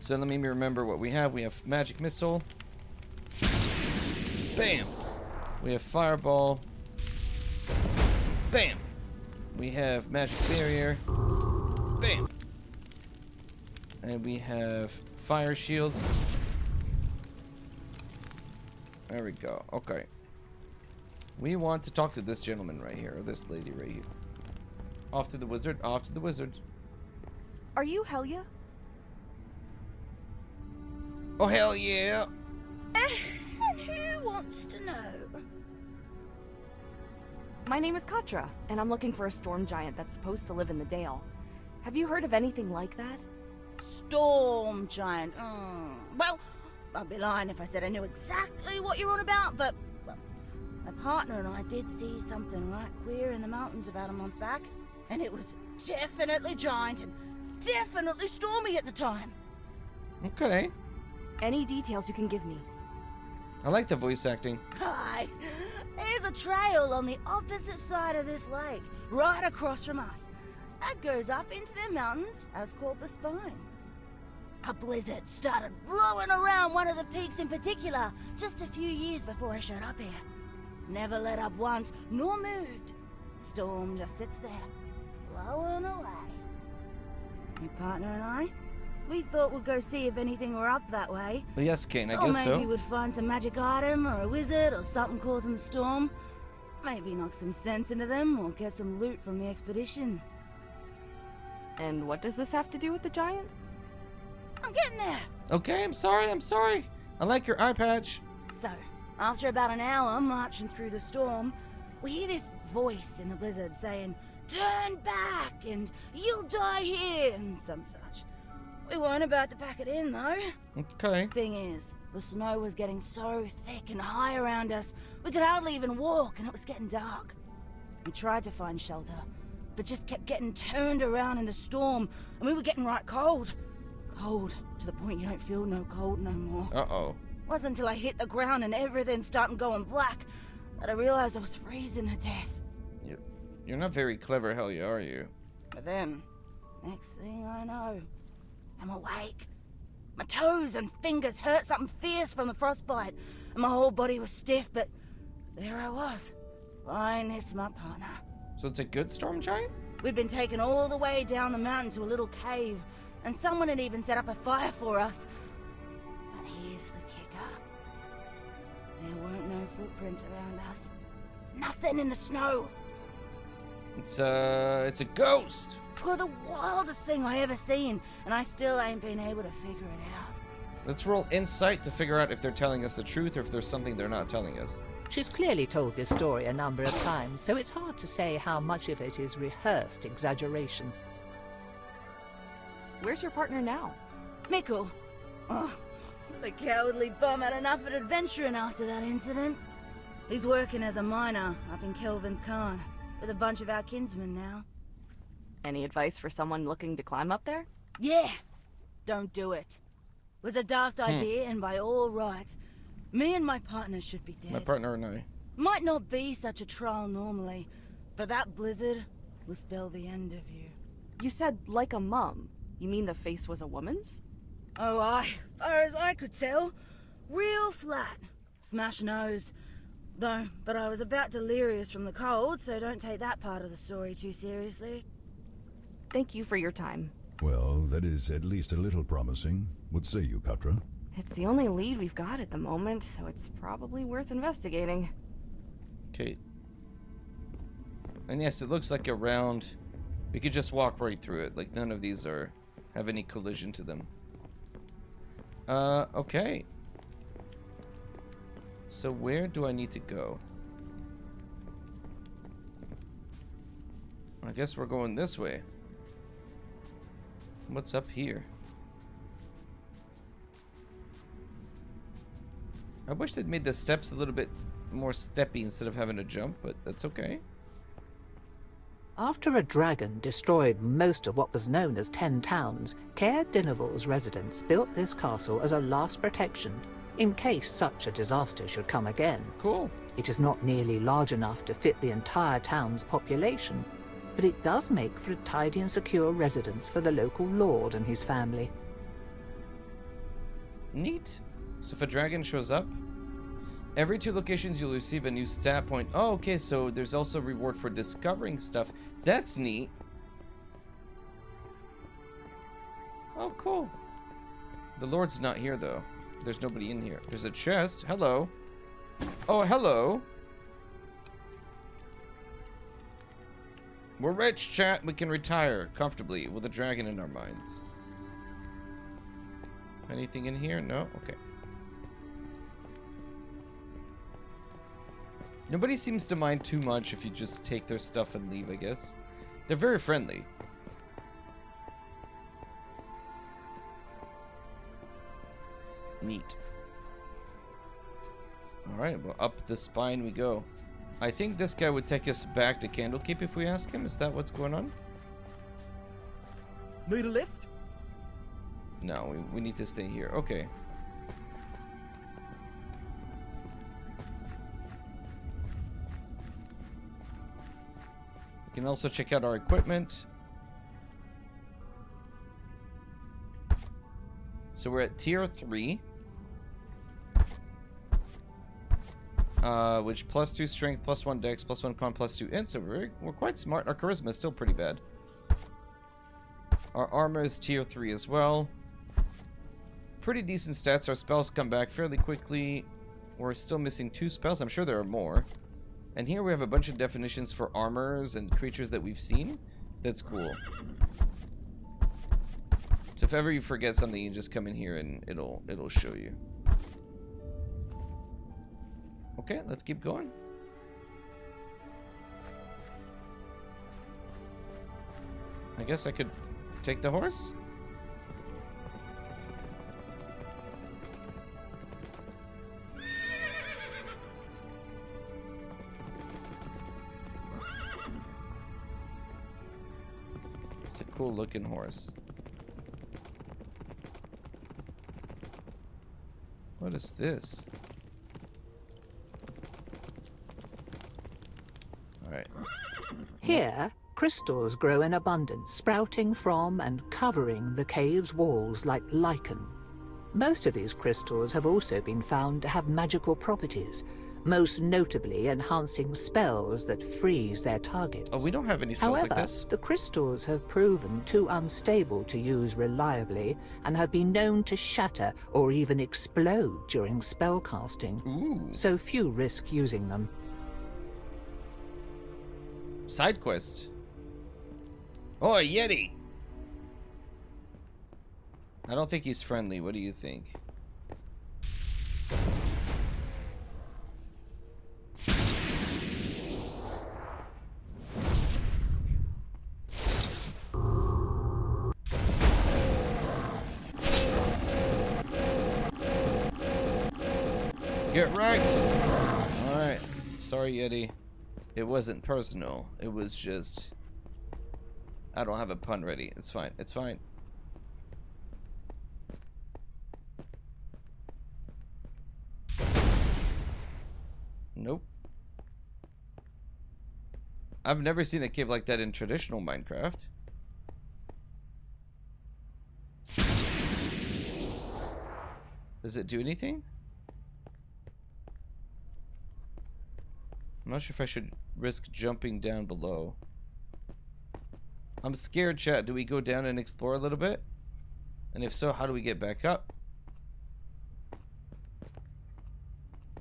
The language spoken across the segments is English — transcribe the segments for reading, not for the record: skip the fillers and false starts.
So let me remember what we have. We have magic missile. Bam! We have fireball. Bam! We have magic barrier. Bam! And we have fire shield. There we go. Okay. We want to talk to this gentleman right here, or this lady right here. Off to the wizard, off to the wizard. Are you Helia? Oh, hell yeah! And who wants to know? My name is Katra, and I'm looking for a storm giant that's supposed to live in the Dale. Have you heard of anything like that? Storm giant. Well, I'd be lying if I said I knew exactly what you're on about, but well, my partner and I did see something right queer in the mountains about a month back, and it was definitely giant and definitely stormy at the time. Okay. Any details you can give me? I like the voice acting. Hi. There's a trail on the opposite side of this lake, right across from us. That goes up into the mountains, as called the Spine. A blizzard started blowing around one of the peaks in particular just a few years before I showed up here. Never let up once, nor moved. Storm just sits there, blowing away. My partner and I, we thought we'd go see if anything were up that way. Well, yes, Kane, I Or guess so. maybe we'd find some magic item or a wizard or something causing the storm. Maybe knock some sense into them or get some loot from the expedition. And what does this have to do with the giant? I'm getting there. Okay, I'm sorry. I like your eye patch. So, after about an hour marching through the storm, we hear this voice in the blizzard saying, "Turn back and you'll die here," and some such. We weren't about to pack it in, though. Okay. Thing is, the snow was getting so thick and high around us, we could hardly even walk, and it was getting dark. We tried to find shelter, but just kept getting turned around in the storm, and we were getting right cold. Cold, to the point you don't feel no cold no more. Uh-oh. Wasn't until I hit the ground and everything started going black that I realized I was freezing to death. You're not very clever, Helia, are you? But then, next thing I know, I'm awake. My toes and fingers hurt something fierce from the frostbite, and my whole body was stiff, but there I was, lying next to my partner. So it's a good storm giant? We'd been taken all the way down the mountain to a little cave, and someone had even set up a fire for us. But here's the kicker. There weren't no footprints around us. Nothing in the snow. It's a ghost. Twere the wildest thing I ever seen, and I still ain't been able to figure it out. Let's roll insight to figure out if they're telling us the truth or if there's something they're not telling us. She's clearly told this story a number of times, so it's hard to say how much of it is rehearsed exaggeration. Where's your partner now? Mikkel. Oh, the cowardly bum had enough of adventuring after that incident. He's working as a miner up in Kelvin's Khan, with a bunch of our kinsmen now. Any advice for someone looking to climb up there? Yeah, don't do it. It was a daft idea, and by all rights, me and my partner should be dead. My partner and I. Might not be such a trial normally, but that blizzard will spell the end of you. You said like a mum. You mean the face was a woman's? Oh, far as I could tell, real flat. Smash nose. Though, but I was about delirious from the cold, so don't take that part of the story too seriously. Thank you for your time. Well, that is at least a little promising. What say you, Katra? It's the only lead we've got at the moment, so it's probably worth investigating. Okay. And yes, it looks like a round. We could just walk right through it. Like none of these have any collision to them. Okay. So where do I need to go? I guess we're going this way. What's up here? I wish they'd made the steps a little bit more steppy instead of having to jump, but that's okay. After a dragon destroyed most of what was known as 10 towns, Caer Dineval's residents built this castle as a last protection in case such a disaster should come again. Cool. It is not nearly large enough to fit the entire town's population, but it does make for a tidy and secure residence for the local lord and his family. Neat. So if a dragon shows up, every 2 locations you'll receive a new stat point. Oh, okay, so there's also a reward for discovering stuff. That's neat. Oh, cool. The Lord's not here, though. There's nobody in here. There's a chest. Hello. Oh, hello. We're rich, chat. We can retire comfortably with a dragon in our minds. Anything in here? No? Okay. Nobody seems to mind too much if you just take their stuff and leave, I guess. They're very friendly. Neat. Alright, well, up the spine we go. I think this guy would take us back to Candlekeep if we ask him. Is that what's going on? Need a lift? No, we need to stay here. Okay. We can also check out our equipment. So we're at tier 3. Which +2 strength, +1 dex, +1 con, +2 int. So we're quite smart. Our charisma is still pretty bad. Our armor is tier 3 as well. Pretty decent stats. Our spells come back fairly quickly. We're still missing 2 spells. I'm sure there are more. And here we have a bunch of definitions for armors and creatures that we've seen. That's cool. So if ever you forget something, you just come in here and it'll show you. Okay, let's keep going. I guess I could take the horse. It's a cool looking horse. What is this? Alright. Here, crystals grow in abundance, sprouting from and covering the cave's walls like lichen. Most of these crystals have also been found to have magical properties, most notably enhancing spells that freeze their targets. Oh, we don't have any spells However, like this. the crystals have proven too unstable to use reliably and have been known to shatter or even explode during spellcasting. Ooh. So few risk using them. Side quest. Oh, a yeti. I don't think he's friendly. What do you think? Get wrecked. Alright. Sorry, Yeti. It wasn't personal. It was just... I don't have a pun ready. It's fine. It's fine. Nope. I've never seen a cave like that in traditional Minecraft. Does it do anything? I'm not sure if I should risk jumping down below. I'm scared, chat. Do we go down and explore a little bit? And if so, how do we get back up?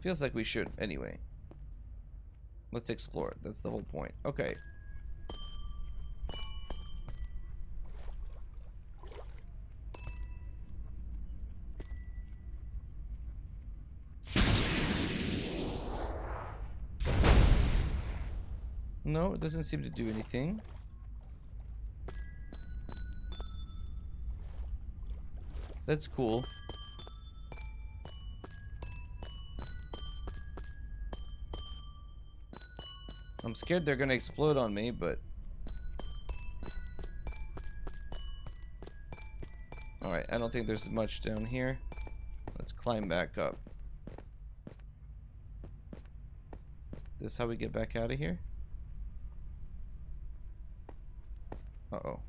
Feels like we should. Anyway. Let's explore. That's the whole point. Okay. No, it doesn't seem to do anything. That's cool. I'm scared they're gonna explode on me, but... Alright, I don't think there's much down here. Let's climb back up. This how we get back out of here? Uh-oh.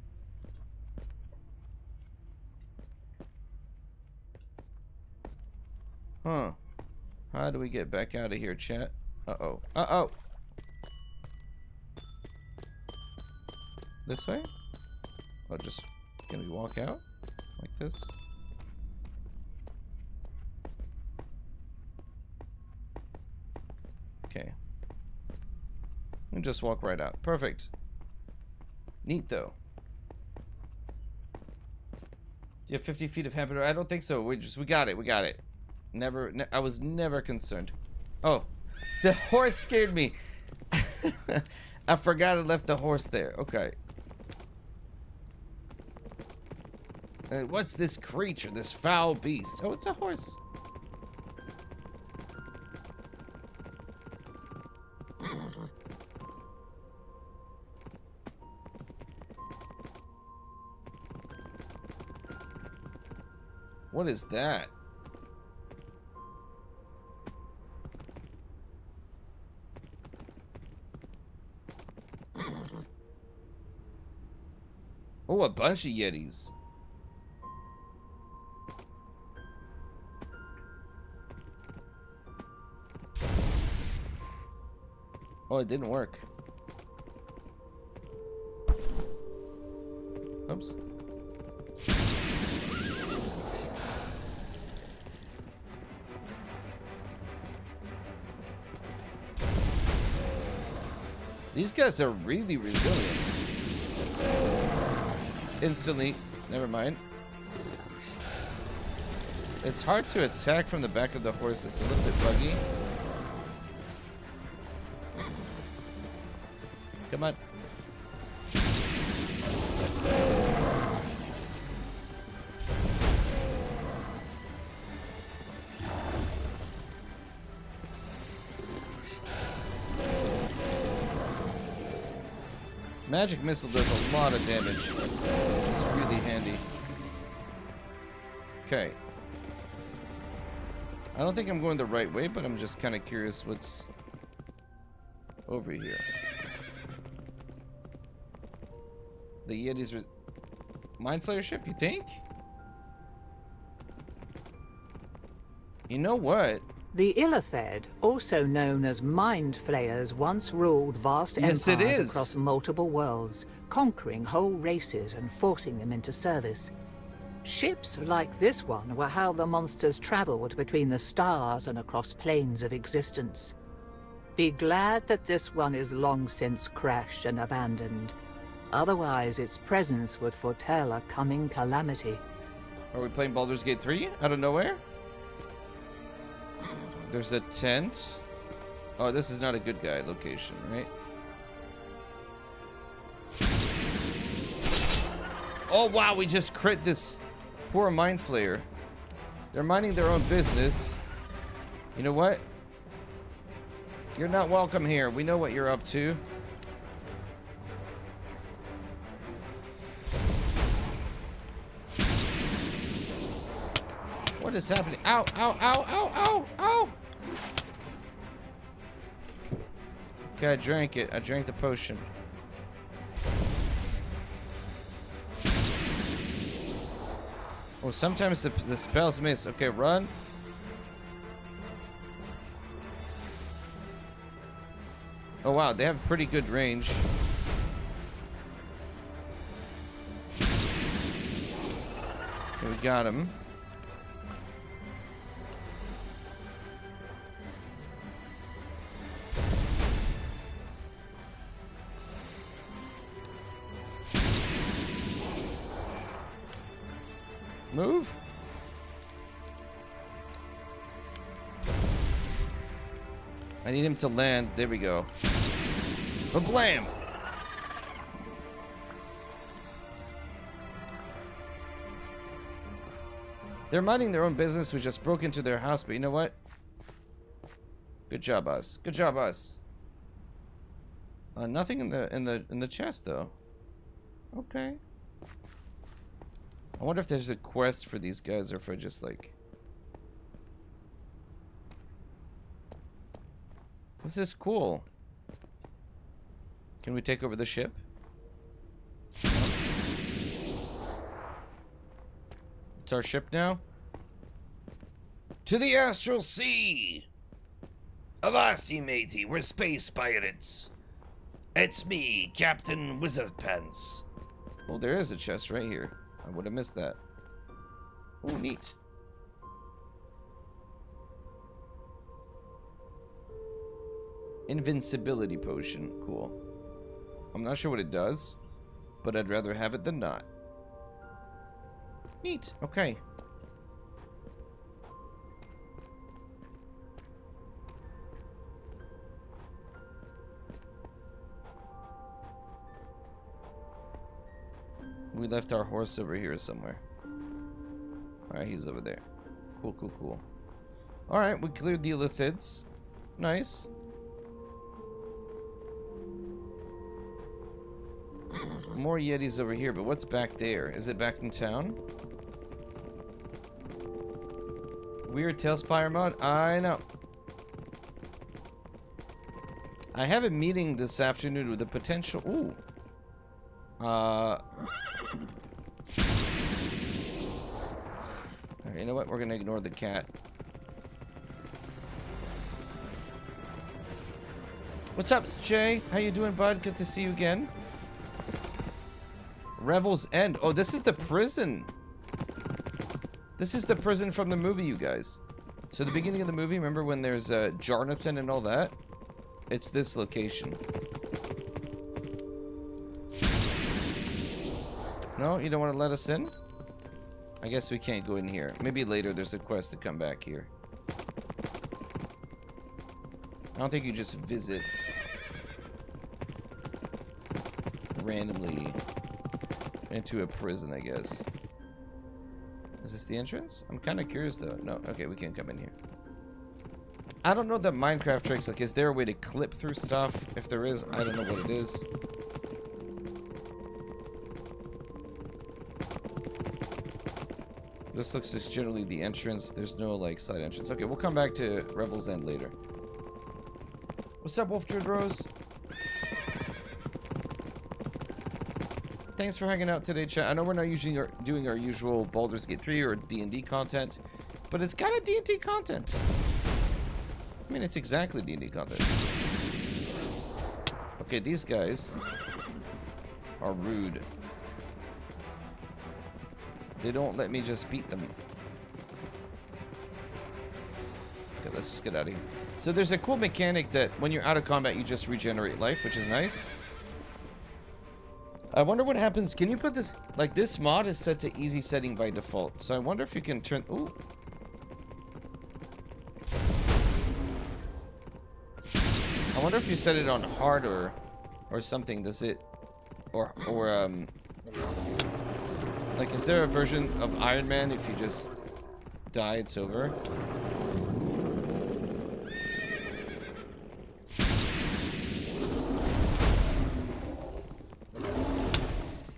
Huh. How do we get back out of here, chat? Uh-oh. Uh-oh! This way? Oh, just... Can we walk out? Like this? Okay. And just walk right out. Perfect. Neat, though. You have 50 feet of hamper. I don't think so. We got it. We got it. I was never concerned. Oh, the horse scared me. I forgot I left the horse there. Okay. What's this creature? This foul beast? Oh, it's a horse. What is that? Oh, a bunch of yetis. Oh, it didn't work. Oops. These guys are really resilient. Instantly. Never mind. It's hard to attack from the back of the horse. It's a little bit buggy. Come on. Magic missile does a lot of damage. It's really handy. Okay. I don't think I'm going the right way, but I'm just kind of curious what's over here. The Yetis are... Mind Flayer ship, you think? You know what? The Illithid, also known as Mind Flayers, once ruled vast Yes, it empires is. across multiple worlds, conquering whole races and forcing them into service. Ships like this one were how the monsters traveled between the stars and across planes of existence. Be glad that this one is long since crashed and abandoned. Otherwise, its presence would foretell a coming calamity. Are we playing Baldur's Gate 3 out of nowhere? There's a tent. Oh, this is not a good guy location, right? Oh, wow, we just crit this poor Mind Flayer. They're minding their own business. You know what? You're not welcome here. We know what you're up to. What is happening? Ow, ow, ow, ow, ow, ow! Okay, I drank it. I drank the potion. Oh, sometimes the spells miss. Okay, run. Oh, wow. They have pretty good range. Okay, we got him. Move. I need him to land. There we go. Blam! They're minding their own business. We just broke into their house, but you know what? Good job, us. Good job, us. Nothing in the chest though. Okay. I wonder if there's a quest for these guys or if I just like... This is cool. Can we take over the ship? It's our ship now? To the astral sea! Avasti, matey, we're space pirates. It's me, Captain Wizardpants. Oh, there is a chest right here. I would have missed that. Oh, neat. Invincibility potion. Cool. I'm not sure what it does, but I'd rather have it than not. Neat. Okay. We left our horse over here somewhere. Alright, he's over there. Cool, cool, cool. Alright, we cleared the illithids. Nice. More yetis over here, but what's back there? Is it back in town? Weird Tailspire mod? I know. I have a meeting this afternoon with a potential... Ooh. Alright, you know what? We're gonna ignore the cat. What's up, Jay? How you doing, bud? Good to see you again. Revel's End. Oh, this is the prison. This is the prison from the movie, you guys. So the beginning of the movie, remember when there's Jonathan and all that? It's this location. No, you don't want to let us in? I guess we can't go in here. Maybe later there's a quest to come back here. I don't think you just visit randomly into a prison, I guess. Is this the entrance? I'm kind of curious though. No, okay, we can't come in here. I don't know that Minecraft tricks, like, is there a way to clip through stuff? If there is, I don't know what it is. This looks like generally the entrance. There's no, like, side entrance. Okay, we'll come back to Revel's End later. What's up, Wolf Druid Rose? Thanks for hanging out today, chat. I know we're not usually doing our usual Baldur's Gate 3 or D&D content, but it's kind of D&D content. I mean, it's exactly D&D content. Okay, these guys are rude. They don't let me just beat them. Okay, let's just get out of here. So there's a cool mechanic that when you're out of combat, you just regenerate life, which is nice. I wonder what happens. Can you put this... Like, this mod is set to easy setting by default. So I wonder if you can turn... Ooh. I wonder if you set it on hard or something. Does it... Or like, is there a version of Iron Man if you just die, it's over?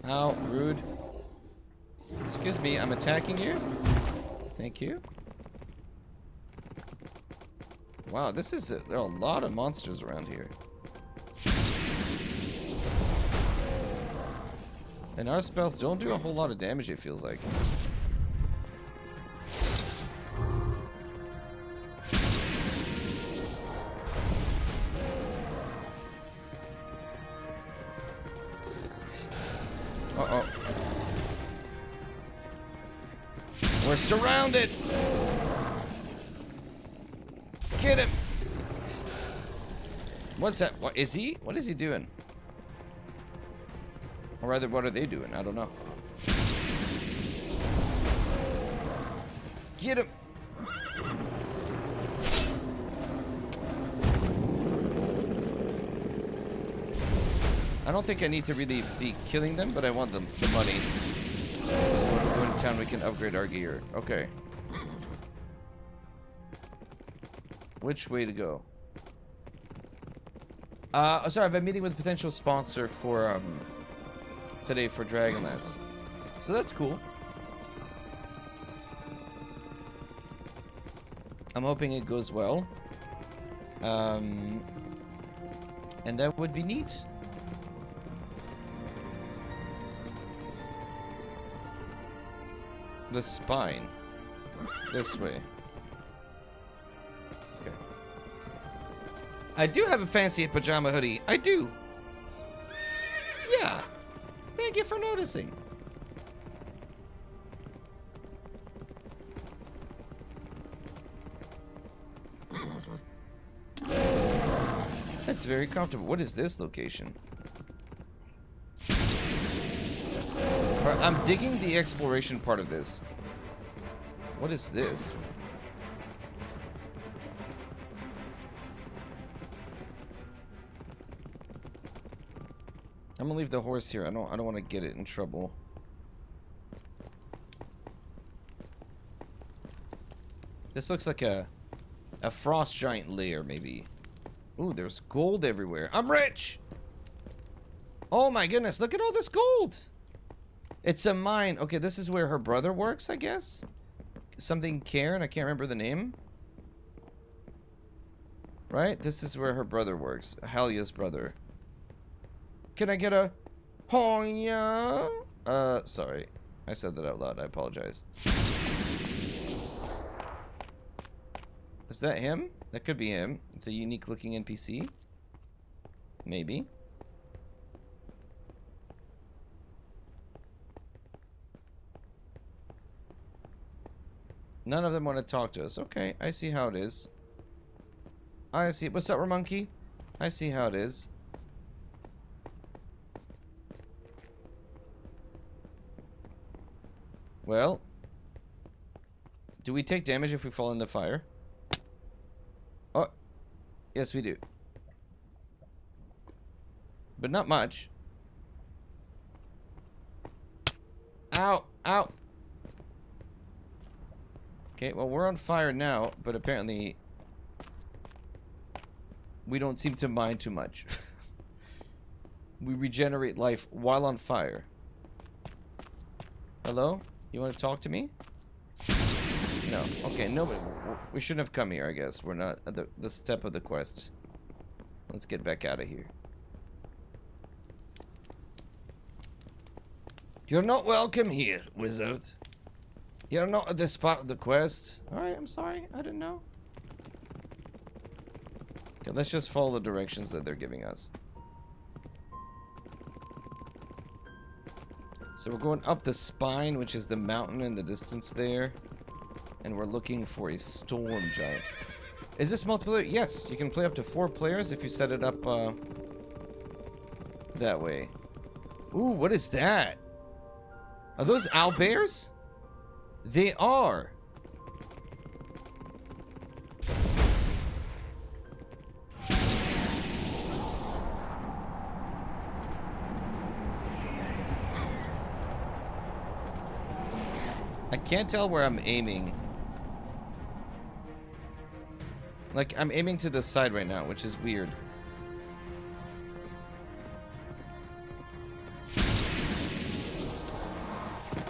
Ow, rude. Excuse me, I'm attacking you? Thank you. Wow, this is there are a lot of monsters around here. And our spells don't do a whole lot of damage, it feels like. Uh-oh. We're surrounded! Get him! What's that? What is he? What is he doing? Or rather, what are they doing? I don't know. Get him! I don't think I need to really be killing them, but I want the money. So when we go into town, we can upgrade our gear. Okay. Which way to go? Sorry, I have a meeting with a potential sponsor for, today for Dragonlance. So that's cool. I'm hoping it goes well. And that would be neat. The spine. This way. I do have a fancy pajama hoodie. I do. Yeah. Thank you for noticing. That's very comfortable. What is this location? Alright, I'm digging the exploration part of this. What is this? I'm gonna leave the horse here. I don't want to get it in trouble. This looks like a frost giant lair, maybe. Ooh, there's gold everywhere. I'm rich! Oh my goodness, look at all this gold! It's a mine. Okay, this is where her brother works, I guess? Something Karen, I can't remember the name. Right? This is where her brother works. Halia's brother. Can I get a... Oh, yeah? Sorry. I said that out loud. I apologize. Is that him? That could be him. It's a unique looking NPC. Maybe. None of them want to talk to us. Okay, I see how it is. I see. What's up, Ramonkey? I see how it is. Well, do we take damage if we fall in the fire? Oh, yes we do. But not much. Ow, ow. Okay, well we're on fire now, but apparently we don't seem to mind too much. We regenerate life while on fire. Hello? You want to talk to me? No. Okay, nobody. We shouldn't have come here, I guess. We're not at the step of the quest. Let's get back out of here. You're not welcome here, wizard. You're not at this part of the quest. Alright, I'm sorry. I didn't know. Okay, let's just follow the directions that they're giving us. So we're going up the spine, which is the mountain in the distance there. And we're looking for a storm giant. Is this multiplayer? Yes, you can play up to 4 players if you set it up that way. Ooh, what is that? Are those owlbears? They are. I can't tell where I'm aiming. Like, I'm aiming to the side right now, which is weird.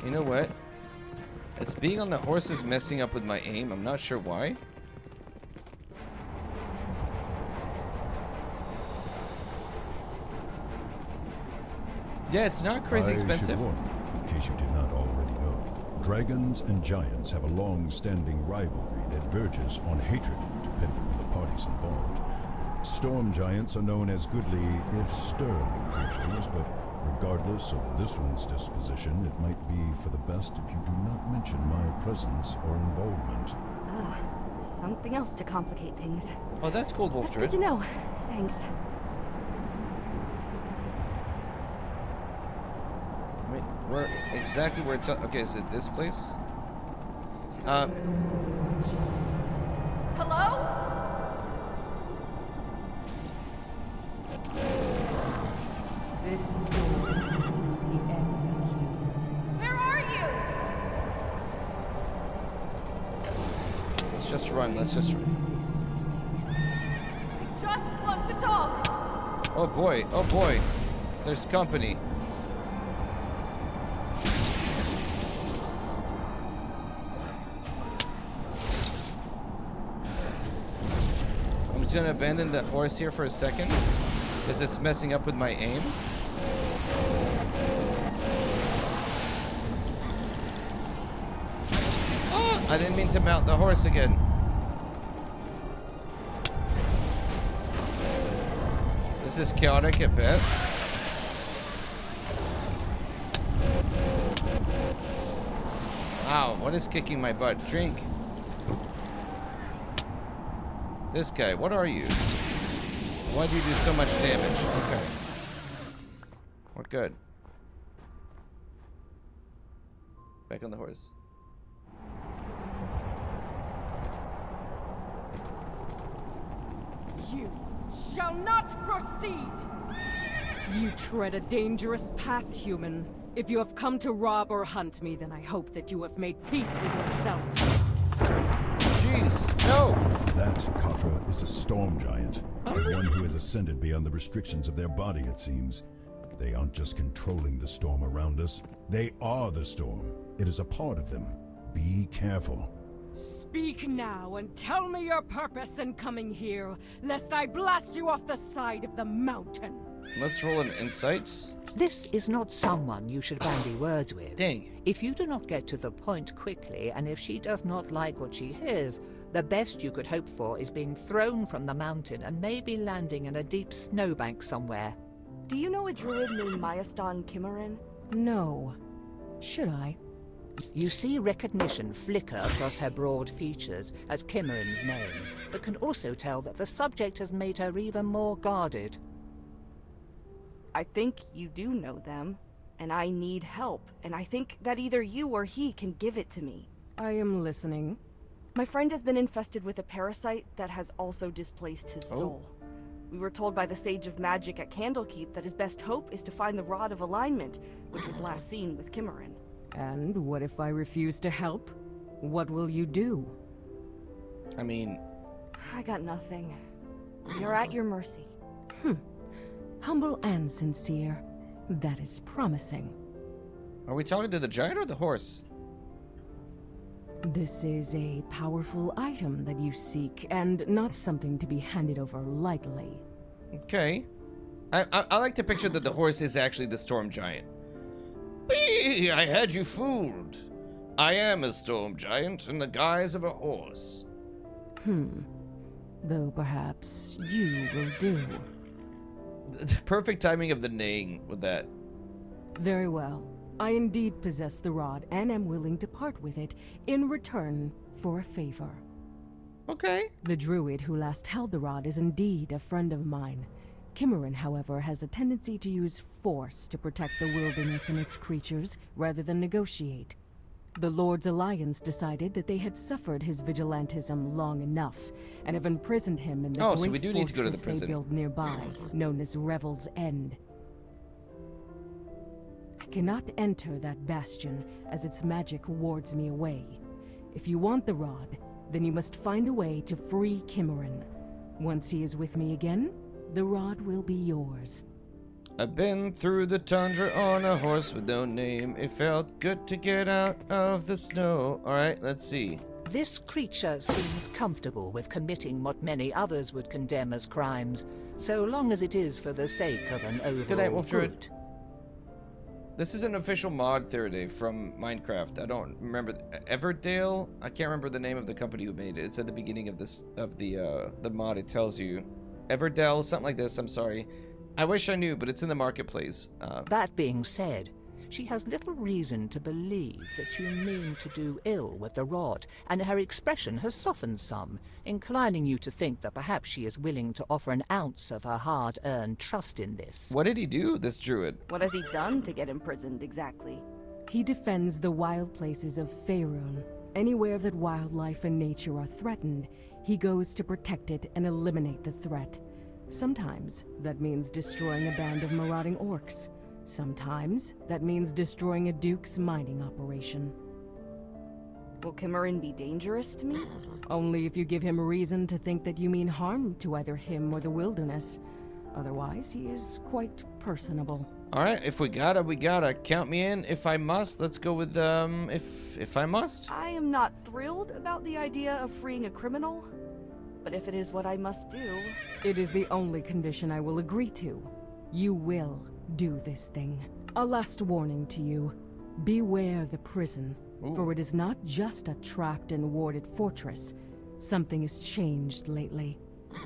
You know what? It's being on the horse is messing up with my aim. I'm not sure why. Yeah, it's not crazy expensive. I should warn you, in case you did not already know, dragons and giants have a long-standing rivalry that verges on hatred, depending on the parties involved. Storm giants are known as goodly, if stern, creatures, but regardless of this one's disposition, it might be for the best if you do not mention my presence or involvement. Something else to complicate things. Oh, that's cool, Wolf That's Druid. good to know. Thanks. Wait, where exactly where? Okay, is it this place? Hello? This storm will be the end of you. Where are you? Let's just run. Let's just. This place. I just want to talk. Oh boy! Oh boy! There's company. I'm just gonna abandon the horse here for a second, because it's messing up with my aim. I didn't mean to mount the horse again. This is chaotic at best. Wow, what is kicking my butt? Drink. This guy, what are you? Why do you do so much damage? Okay. We're good. Back on the horse. You shall not proceed! You tread a dangerous path, human. If you have come to rob or hunt me, then I hope that you have made peace with yourself. Jeez, no! That, Katra, is a storm giant. One who has ascended beyond the restrictions of their body, it seems. They aren't just controlling the storm around us. They are the storm. It is a part of them. Be careful. Speak now and tell me your purpose in coming here, lest I blast you off the side of the mountain. Let's roll an insight. This is not someone you should bandy words with. Dang. If you do not get to the point quickly, and if she does not like what she hears, the best you could hope for is being thrown from the mountain and maybe landing in a deep snowbank somewhere. Do you know a druid named Myaston Kimeran? No. Should I? You see recognition flicker across her broad features at Kimeran's name, but can also tell that the subject has made her even more guarded. I think you do know them, and I need help, and I think that either you or he can give it to me. I am listening. My friend has been infested with a parasite that has also displaced his soul. We were told by the Sage of Magic at Candlekeep that his best hope is to find the Rod of Alignment, which was last seen with Kimeran. And what if I refuse to help? What will you do? I mean... I got nothing. You're at your mercy. Humble and sincere. That is promising. Are we talking to the giant or the horse? This is a powerful item that you seek, and not something to be handed over lightly. Okay. I like to picture that the horse is actually the storm giant. Bee! I had you fooled. I am a storm giant in the guise of a horse. Though perhaps you will do. Perfect timing of the neighing with that. Very well. I indeed possess the rod and am willing to part with it in return for a favor. Okay. The druid who last held the rod is indeed a friend of mine. Kimeran, however, has a tendency to use force to protect the wilderness and its creatures rather than negotiate. The Lord's Alliance decided that they had suffered his vigilantism long enough and have imprisoned him in the Oh, great so we do need to go to the fortress they prison. built nearby, known as Revel's End. I cannot enter that bastion, as its magic wards me away. If you want the rod, then you must find a way to free Kimeran. Once he is with me again, the rod will be yours. I've been through the tundra on a horse with no name. It felt good to get out of the snow. Alright, let's see. This creature seems comfortable with committing what many others would condemn as crimes, so long as it is for the sake of an overall night, Wolf Druid. good. This is an official mod Theridae from Minecraft. I don't remember Everdale. I can't remember the name of the company who made it. It's at the beginning of this the mod. It tells you Everdell, something like this. I'm sorry. I wish I knew, but it's in the marketplace. That being said, she has little reason to believe that you mean to do ill with the rod, and her expression has softened some, inclining you to think that perhaps she is willing to offer an ounce of her hard-earned trust in this. What did he do, this druid? What has he done to get imprisoned exactly? He defends the wild places of Faerun. Anywhere that wildlife and nature are threatened, he goes to protect it and eliminate the threat. Sometimes that means destroying a band of marauding orcs. Sometimes that means destroying a duke's mining operation. Will Kimeran be dangerous to me? Only if you give him reason to think that you mean harm to either him or the wilderness. Otherwise, he is quite personable. Alright, if we gotta, we gotta. Count me in if I must. Let's go with, if I must. I am not thrilled about the idea of freeing a criminal, but if it is what I must do... It is the only condition I will agree to. You will do this thing. A last warning to you. Beware the prison, for it is not just a trapped and warded fortress. Something has changed lately.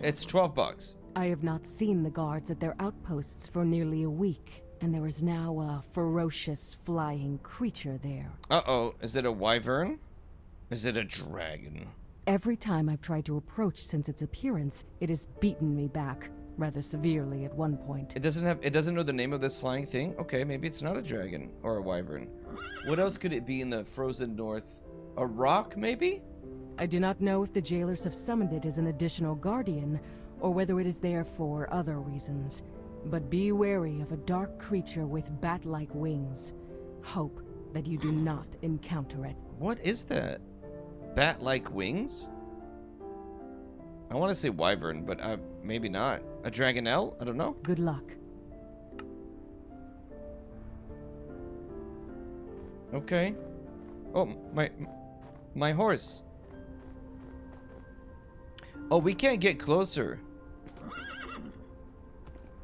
It's $12. I have not seen the guards at their outposts for nearly a week, and there is now a ferocious flying creature there. Uh-oh. Is it a wyvern? Is it a dragon? Every time I've tried to approach since its appearance, it has beaten me back, rather severely at one point. It doesn't know the name of this flying thing? Okay, maybe it's not a dragon or a wyvern. What else could it be in the frozen north? A rock, maybe? I do not know if the jailers have summoned it as an additional guardian, or whether it is there for other reasons. But be wary of a dark creature with bat-like wings. Hope that you do not encounter it. What is that? Bat-like wings? I want to say wyvern, but maybe not. A dragonelle? I don't know. Good luck. Okay. Oh, my horse. Oh, we can't get closer.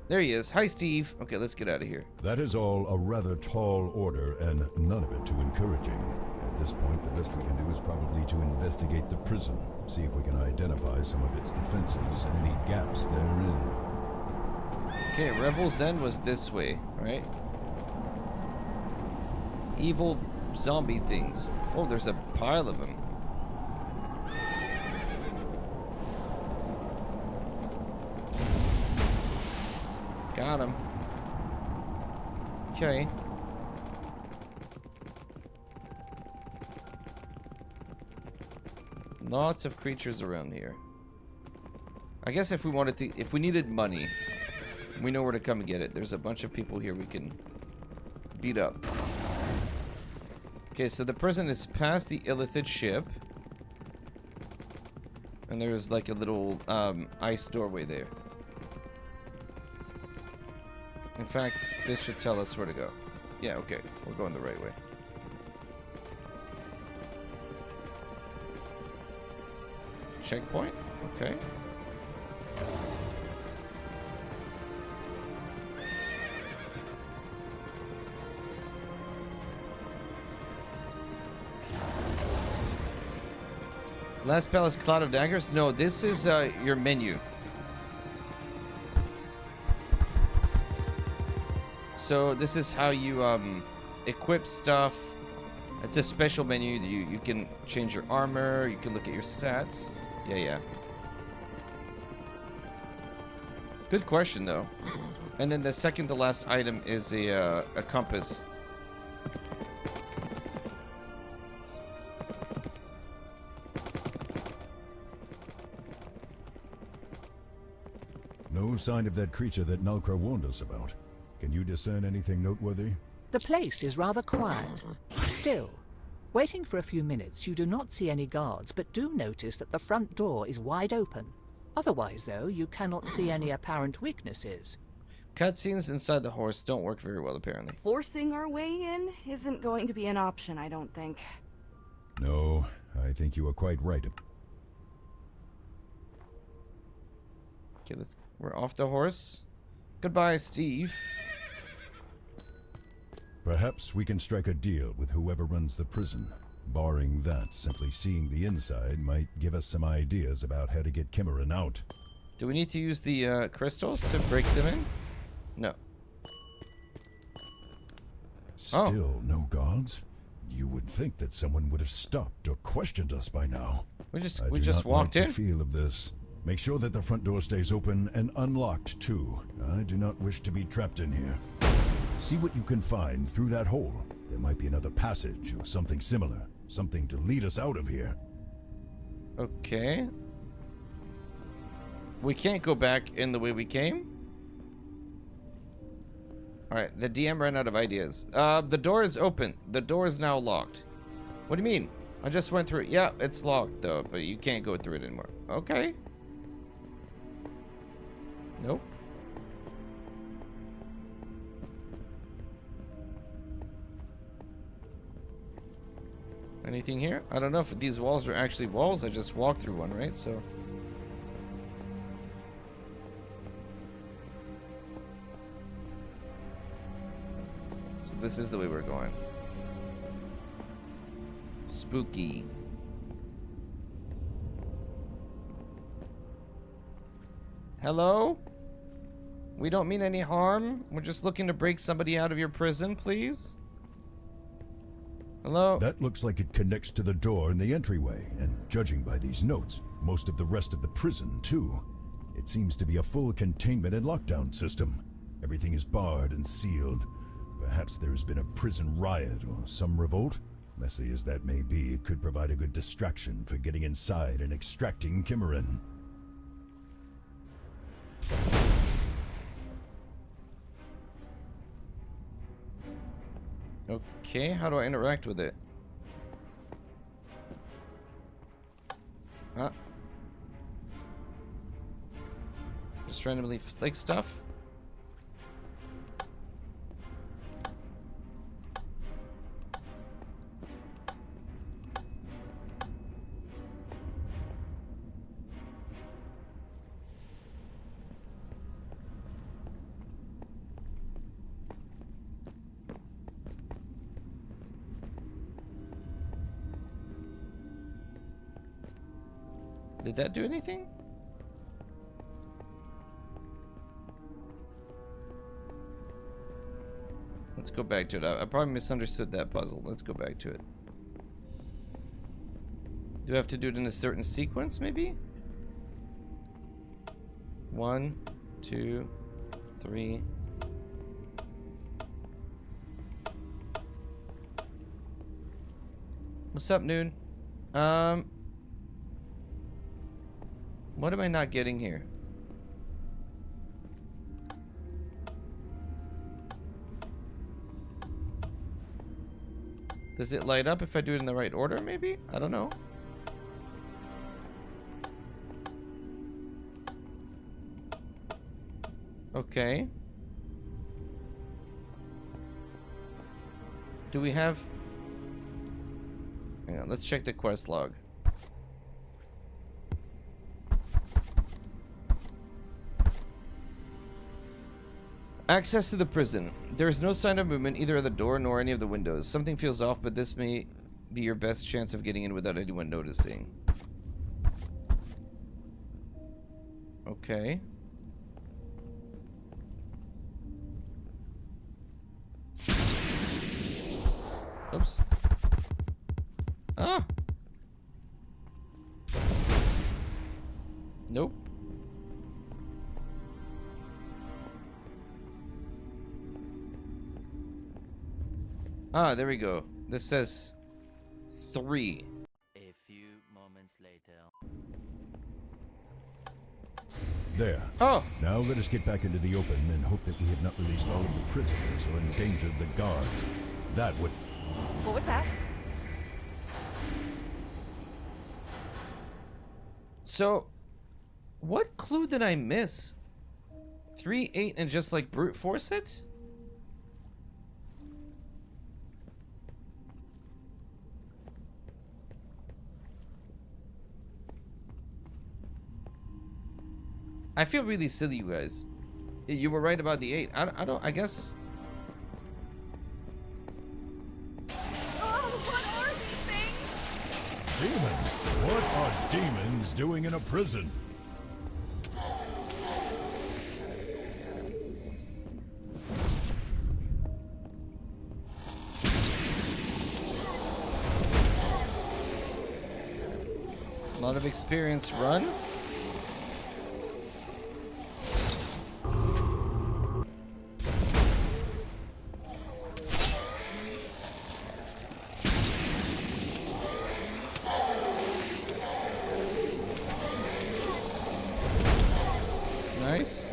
There he is. Hi, Steve. Okay, let's get out of here. That is all a rather tall order, and none of it too encouraging. At this point, the best we can do is probably to investigate the prison, see if we can identify some of its defenses and any gaps therein. Okay, Revel's End was this way, right? Evil zombie things. Oh, there's a pile of them. Got him. Okay. Lots of creatures around here. I guess if we wanted to, if we needed money, we know where to come and get it. There's a bunch of people here we can beat up. Okay, so the prison is past the Illithid ship. And there's like a little ice doorway there. In fact, this should tell us where to go. Yeah, okay. We're going the right way. Checkpoint? Okay. Last Palace Cloud of Daggers? No, this is your menu. So this is how you equip stuff. It's a special menu. You can change your armor. You can look at your stats. Yeah. Good question, though. And then the second to last item is a compass. No sign of that creature that Nalkra warned us about. Can you discern anything noteworthy? The place is rather quiet. Still, waiting for a few minutes, you do not see any guards, but do notice that the front door is wide open. Otherwise, though, you cannot see any apparent weaknesses. Cutscenes inside the horse don't work very well, apparently. Forcing our way in isn't going to be an option, I don't think. No, I think you are quite right. Okay, we're off the horse. Goodbye, Steve. Perhaps we can strike a deal with whoever runs the prison. Barring that, simply seeing the inside might give us some ideas about how to get Kimeran out. Do we need to use the crystals to break them in? No. Still no guards? You would think that someone would have stopped or questioned us by now. We just I walked do not like in. the feel of this. Make sure that the front door stays open and unlocked too. I do not wish to be trapped in here. See what you can find through that hole. There might be another passage or something similar. Something to lead us out of here. Okay. We can't go back in the way we came. Alright, the DM ran out of ideas. The door is open. The door is now locked. What do you mean? I just went through it. Yeah, it's locked though, but you can't go through it anymore. Okay. Nope. Anything here? I don't know if these walls are actually walls. I just walked through one, right? So this is the way we're going. Spooky. Hello? We don't mean any harm. We're just looking to break somebody out of your prison, please. Hello? That looks like it connects to the door in the entryway, and judging by these notes, most of the rest of the prison, too. It seems to be a full containment and lockdown system. Everything is barred and sealed. Perhaps there's been a prison riot or some revolt. Messy as that may be, it could provide a good distraction for getting inside and extracting Kimeran. Okay, how do I interact with it? Just randomly flick stuff? Did that do anything? Let's go back to it. I probably misunderstood that puzzle. Let's go back to it. Do I have to do it in a certain sequence, maybe? 1, 2, 3. What's up, Noon? What am I not getting here? Does it light up if I do it in the right order, maybe? I don't know. Okay. Do we have... Hang on, let's check the quest log. Access to the prison. There is no sign of movement either at the door nor any of the windows. Something feels off, but this may be your best chance of getting in without anyone noticing. Okay. Oops. Ah! Nope. Ah, there we go. This says 3. A few moments later. There. Oh! Now let us get back into the open and hope that we have not released all of the prisoners or endangered the guards. That would... What was that? So, what clue did I miss? 3, 8, and just like brute force it? I feel really silly, you guys. You were right about the 8. I guess... Oh, what are these things? Demons! What are demons doing in a prison? A lot of experience. Run. Nice.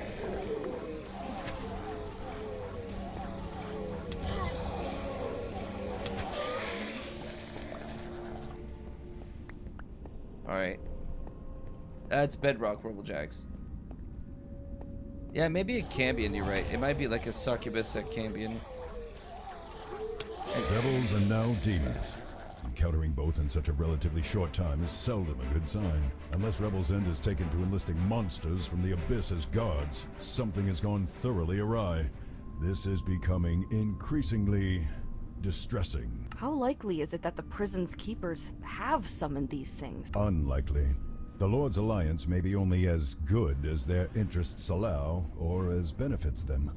Alright. That's bedrock, Rumblejacks. Yeah, maybe a Cambion, you're right. It might be like a succubus at Cambion. Devils and now demons. Encountering both in such a relatively short time is seldom a good sign. Unless Rebels' End is taken to enlisting monsters from the abyss as guards, something has gone thoroughly awry. This is becoming increasingly distressing. How likely is it that the prison's keepers have summoned these things? Unlikely. The Lord's Alliance may be only as good as their interests allow, or as benefits them.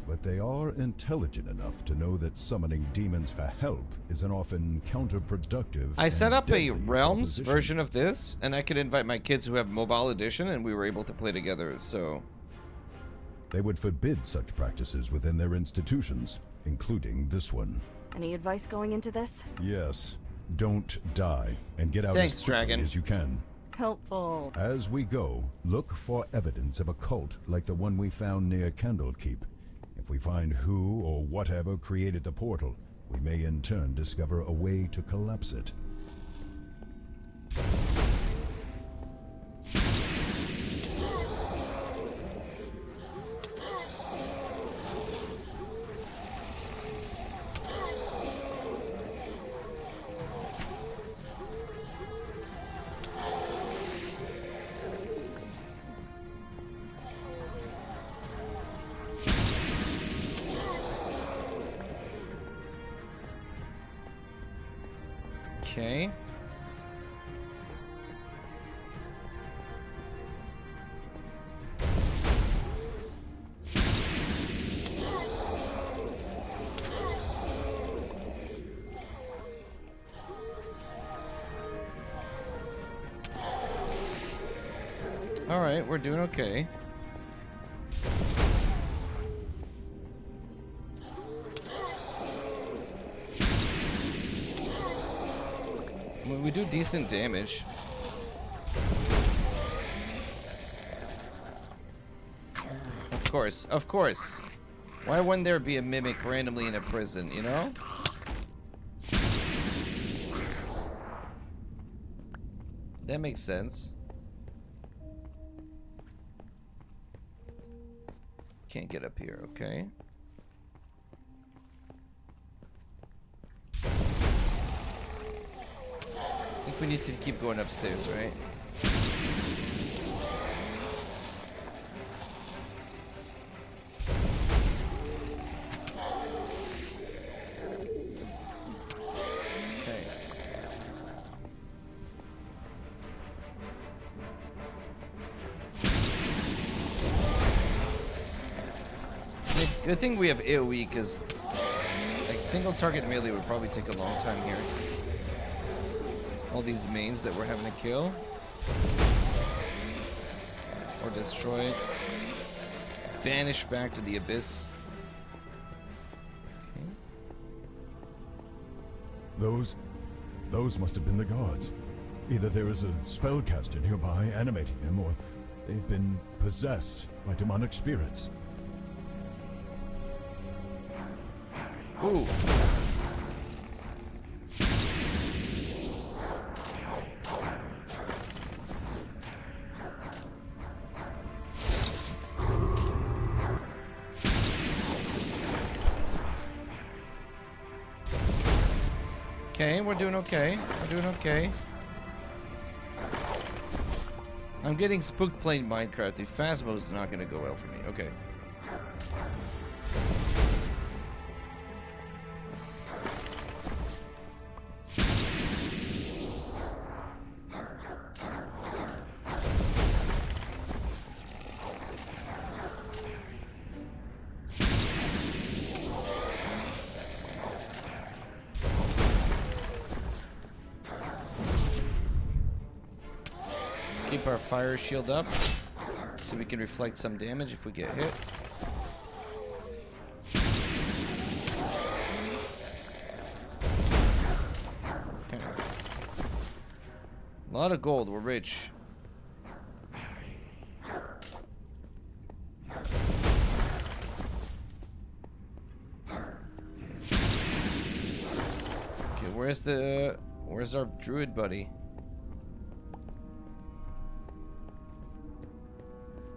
But they are intelligent enough to know that summoning demons for help is an often counterproductive. I set and up a deadly Realms proposition. version of this, and I could invite my kids who have mobile edition, and we were able to play together, so... They would forbid such practices within their institutions, including this one. Any advice going into this? Yes. Don't die, and get out Thanks, as quickly Dragon. as you can. Helpful. As we go, look for evidence of a cult like the one we found near Candlekeep. If we find who or whatever created the portal, we may in turn discover a way to collapse it. Okay. Alright, we're doing okay. We do decent damage. Of course, of course. Why wouldn't there be a mimic randomly in a prison, you know? That makes sense. Can't get up here, okay. I think we need to keep going upstairs, right? Okay. Good thing we have AoE, because like single target melee would probably take a long time here. All these mains that we're having to kill or destroy, banish back to the abyss. Okay. Those must have been the guards. Either there is a spellcaster nearby animating them, or they've been possessed by demonic spirits. Ooh. Okay, we're doing okay. We're doing okay. I'm getting spooked playing Minecraft. The Phasmo is not going to go well for me. Okay. Keep our fire shield up so we can reflect some damage if we get hit. Okay. A lot of gold, we're rich. Okay, where's our druid buddy?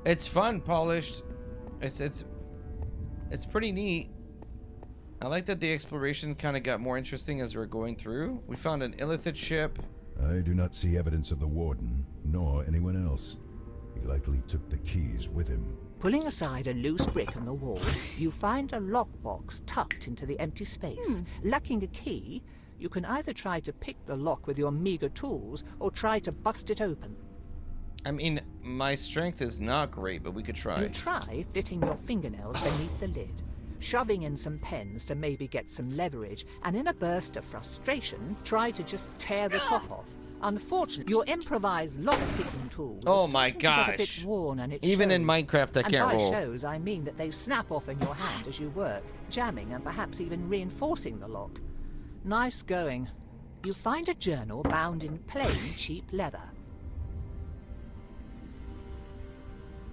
It's fun, polished. It's pretty neat. I like that the exploration kind of got more interesting as we're going through. We found an illithid ship. I do not see evidence of the warden, nor anyone else. He likely took the keys with him. Pulling aside a loose brick on the wall, you find a lockbox tucked into the empty space. Lacking a key, you can either try to pick the lock with your meager tools or try to bust it open. I mean, my strength is not great, but we could try. You try fitting your fingernails beneath the lid, shoving in some pens to maybe get some leverage, and in a burst of frustration, try to just tear the top off. Unfortunately, your improvised lock-picking tools Oh are my starting to get a bit gosh. worn, and it Even in shows. Minecraft, I And can't by roll. shows, I mean that they snap off in your hand as you work, jamming and perhaps even reinforcing the lock. Nice going. You find a journal bound in plain, cheap leather.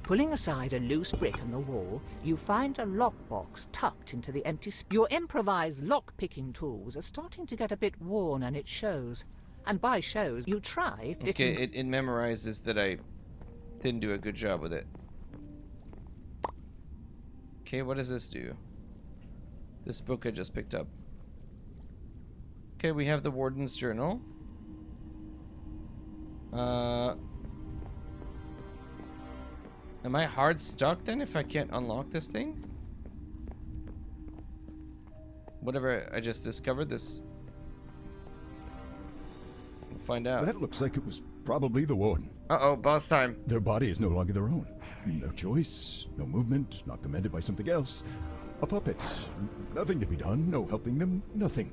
Pulling aside a loose brick on the wall, you find a lockbox tucked into the empty space. Your improvised lock-picking tools are starting to get a bit worn, and it shows. And by shows, you try fitting... Okay, it memorizes that I didn't do a good job with it. Okay, what does this do? This book I just picked up. Okay, we have the Warden's Journal. Am I hard stuck then if I can't unlock this thing? Whatever I just discovered, this... We'll find out. That looks like it was probably the Warden. Uh-oh, boss time. Their body is no longer their own. No choice, no movement, not commanded by something else. A puppet. Nothing to be done, no helping them, nothing.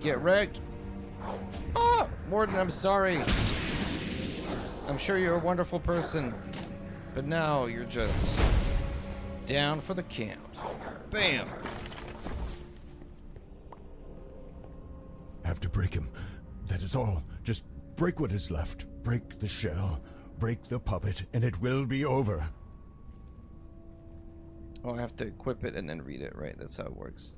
Get wrecked. Ah, Warden, I'm sorry. I'm sure you're a wonderful person, but now you're just down for the count. Bam. Have to break him. That is all. Just break what is left. Break the shell. Break the puppet, and it will be over. Oh, I have to equip it and then read it, right? That's how it works.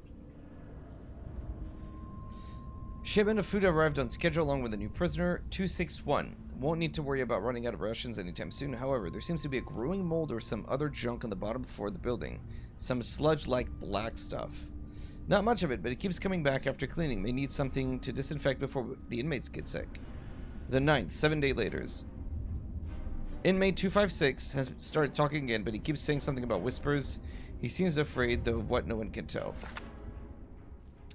Shipment of food arrived on schedule along with a new prisoner, 261. Won't need to worry about running out of rations anytime soon. However, there seems to be a growing mold or some other junk on the bottom floor of the building. Some sludge-like black stuff. Not much of it, but it keeps coming back after cleaning. May need something to disinfect before the inmates get sick. The 9th, 7 days later. Inmate 256 has started talking again, but he keeps saying something about whispers. He seems afraid, though of what no one can tell.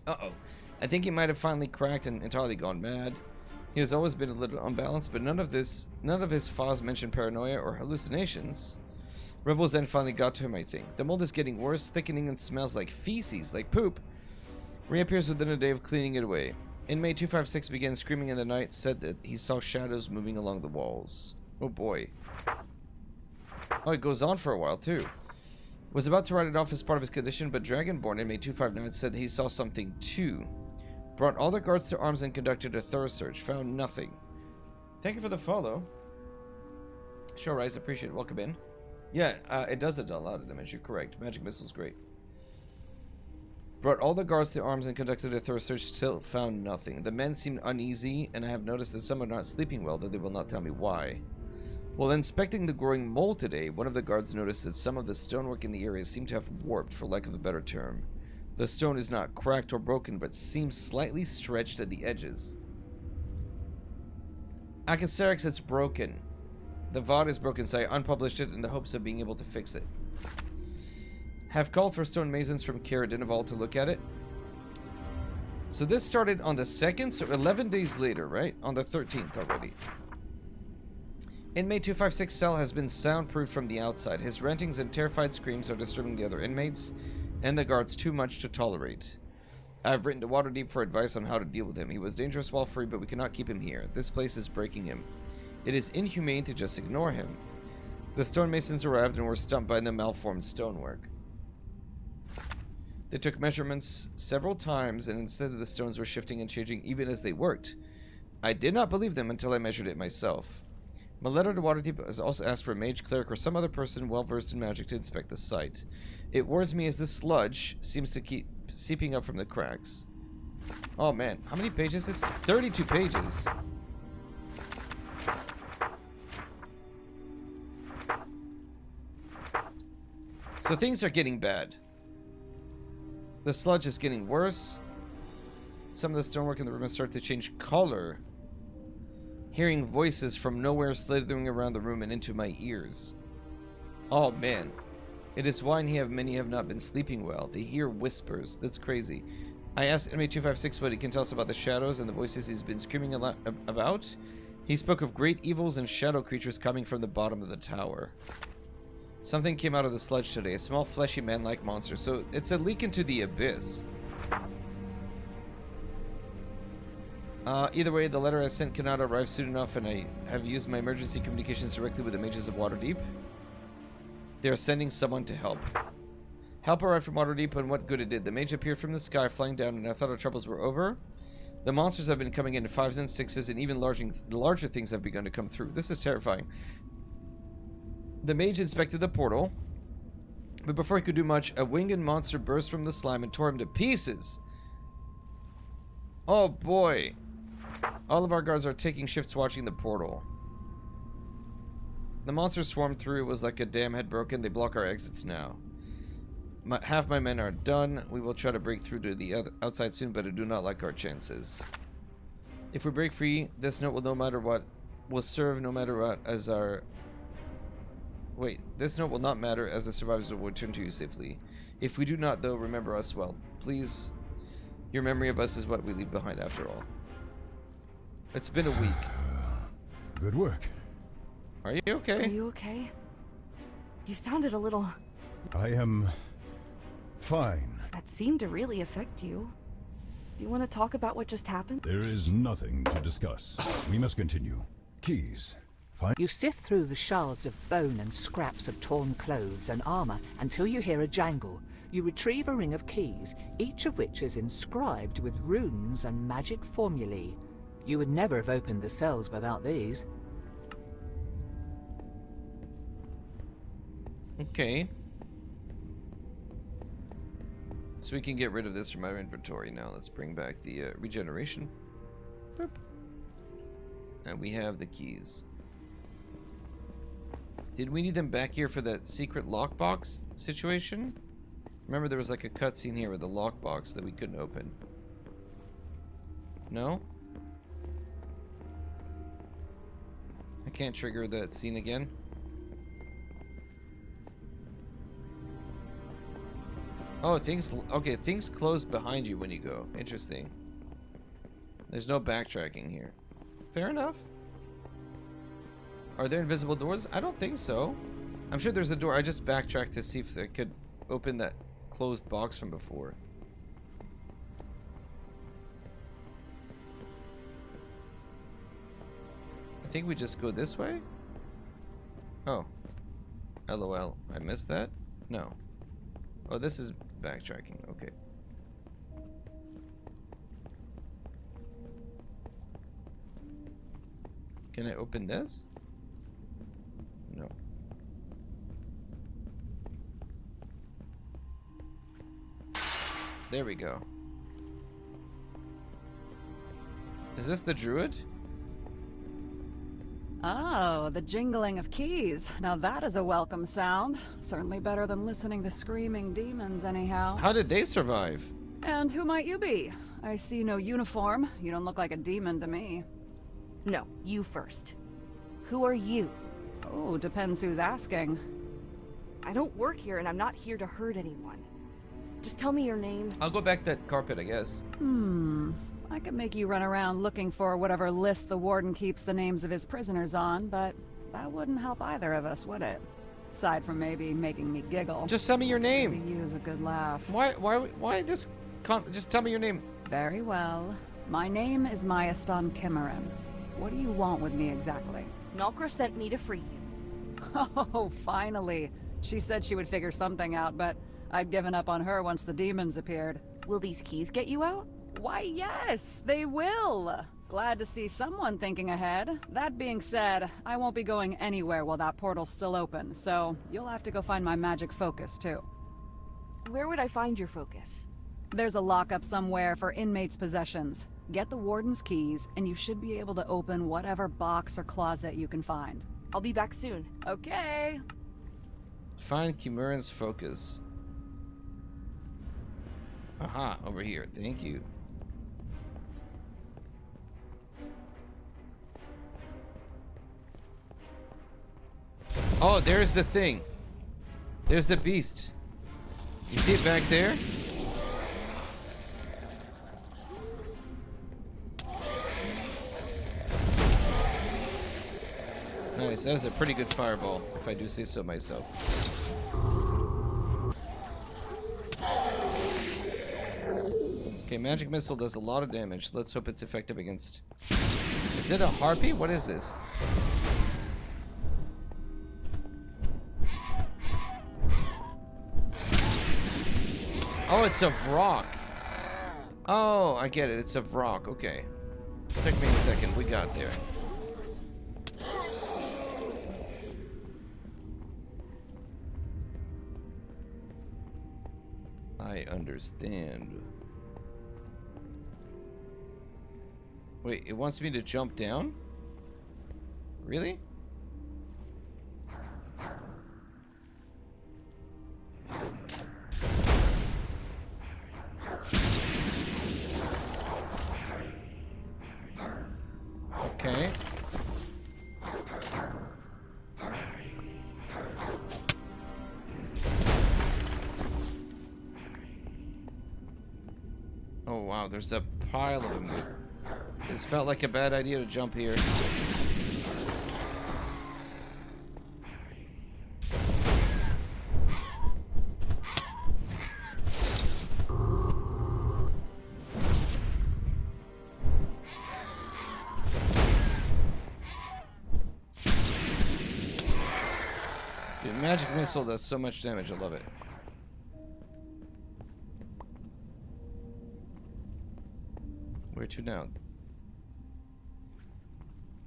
Uh-oh. I think he might have finally cracked and entirely gone mad. He has always been a little unbalanced, but none of his FOS mentioned paranoia or hallucinations. Revels then finally got to him, I think. The mold is getting worse, thickening, and smells like feces, like poop. Reappears within a day of cleaning it away. Inmate 256 began screaming in the night, said that he saw shadows moving along the walls. Oh boy. Oh, it goes on for a while, too. Was about to write it off as part of his condition, but Dragonborn Inmate 259 said he saw something, too. Brought all the guards to arms and conducted a thorough search. Found nothing. Thank you for the follow. Sure, Rise. Appreciate it. Welcome in. Yeah, it does a lot of damage. You're correct. Magic Missile's great. Brought all the guards to arms and conducted a thorough search. Still found nothing. The men seemed uneasy, and I have noticed that some are not sleeping well, though they will not tell me why. While inspecting the growing mold today, one of the guards noticed that some of the stonework in the area seemed to have warped, for lack of a better term. The stone is not cracked or broken, but seems slightly stretched at the edges. Akacerix, it's broken. The VOD is broken, so I unpublished it in the hopes of being able to fix it. Have called for stonemasons from Kimeran to look at it. So this started on the 2nd, so 11 days later, right? On the 13th already. Inmate 256's cell has been soundproofed from the outside. His rantings and terrified screams are disturbing the other inmates and the guards too much to tolerate. I've written to Waterdeep for advice on how to deal with him. He was dangerous while free, but we cannot keep him here. This place is breaking him. It is inhumane to just ignore him. The stonemasons arrived and were stumped by the malformed stonework. They took measurements several times, and instead the stones were shifting and changing even as they worked. I did not believe them until I measured it myself. My letter to Waterdeep has also asked for a mage, cleric, or some other person well-versed in magic to inspect the site. It worries me as this sludge seems to keep seeping up from the cracks. Oh man, how many pages is this? 32 pages. So things are getting bad. The sludge is getting worse. Some of the stonework in the room has started to change color. hearing voices from nowhere slithering around the room and into my ears. Oh man. It is why many have not been sleeping well. They hear whispers. That's crazy. I asked enemy 256 what he can tell us about the shadows and the voices he's been screaming about. He spoke of great evils and shadow creatures coming from the bottom of the tower. Something came out of the sludge today. A small fleshy man-like monster. So it's a leak into the abyss. Either way, the letter I sent cannot arrive soon enough, and I have used my emergency communications directly with the mages of Waterdeep. They are sending someone to help. Help arrived from Waterdeep, and what good it did. The mage appeared from the sky, flying down, and I thought our troubles were over. The monsters have been coming in 5s and 6s, and even larger things have begun to come through. This is terrifying. The mage inspected the portal, but before he could do much, a winged monster burst from the slime and tore him to pieces. Oh boy. All of our guards are taking shifts watching the portal. The monster swarmed through. It was like a dam had broken. They block our exits now. Half my men are done. We will try to break through to the outside soon, but I do not like our chances. If we break free, this note will no matter what will serve no matter what as our... Wait, this note will not matter as the survivors will return to you safely. If we do not, though, remember us well. Please, your memory of us is what we leave behind after all. It's been a week. Good work. Are you okay? Are you okay? You sounded a little... I am fine. That seemed to really affect you. Do you want to talk about what just happened? There is nothing to discuss. We must continue. Keys. Fine. You sift through the shards of bone and scraps of torn clothes and armor until you hear a jangle. You retrieve a ring of keys, each of which is inscribed with runes and magic formulae. You would never have opened the cells without these. Okay. So we can get rid of this from our inventory now. Let's bring back the regeneration. Boop. And we have the keys. Did we need them back here for that secret lockbox situation? Remember there was like a cutscene here with a lockbox that we couldn't open. No? I can't trigger that scene again. Oh, okay, things close behind you when you go. Interesting. There's no backtracking here. Fair enough. Are there invisible doors? I don't think so. I'm sure there's a door. I just backtracked to see if I could open that closed box from before. I think we just go this way? Oh. LOL. I missed that? No. Oh, this is backtracking. Okay. Can I open this? No. There we go. Is this the druid? Oh, the jingling of keys. Now that is a welcome sound. Certainly better than listening to screaming demons anyhow. How did they survive? And who might you be? I see no uniform. You don't look like a demon to me. No, you first. Who are you? Oh, depends who's asking. I don't work here and I'm not here to hurt anyone. Just tell me your name. I'll go back that carpet, I guess. I could make you run around looking for whatever list the warden keeps the names of his prisoners on, but that wouldn't help either of us, would it? Aside from maybe making me giggle. Just tell me your name. Maybe use a good laugh. Why this? Just tell me your name. Very well. My name is Mayastan Kimeran. What do you want with me exactly? Nalkra sent me to free you. Oh, finally. She said she would figure something out, but I'd given up on her once the demons appeared. Will these keys get you out? Why, yes, they will. Glad to see someone thinking ahead. That being said, I won't be going anywhere while that portal's still open, so you'll have to go find my magic focus, too. Where would I find your focus? There's a lockup somewhere for inmates' possessions. Get the warden's keys, and you should be able to open whatever box or closet you can find. I'll be back soon. Okay. Find Kimeran's focus. Aha, over here. Thank you. Oh, there's the thing. There's the beast. You see it back there? Nice, that was a pretty good fireball, if I do say so myself. Okay, magic missile does a lot of damage. Let's hope it's effective against... Is it a harpy? What is this? Oh, it's a Vrock. Oh, I get it. It's a Vrock. Okay. Took me a second. We got there. I understand. Wait, it wants me to jump down? Really? Okay. Oh wow, there's a pile of them. This felt like a bad idea to jump here. Dude, magic missile does so much damage, I love it. Where to now?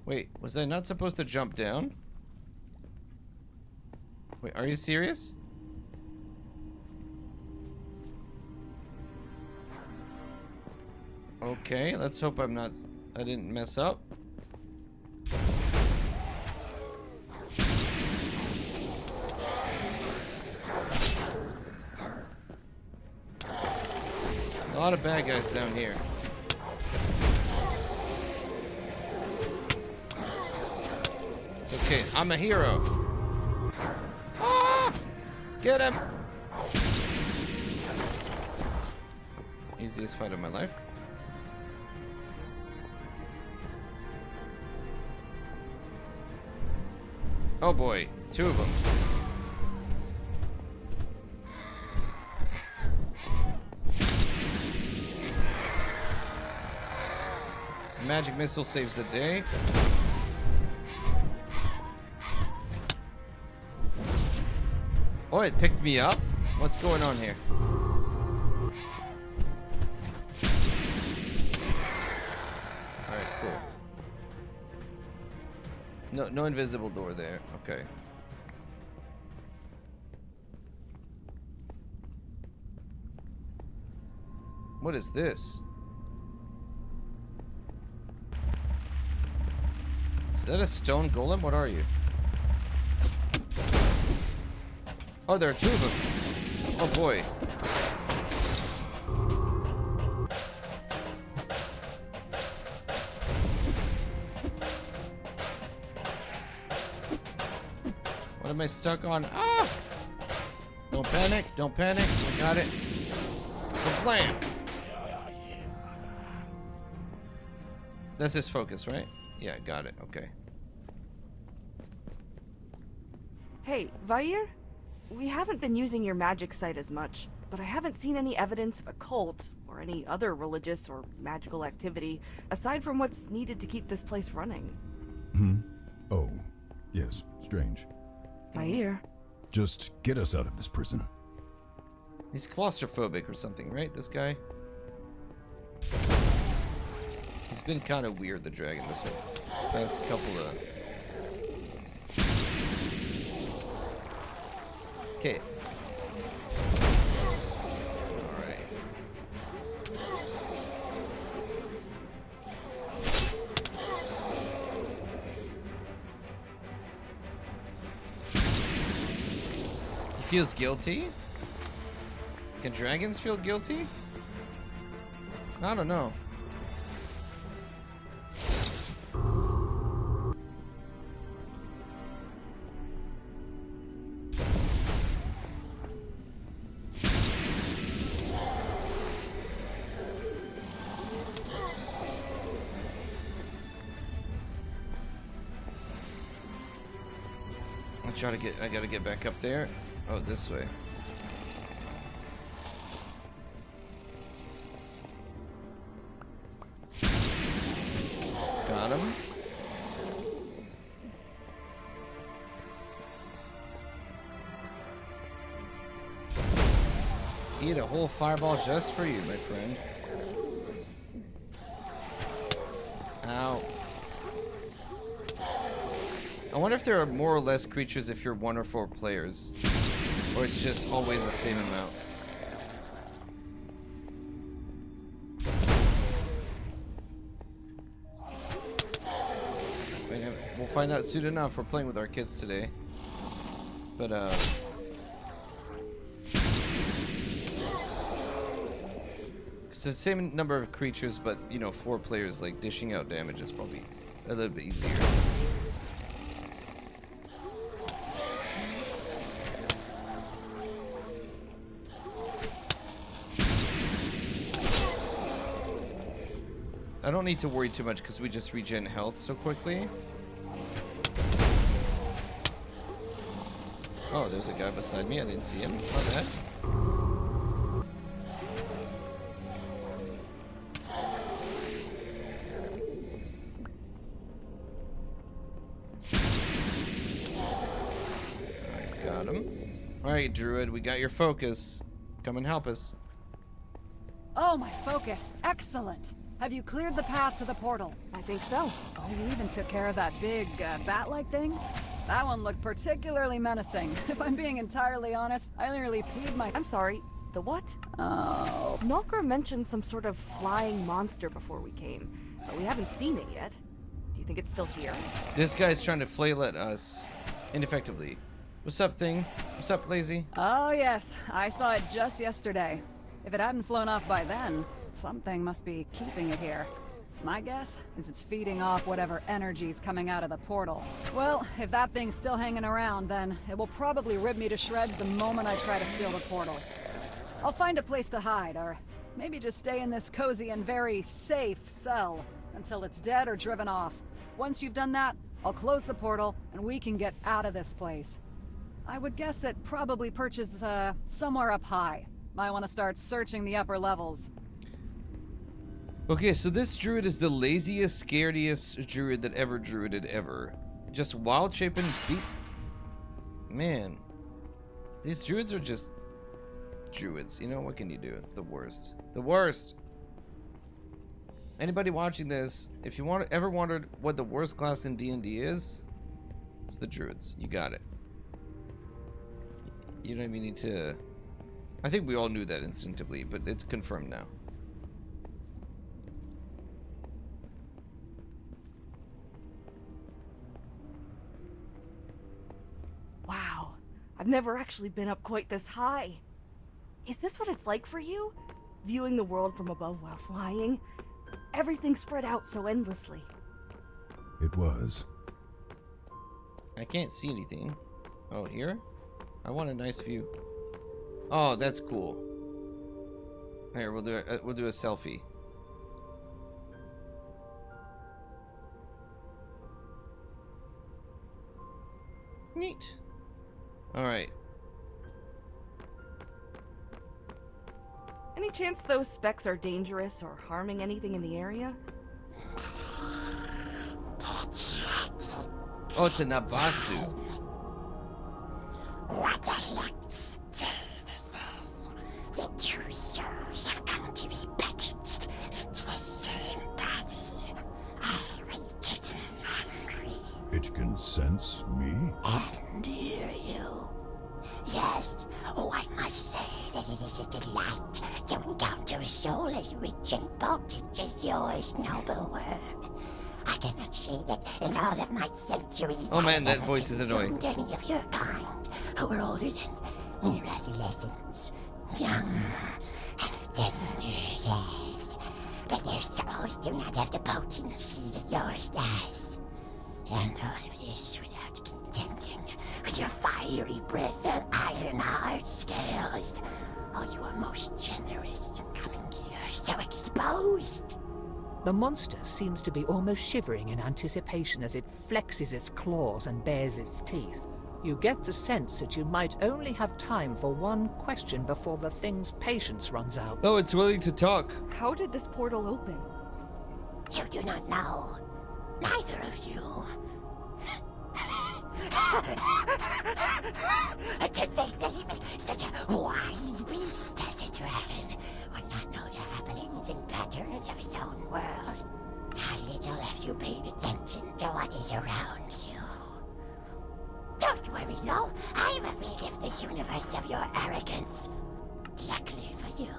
Wait, was I not supposed to jump down? Wait, are you serious? Okay, let's hope I didn't mess up. A lot of bad guys down here. Okay, I'm a hero. Ah! Get him! Easiest fight of my life. Oh boy, 2 of them. Magic missile saves the day. Oh, it picked me up? What's going on here? Alright, cool. No invisible door there. Okay. What is this? Is that a stone golem? What are you? Oh, there are 2 of them. Oh boy. What am I stuck on? Ah! Don't panic. Don't panic. We got it. Blam! That's his focus, right? Yeah, got it. Okay. Hey, Vair? We haven't been using your magic site as much, but I haven't seen any evidence of a cult or any other religious or magical activity aside from what's needed to keep this place running. Oh, yes, strange. Vair? Just get us out of this prison. He's claustrophobic or something, right? This guy? He's been kind of weird, the dragon, this past couple of... Okay. Alright. He feels guilty? Can dragons feel guilty? I don't know. I gotta get back up there. Oh, this way. Got him. Eat a whole fireball just for you, my friend. Ow. I wonder if there are more or less creatures if you're 1 or 4 players. Or it's just always the same amount. We'll find out soon enough. We're playing with our kids today. But, it's the same number of creatures, but, you know, 4 players, like, dishing out damage is probably a little bit easier. I don't need to worry too much because we just regen health so quickly. Oh, there's a guy beside me. I didn't see him. My bad. Alright, got him. Alright, Druid, we got your focus. Come and help us. Oh, my focus. Excellent. Have you cleared the path to the portal? I think so. Oh, you even took care of that big, bat-like thing? That one looked particularly menacing. If I'm being entirely honest, I nearly peed my... I'm sorry, the what? Oh... Nokra mentioned some sort of flying monster before we came, but we haven't seen it yet. Do you think it's still here? This guy's trying to flail at us ineffectively. What's up, thing? What's up, lazy? Oh, yes. I saw it just yesterday. If it hadn't flown off by then, something must be keeping it here. My guess is it's feeding off whatever energy's coming out of the portal. Well, if that thing's still hanging around, then it will probably rip me to shreds the moment I try to seal the portal. I'll find a place to hide, or maybe just stay in this cozy and very safe cell until it's dead or driven off. Once you've done that, I'll close the portal and we can get out of this place. I would guess it probably perches somewhere up high. Might want to start searching the upper levels. Okay, so this druid is the laziest, scariest druid that ever druided ever. Just wild shaping feet. Man, these druids are just druids. You know, what can you do? The worst. The worst. Anybody watching this, if you ever wondered what the worst class in D&D is, it's the druids. You got it. You don't even need to... I think we all knew that instinctively, but it's confirmed now. Wow, I've never actually been up quite this high. Is this what it's like for you? Viewing the world from above while flying? Everything spread out so endlessly. It was. I can't see anything. Oh, here? I want a nice view. Oh, that's cool. Here, we'll do a selfie. Neat. All right. Any chance those specks are dangerous or harming anything in the area? Oh, it's a Nabasu. What a lucky day this is. The two souls have come to be packaged into the same body. I was getting hungry. It can sense me? And hear you. Yes, I must say that it is a delight to encounter a soul as rich and potent as yours, noble worm. I cannot say that in all of my centuries Oh man, I've that ever voice is annoying. consumed any of your kind who are older than mere adolescents. Young and tender, yes. But their souls do not have the potency that yours does. And all of this without contending with your fiery breath and iron-hard scales. Oh, you are most generous in coming here, so exposed. The monster seems to be almost shivering in anticipation as it flexes its claws and bares its teeth. You get the sense that you might only have time for one question before the thing's patience runs out. Oh, it's willing to talk. How did this portal open? You do not know. Neither of you. To think that even such a wise beast as a dragon would not know the happenings and patterns of his own world. How little have you paid attention to what is around you. Don't worry though, I will relive the universe of your arrogance. Luckily for you,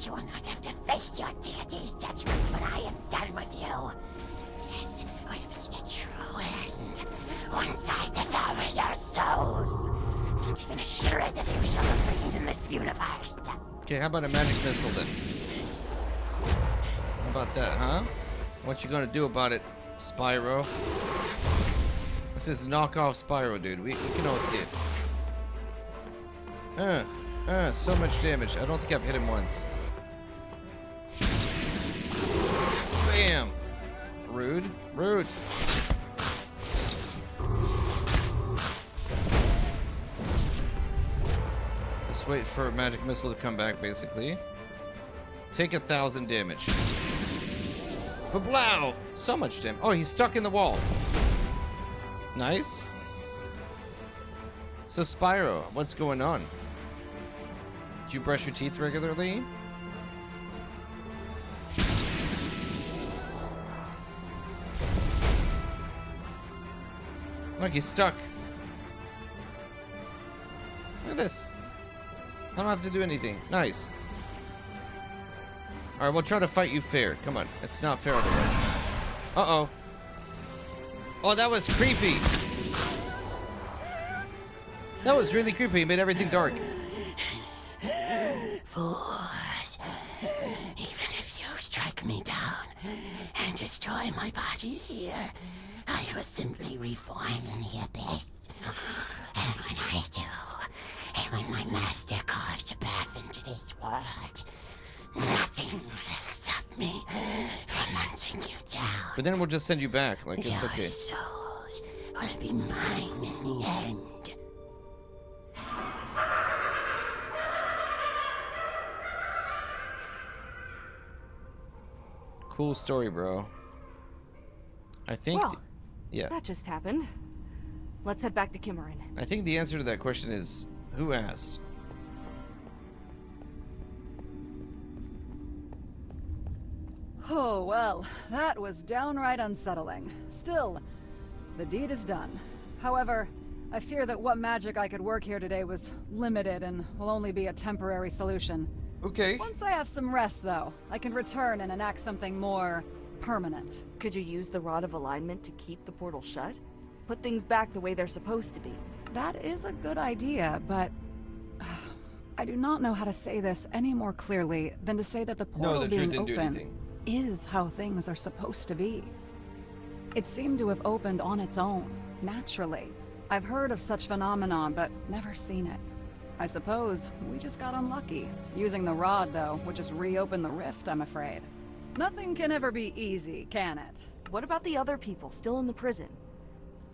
you will not have to face your deity's judgment when I am done with you. Death will be the true end. Once I devour your souls, not even a shred of you shall remain in this universe. Okay, how about a magic missile then? How about that, huh? What you gonna do about it, Spyro? This is knockoff Spyro, dude. We can all see it. So much damage. I don't think I've hit him once. Bam! Rude. Rude. Just wait for a magic missile to come back, basically. Take 1,000 damage. Kablow! So much damage. Oh, he's stuck in the wall. Nice. So Spyro, what's going on? Do you brush your teeth regularly? Look, he's stuck. Look at this. I don't have to do anything. Nice. Alright, we'll try to fight you fair. Come on. It's not fair otherwise. Uh-oh. Oh, that was creepy. That was really creepy. It made everything dark. Fools. Even if you strike me down and destroy my body here, I will simply reform in the abyss. And when I do, and when my master carves a path into this world, nothing will stop me from hunting you down. But then we'll just send you back. Like, it's okay. Your souls will be mine in the end. Cool story, bro. I think... Well, yeah. that just happened. Let's head back to Kimeran. I think the answer to that question is, who asked? Oh, well, that was downright unsettling. Still, the deed is done. However, I fear that what magic I could work here today was limited and will only be a temporary solution. Okay. Once I have some rest, though, I can return and enact something more permanent. Could you use the Rod of Alignment to keep the portal shut? Put things back the way they're supposed to be. That is a good idea, but... I do not know how to say this any more clearly than to say that the portal the druid being didn't do open anything. is how things are supposed to be. It seemed to have opened on its own, naturally. I've heard of such phenomenon, but never seen it. I suppose we just got unlucky. Using the rod, though, would just reopen the rift, I'm afraid. Nothing can ever be easy, can it? What about the other people still in the prison?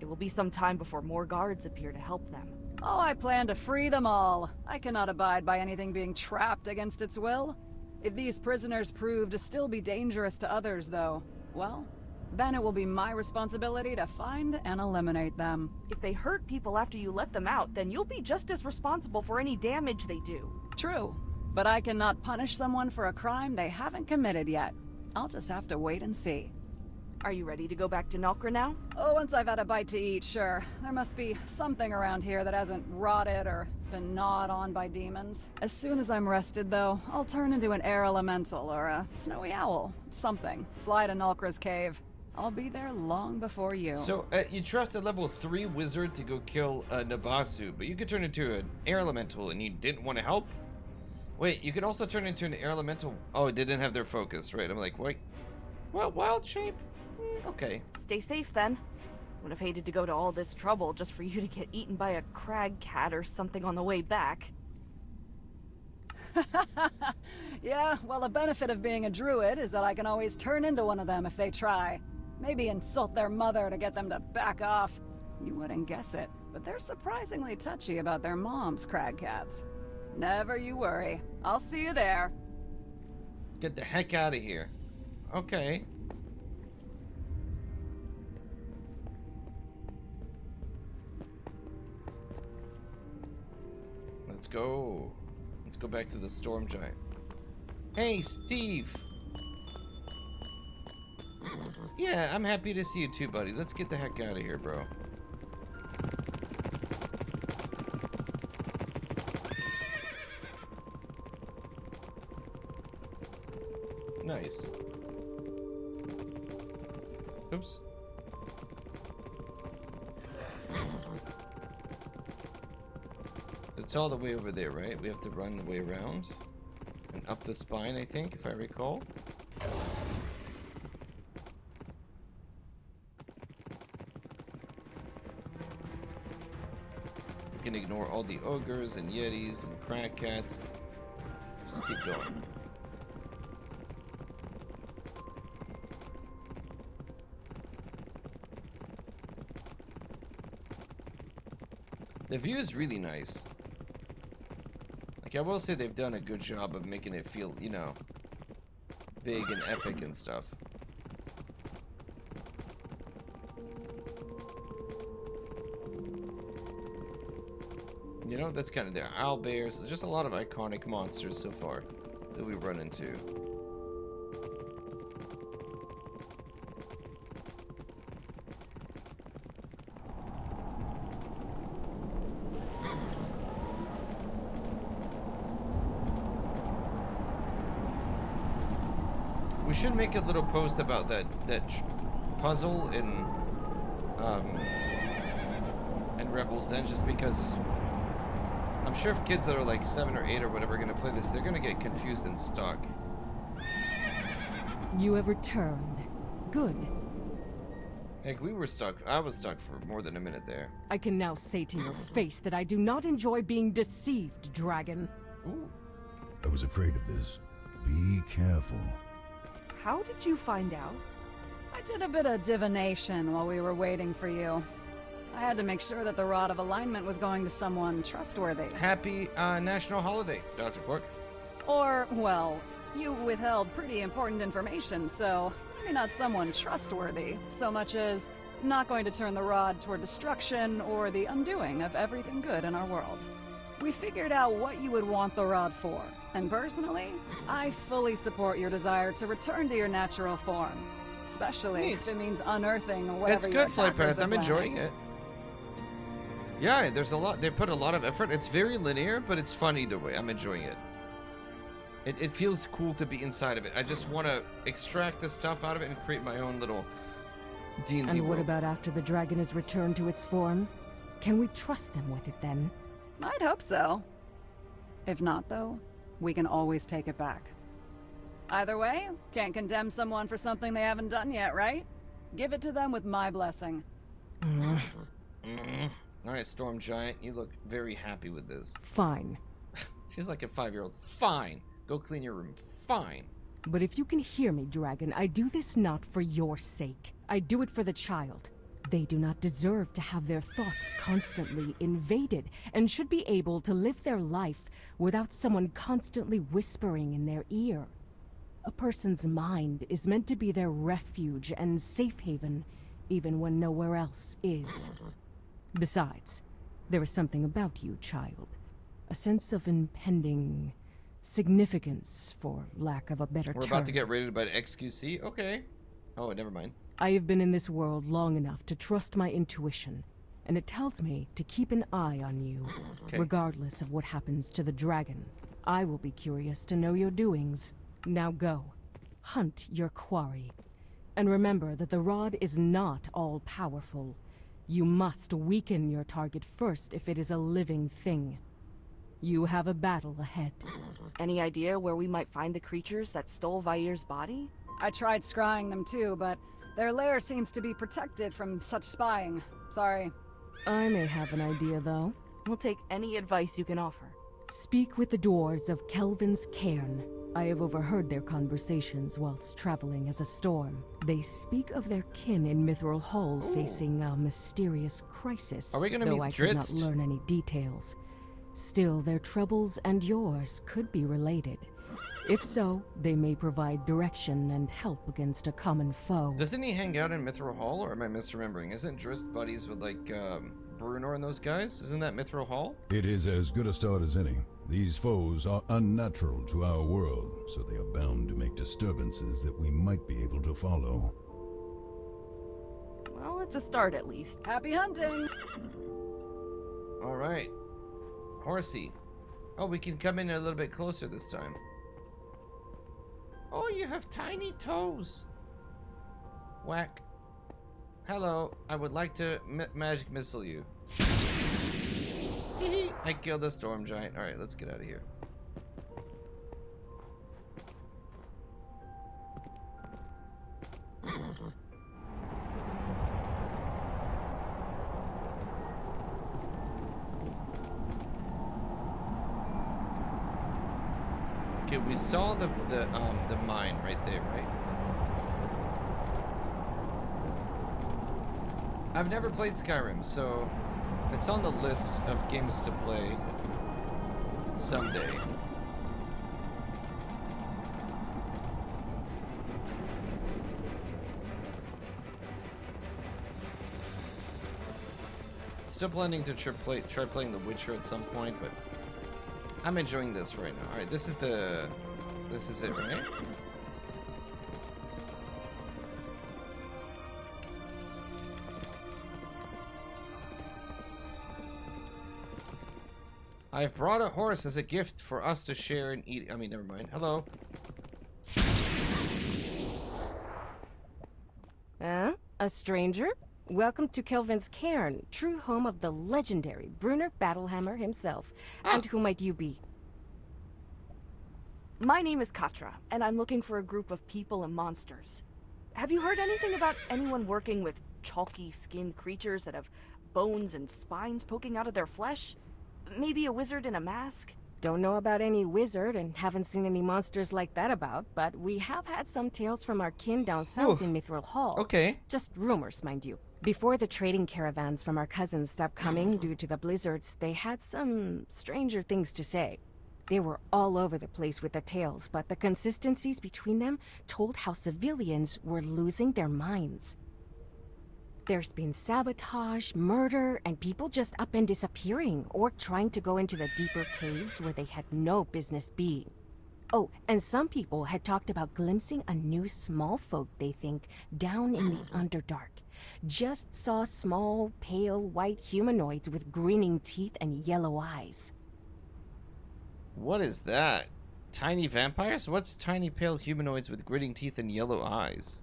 It will be some time before more guards appear to help them. Oh, I plan to free them all. I cannot abide by anything being trapped against its will. If these prisoners prove to still be dangerous to others, though, well, then it will be my responsibility to find and eliminate them. If they hurt people after you let them out, then you'll be just as responsible for any damage they do. True, but I cannot punish someone for a crime they haven't committed yet. I'll just have to wait and see. Are you ready to go back to Nalkra now? Oh, once I've had a bite to eat, sure. There must be something around here that hasn't rotted or been gnawed on by demons. As soon as I'm rested, though, I'll turn into an air elemental or a snowy owl. Something. Fly to Nalkra's cave. I'll be there long before you. So, you trust a level 3 wizard to go kill Nabasu, but you could turn into an air elemental and you didn't want to help? Wait, you could also turn into an air elemental... Oh, they didn't have their focus, right? I'm like, wait. Well, wild shape? Okay. Stay safe, then. Would have hated to go to all this trouble just for you to get eaten by a crag cat or something on the way back. Yeah, well, the benefit of being a druid is that I can always turn into one of them if they try. Maybe insult their mother to get them to back off. You wouldn't guess it, but they're surprisingly touchy about their mom's crag cats. Never you worry. I'll see you there. Get the heck out of here. Okay. Let's go. Let's go back to the storm giant. Hey, Steve. Yeah, I'm happy to see you too, buddy. Let's get the heck out of here, bro. Nice. Oops. So it's all the way over there, right? We have to run the way around. And up the spine, I think, if I recall. We can ignore all the ogres and yetis and crag cats. Just keep going. The view is really nice. Like, I will say they've done a good job of making it feel, you know, big and epic and stuff. You know, that's kind of there. Owlbears, there's just a lot of iconic monsters so far that we run into. We should make a little post about that puzzle in Rebels then, just because I'm sure if kids that are like 7 or 8 or whatever are gonna play this, they're gonna get confused and stuck. You have returned. Good. Heck, we were stuck. I was stuck for more than a minute there. I can now say to your face that I do not enjoy being deceived, dragon. Ooh. I was afraid of this. Be careful. How did you find out? I did a bit of divination while we were waiting for you. I had to make sure that the Rod of Alignment was going to someone trustworthy. Happy national holiday, Dr. Pork. Or, well, you withheld pretty important information, so maybe not someone trustworthy, so much as not going to turn the Rod toward destruction or the undoing of everything good in our world. We figured out what you would want the Rod for, and personally, I fully support your desire to return to your natural form. Especially if it means unearthing whatever That's your good, Flight attackers Path. are I'm enjoying planning. it. Yeah, there's a lot. They put a lot of effort. It's very linear, but it's fun either way. I'm enjoying it. It feels cool to be inside of it. I just want to extract the stuff out of it and create my own little D&D And what world. about after the dragon is returned to its form? Can we trust them with it then? I'd hope so. If not, though, we can always take it back. Either way, can't condemn someone for something they haven't done yet, right? Give it to them with my blessing. Alright, Storm Giant, you look very happy with this. Fine. She's like a 5-year-old. Fine. Go clean your room. Fine. But if you can hear me, dragon, I do this not for your sake. I do it for the child. They do not deserve to have their thoughts constantly invaded and should be able to live their life without someone constantly whispering in their ear. A person's mind is meant to be their refuge and safe haven, even when nowhere else is. Besides, there is something about you, child. A sense of impending significance, for lack of a better term. We're about to get raided by the XQC? Okay. Oh, never mind. I have been in this world long enough to trust my intuition, and it tells me to keep an eye on you, Okay. regardless of what happens to the dragon. I will be curious to know your doings. Now go. Hunt your quarry. And remember that the rod is not all-powerful. You must weaken your target first if it is a living thing. You have a battle ahead. Any idea where we might find the creatures that stole Vair's body? I tried scrying them too, but their lair seems to be protected from such spying. Sorry. I may have an idea, though. We'll take any advice you can offer. Speak with the dwarves of Kelvin's Cairn. I have overheard their conversations whilst traveling as a storm. They speak of their kin in Mithril Hall facing a mysterious crisis. Are we gonna though meet I could not Dritz? learn any details. Still, their troubles and yours could be related. If so, they may provide direction and help against a common foe. Doesn't he hang out in Mithril Hall, or am I misremembering? Isn't Drizzt buddies with, like, Bruenor and those guys? Isn't that Mithril Hall? It is as good a start as any. These foes are unnatural to our world, so they are bound to make disturbances that we might be able to follow. Well, it's a start at least. Happy hunting! Alright. Horsey. Oh, we can come in a little bit closer this time. Oh, you have tiny toes. Whack. Hello, I would like to magic missile you. I killed a storm giant. Alright, let's get out of here. Okay, we saw the mine right there, right? I've never played Skyrim, so it's on the list of games to play someday. Still planning to try playing The Witcher at some point, but I'm enjoying this right now. Alright, this is it, right? I've brought a horse as a gift for us to share and eat. I mean, never mind. Hello. A stranger? Welcome to Kelvin's Cairn, true home of the legendary Brunner Battlehammer himself. And who might you be? My name is Katra, and I'm looking for a group of people and monsters. Have you heard anything about anyone working with chalky-skinned creatures that have bones and spines poking out of their flesh? Maybe a wizard in a mask? Don't know about any wizard and haven't seen any monsters like that about, but we have had some tales from our kin down south in Mithril Hall. Okay. Just rumors, mind you. Before the trading caravans from our cousins stopped coming due to the blizzards, they had some stranger things to say. They were all over the place with the tales, but the consistencies between them told how civilians were losing their minds. There's been sabotage, murder, and people just up and disappearing, or trying to go into the deeper caves where they had no business being. Oh, and some people had talked about glimpsing a new small folk, they think, down in the Underdark. Just saw small, pale, white humanoids with grinning teeth and yellow eyes. What is that? Tiny vampires? What's tiny pale humanoids with gritting teeth and yellow eyes?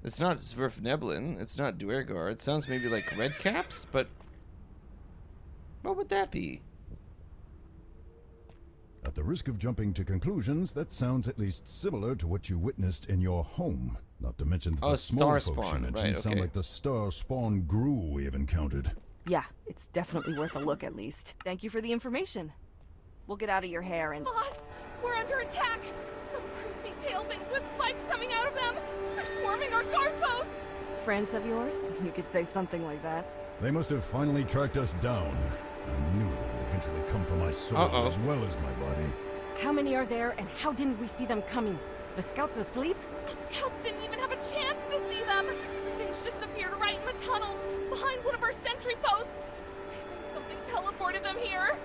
It's not Sverfneblin, it's not Duergar. It sounds maybe like redcaps, but what would that be? At the risk of jumping to conclusions, that sounds at least similar to what you witnessed in your home. Not to mention that Oh, the small star folks you spawn, mentioned right, sound okay. like the star spawn gruel we have encountered. Yeah, it's definitely worth a look at least. Thank you for the information. We'll get out of your hair and... Boss, we're under attack! Some creepy pale things with spikes coming out of them! They're swarming our guard posts! Friends of yours? You could say something like that. They must have finally tracked us down. I knew they would eventually come for my soul as well as my body. How many are there, and how didn't we see them coming? The scouts asleep? The scouts didn't even have a chance to see them! Things just appeared right in the tunnels, behind one of our sentry posts! I think something teleported them here!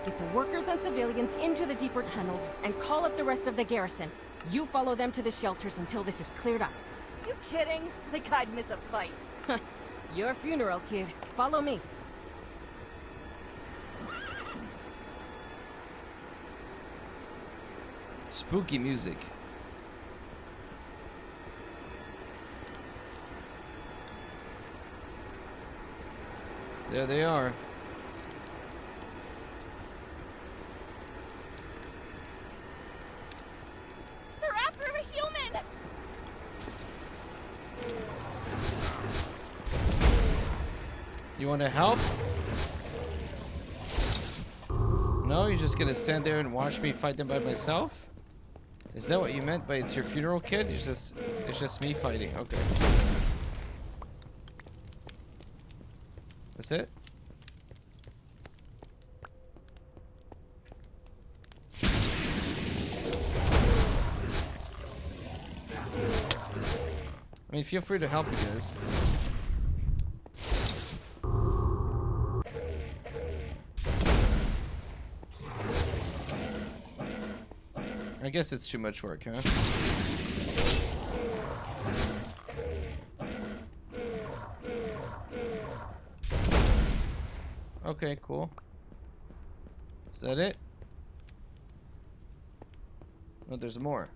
Get the workers and civilians into the deeper tunnels and call up the rest of the garrison. You follow them to the shelters until this is cleared up. You kidding? Think I'd miss a fight. Your funeral, kid. Follow me. Spooky music. There they are. They're after a human! You want to help? No, you're just gonna stand there and watch me fight them by myself? Is that what you meant by it's your funeral, kid? It's just me fighting. Okay. That's it? I mean, feel free to help me guys. I guess it's too much work, huh? Okay, cool. Is that it? No, there's more.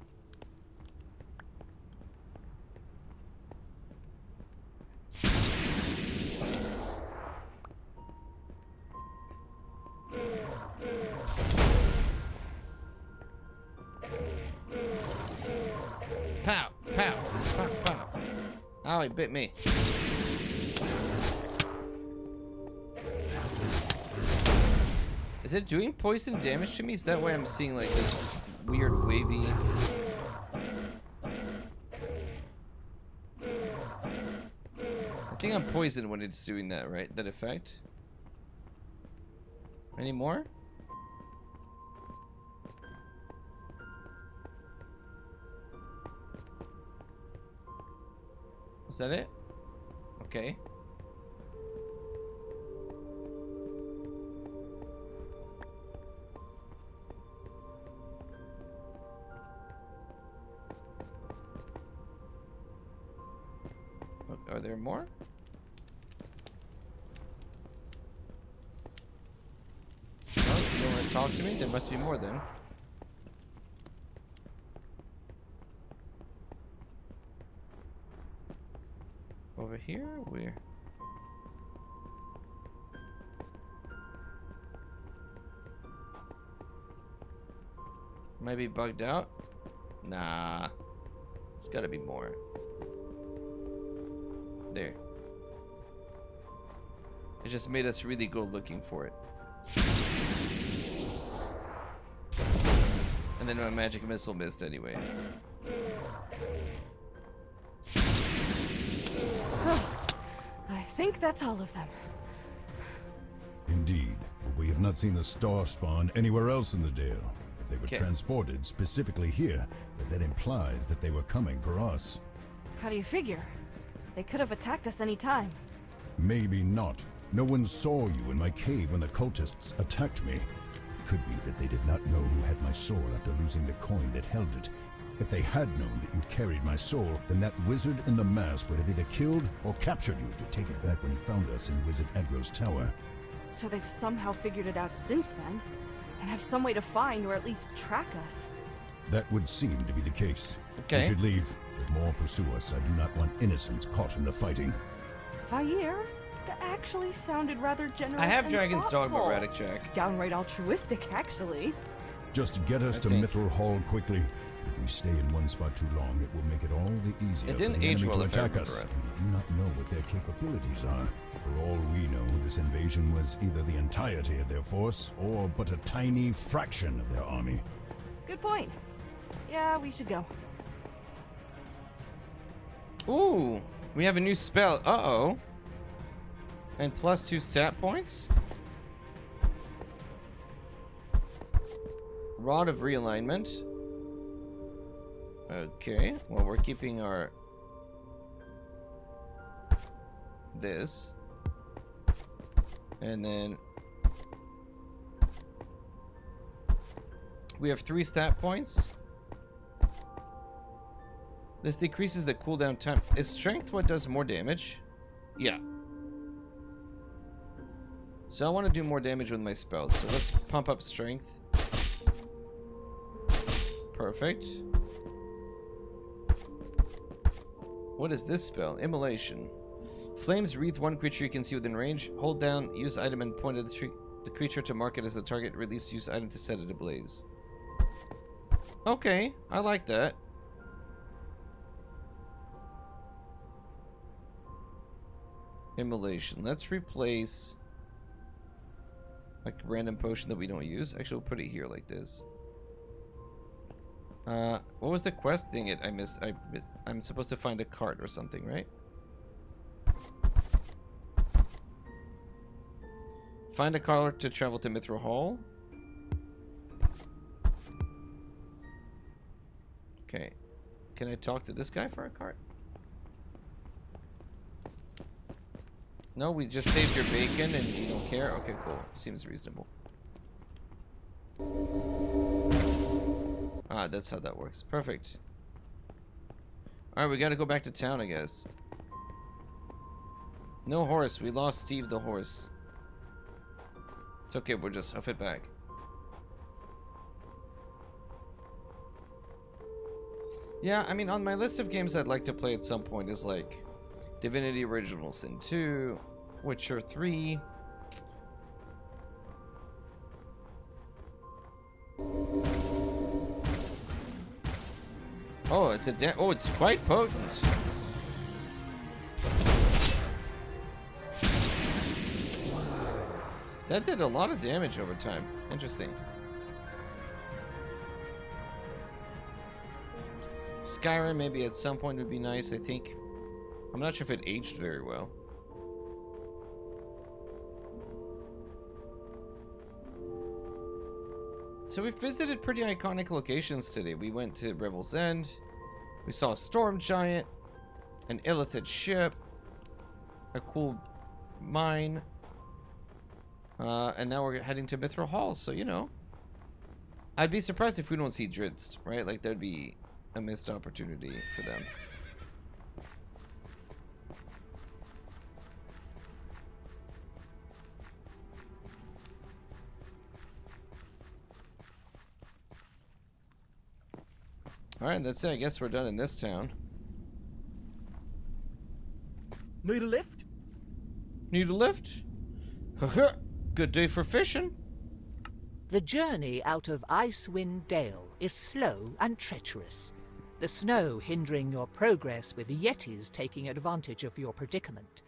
Pow! Pow! Pow! Pow! Ow, he bit me. Is it doing poison damage to me? Is that why I'm seeing like this weird wavy? I think I'm poisoned when it's doing that, right? That effect? Any more? Is that it? Okay. Are there more? No, you don't want to talk to me? There must be more then. Over here? Where? Might be bugged out? Nah. It's gotta be more. There. It just made us really go looking for it. And then my magic missile missed anyway. I think that's all of them. Indeed, but we have not seen the star spawn anywhere else in the Dale. If they were transported specifically here, that implies that they were coming for us. How do you figure? They could have attacked us any time. Maybe not. No one saw you in my cave when the cultists attacked me. Could be that they did not know who had my soul after losing the coin that held it. If they had known that you carried my soul, then that wizard in the mask would have either killed or captured you to take it back when he found us in Wizard Edro's tower. So they've somehow figured it out since then, and have some way to find or at least track us. That would seem to be the case. Okay. We should leave. If more pursue us, I do not want innocents caught in the fighting. Vair, that actually sounded rather generous. I have and Dragon's Dog, thoughtful. but Radic Jack. Downright altruistic, actually. Just get us to Mithril Hall quickly. If we stay in one spot too long, it will make it all the easier It didn't for the age enemy well, to if I attack us. remember We do not know what their capabilities are. For all we know, this invasion was either the entirety of their force or but a tiny fraction of their army. Good point. Yeah, we should go. Ooh, we have a new spell. Uh-oh. And +2 stat points? Rod of Realignment. Okay, well, we're keeping our... this. And then... we have 3 stat points. This decreases the cooldown time. Is strength what does more damage? Yeah. So I want to do more damage with my spells. So let's pump up strength. Perfect. What is this spell? Immolation. Flames wreath one creature you can see within range. Hold down, use item and point at the creature to mark it as a target. Release, use item to set it ablaze. Okay, I like that. Immolation. Let's replace Like random potion that we don't use. Actually, we'll put it here like this. What was the quest thing I missed? I'm supposed to find a cart or something, right? Find a cart to travel to Mithril Hall. Okay. Can I talk to this guy for a cart? No, we just saved your bacon and you don't care? Okay, cool. Seems reasonable. Ah, that's how that works. Perfect. Alright, we gotta go back to town, I guess. No horse. We lost Steve the horse. It's okay, we'll just huff it back. Yeah, I mean, on my list of games I'd like to play at some point is like Divinity Original Sin 2, Witcher 3. Oh, it's it's quite potent. That did a lot of damage over time. Interesting. Skyrim maybe at some point would be nice, I think. I'm not sure if it aged very well. So we visited pretty iconic locations today. We went to Revel's End. We saw a storm giant, an illithid ship, a cool mine, and now we're heading to Mithril Hall. So, you know, I'd be surprised if we don't see Drizzt, right? Like, that'd be a missed opportunity for them. Alright, that's it. I guess we're done in this town. Need a lift? Need a lift? Good day for fishing. The journey out of Icewind Dale is slow and treacherous, the snow hindering your progress with yetis taking advantage of your predicament.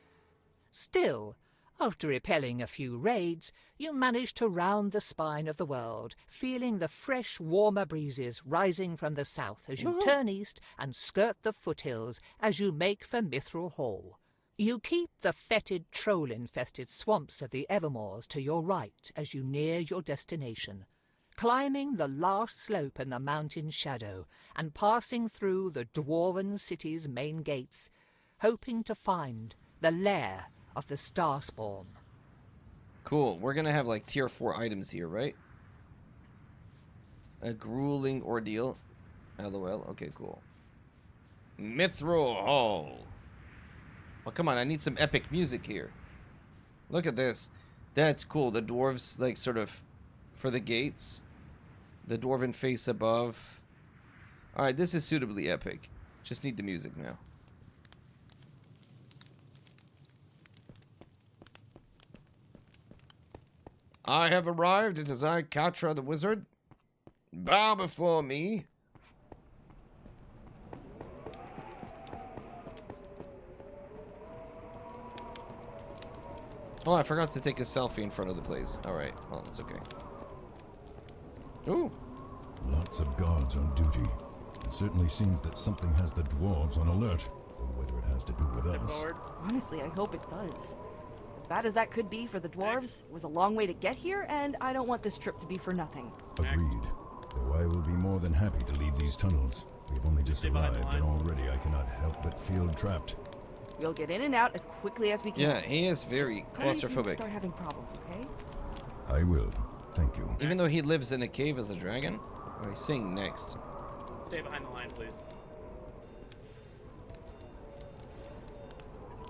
Still, after repelling a few raids, you manage to round the spine of the world, feeling the fresh, warmer breezes rising from the south as you turn east and skirt the foothills as you make for Mithril Hall. You keep the fetid, troll-infested swamps of the Evermoors to your right as you near your destination, climbing the last slope in the mountain shadow and passing through the dwarven city's main gates, hoping to find the lair of the Starspawn. Cool. We're gonna have like tier 4 items here, right? A grueling ordeal. LOL. Okay, cool. Mithril Hall. Oh, come on. I need some epic music here. Look at this. That's cool. The dwarves, like, sort of for the gates. The dwarven face above. Alright, this is suitably epic. Just need the music now. I have arrived. It is I, Katra the wizard. Bow before me. Oh, I forgot to take a selfie in front of the place. Alright, well, it's okay. Ooh. Lots of guards on duty. It certainly seems that something has the dwarves on alert. Whether it has to do with us. Honestly, I hope it does. As bad as that could be for the dwarves, it was a long way to get here, and I don't want this trip to be for nothing. Agreed. Though I will be more than happy to leave these tunnels. We have only just arrived, and already I cannot help but feel trapped. We'll get in and out as quickly as we can. Yeah, he is very claustrophobic. Start having problems, okay? I will. Thank you. Even though he lives in a cave as a dragon. Oh, he's saying next. Stay behind the line, please.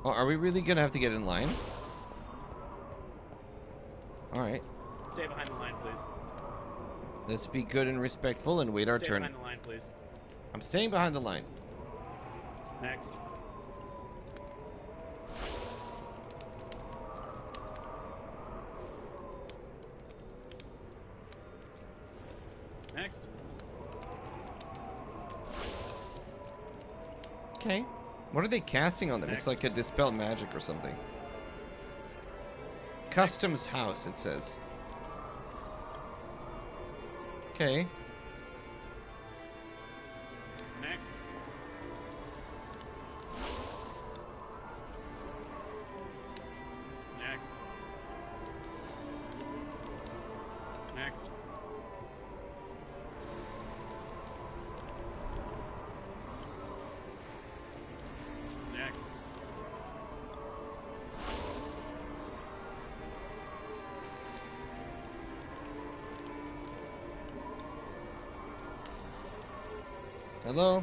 Oh, are we really gonna have to get in line? Alright. Stay behind the line, please. Let's be good and respectful and wait our Stay turn. behind the line, please. I'm staying behind the line. Next. Next. Okay. What are they casting on them? It's like a dispel magic or something. Customs house, it says. Okay. Next. Next. Next. Next. Hello?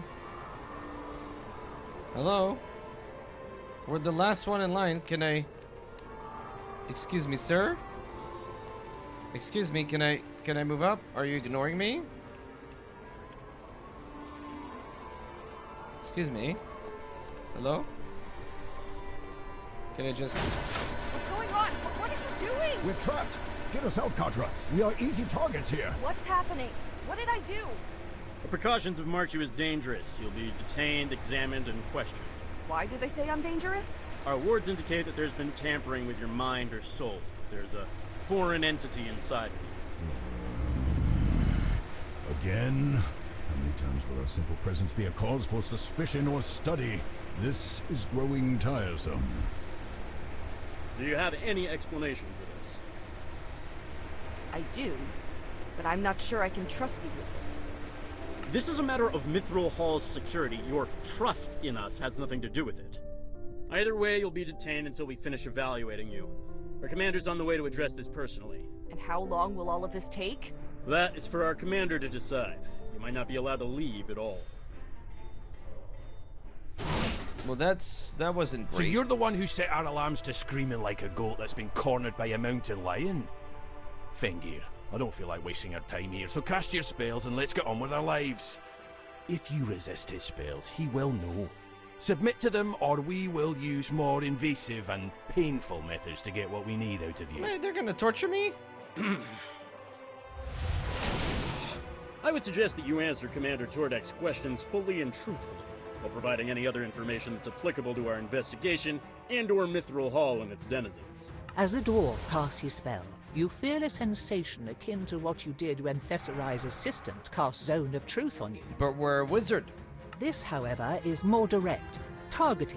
Hello? We're the last one in line. Can I... Excuse me, sir? Excuse me, can I move up? Are you ignoring me? Excuse me. Hello? Can I just... What's going on? What are you doing? We're trapped. Get us out, Kadra. We are easy targets here. What's happening? What did I do? The precautions have marked you as dangerous. You'll be detained, examined, and questioned. Why did they say I'm dangerous? Our wards indicate that there's been tampering with your mind or soul. There's a foreign entity inside of you. Again? How many times will our simple presence be a cause for suspicion or study? This is growing tiresome. Do you have any explanation for this? I do, but I'm not sure I can trust you with it. This is a matter of Mithril Hall's security. Your trust in us has nothing to do with it. Either way, you'll be detained until we finish evaluating you. Our commander's on the way to address this personally. And how long will all of this take? That is for our commander to decide. You might not be allowed to leave at all. Well, that wasn't great. So you're the one who set our alarms to screaming like a goat that's been cornered by a mountain lion? Fengir, I don't feel like wasting our time here, so cast your spells and let's get on with our lives. If you resist his spells, he will know. Submit to them, or we will use more invasive and painful methods to get what we need out of you. Man, they're gonna torture me? I would suggest that you answer Commander Tordek's questions fully and truthfully, while providing any other information that's applicable to our investigation and/or Mithril Hall and its denizens. As a dwarf casts his spell, you feel a sensation akin to what you did when Thesserai's assistant cast Zone of Truth on you. But we're a wizard. This, however, is more direct, targeted,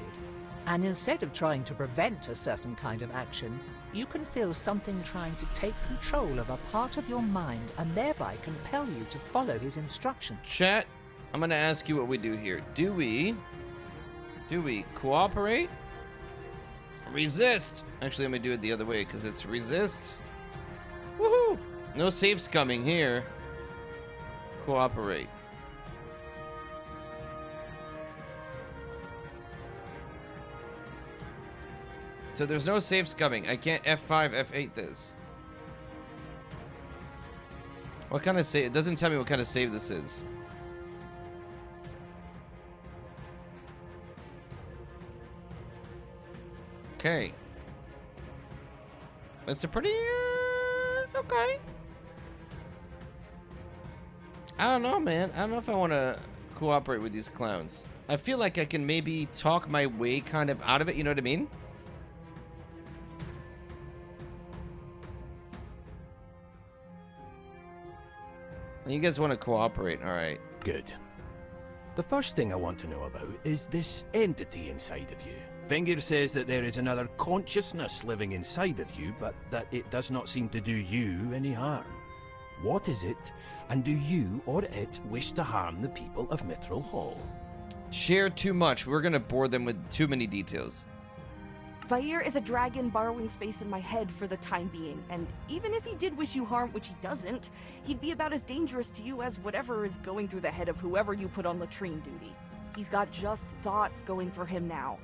and instead of trying to prevent a certain kind of action, you can feel something trying to take control of a part of your mind and thereby compel you to follow his instructions. Chat, I'm gonna ask you what we do here. Do we cooperate? Resist! Actually, let me do it the other way, because it's resist. Woohoo! No safes coming here. Cooperate. So there's no safes coming. I can't F5, F8 this. What kind of save? It doesn't tell me what kind of save this is. Okay. It's a pretty... okay. I don't know, man. I don't know if I want to cooperate with these clowns. I feel like I can maybe talk my way kind of out of it, you know what I mean? You guys want to cooperate, alright. Good. The first thing I want to know about is this entity inside of you. Fengir says that there is another consciousness living inside of you, but that it does not seem to do you any harm. What is it, and do you or it wish to harm the people of Mithril Hall? Share too much. We're gonna bore them with too many details. Vair is a dragon borrowing space in my head for the time being, and even if he did wish you harm, which he doesn't, he'd be about as dangerous to you as whatever is going through the head of whoever you put on latrine duty. He's got just thoughts going for him now.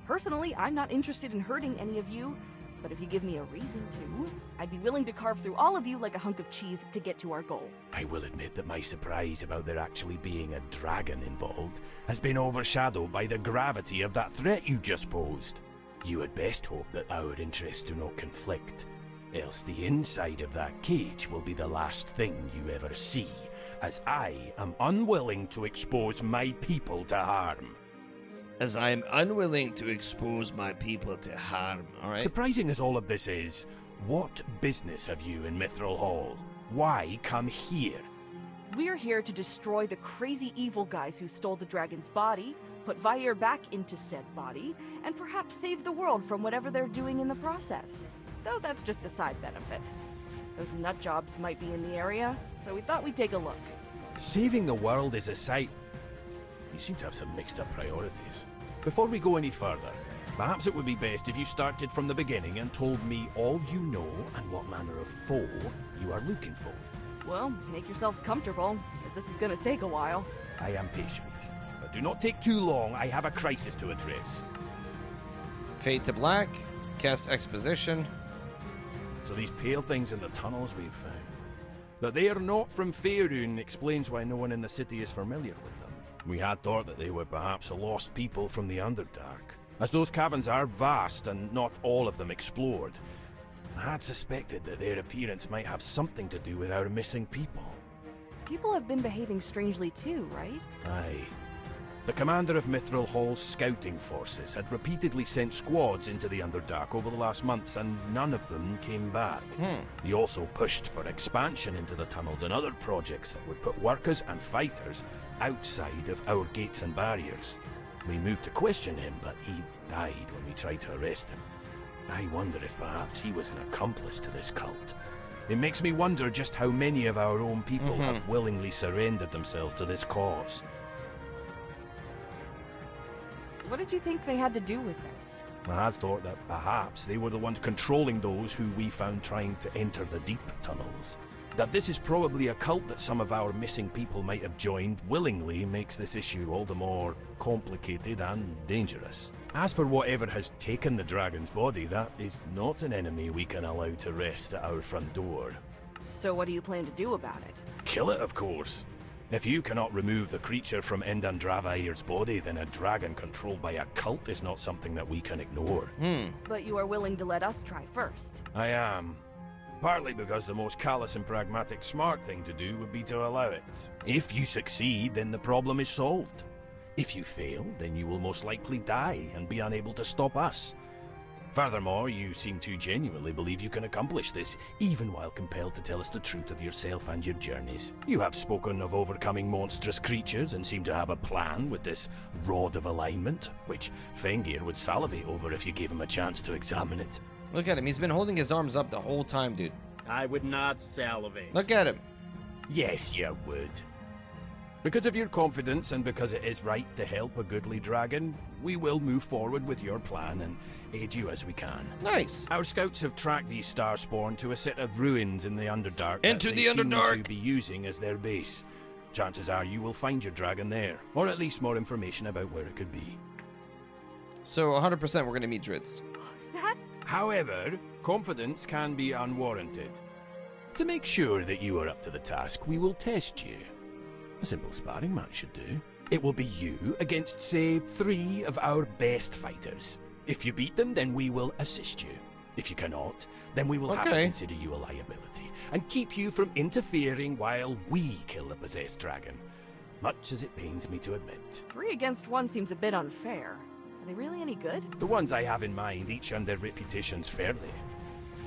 Personally, I'm not interested in hurting any of you, but if you give me a reason to, I'd be willing to carve through all of you like a hunk of cheese to get to our goal. I will admit that my surprise about there actually being a dragon involved has been overshadowed by the gravity of that threat you just posed. You had best hope that our interests do not conflict, else the inside of that cage will be the last thing you ever see, as I am unwilling to expose my people to harm. As I am unwilling to expose my people to harm, alright? Surprising as all of this is, what business have you in Mithril Hall? Why come here? We're here to destroy the crazy evil guys who stole the dragon's body, put Vair back into said body, and perhaps save the world from whatever they're doing in the process. Though that's just a side benefit. Those nutjobs might be in the area, so we thought we'd take a look. Saving the world is a sight. You seem to have some mixed up priorities. Before we go any further, perhaps it would be best if you started from the beginning and told me all you know and what manner of foe you are looking for. Well, make yourselves comfortable, as this is gonna take a while. I am patient, but do not take too long. I have a crisis to address. Fade to black. Cast exposition. So these pale things in the tunnels we've found. That they are not from Faerun explains why no one in the city is familiar with them. We had thought that they were perhaps a lost people from the Underdark, as those caverns are vast and not all of them explored. I had suspected that their appearance might have something to do with our missing people. People have been behaving strangely too, right? Aye. The commander of Mithril Hall's scouting forces had repeatedly sent squads into the Underdark over the last months, and none of them came back. He also pushed for expansion into the tunnels and other projects that would put workers and fighters outside of our gates and barriers. We moved to question him, but he died when we tried to arrest him. I wonder if perhaps he was an accomplice to this cult. It makes me wonder just how many of our own people have willingly surrendered themselves to this cause. What did you think they had to do with this? I had thought that perhaps they were the ones controlling those who we found trying to enter the deep tunnels. That this is probably a cult that some of our missing people might have joined willingly makes this issue all the more complicated and dangerous. As for whatever has taken the dragon's body, that is not an enemy we can allow to rest at our front door. So what do you plan to do about it? Kill it, of course. If you cannot remove the creature from Endandravair's body, then a dragon controlled by a cult is not something that we can ignore. But you are willing to let us try first. I am. Partly because the most callous and pragmatic smart thing to do would be to allow it. If you succeed, then the problem is solved. If you fail, then you will most likely die and be unable to stop us. Furthermore, you seem to genuinely believe you can accomplish this, even while compelled to tell us the truth of yourself and your journeys. You have spoken of overcoming monstrous creatures and seem to have a plan with this Rod of Alignment, which Fengir would salivate over if you gave him a chance to examine it. Look at him. He's been holding his arms up the whole time, dude. I would not salivate. Look at him. Yes, you would. Because of your confidence and because it is right to help a goodly dragon, we will move forward with your plan and aid you as we can. Nice. Our scouts have tracked these Starspawn to a set of ruins in the Underdark Into that the they seem Underdark to be using as their base. Chances are you will find your dragon there, or at least more information about where it could be. So 100% we're going to meet Drizzt. That's... However, confidence can be unwarranted. To make sure that you are up to the task, we will test you. A simple sparring match should do. It will be you against, say, 3 of our best fighters. If you beat them, then we will assist you. If you cannot, then we will have to consider you a liability and keep you from interfering while we kill the possessed dragon. Much as it pains me to admit. 3 against 1 seems a bit unfair. Are they really any good? The ones I have in mind each earned their reputations fairly.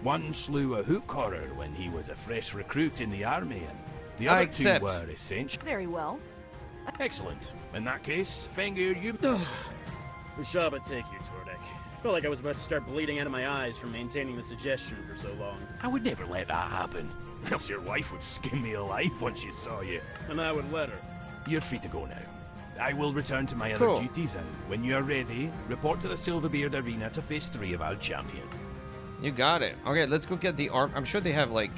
One slew a hook horror when he was a fresh recruit in the army, and the other 2 were essential. Very well. Excellent. In that case, Fengir, you... The shall but take you, Tordek. Felt like I was about to start bleeding out of my eyes from maintaining the suggestion for so long. I would never let that happen. Else your wife would skin me alive when she saw you. And I would let her. You're free to go now. I will return to my other duties, and when you are ready, report to the Silverbeard Arena to face 3 of our champion. You got it. Okay, let's go get the arm. I'm sure they have, like...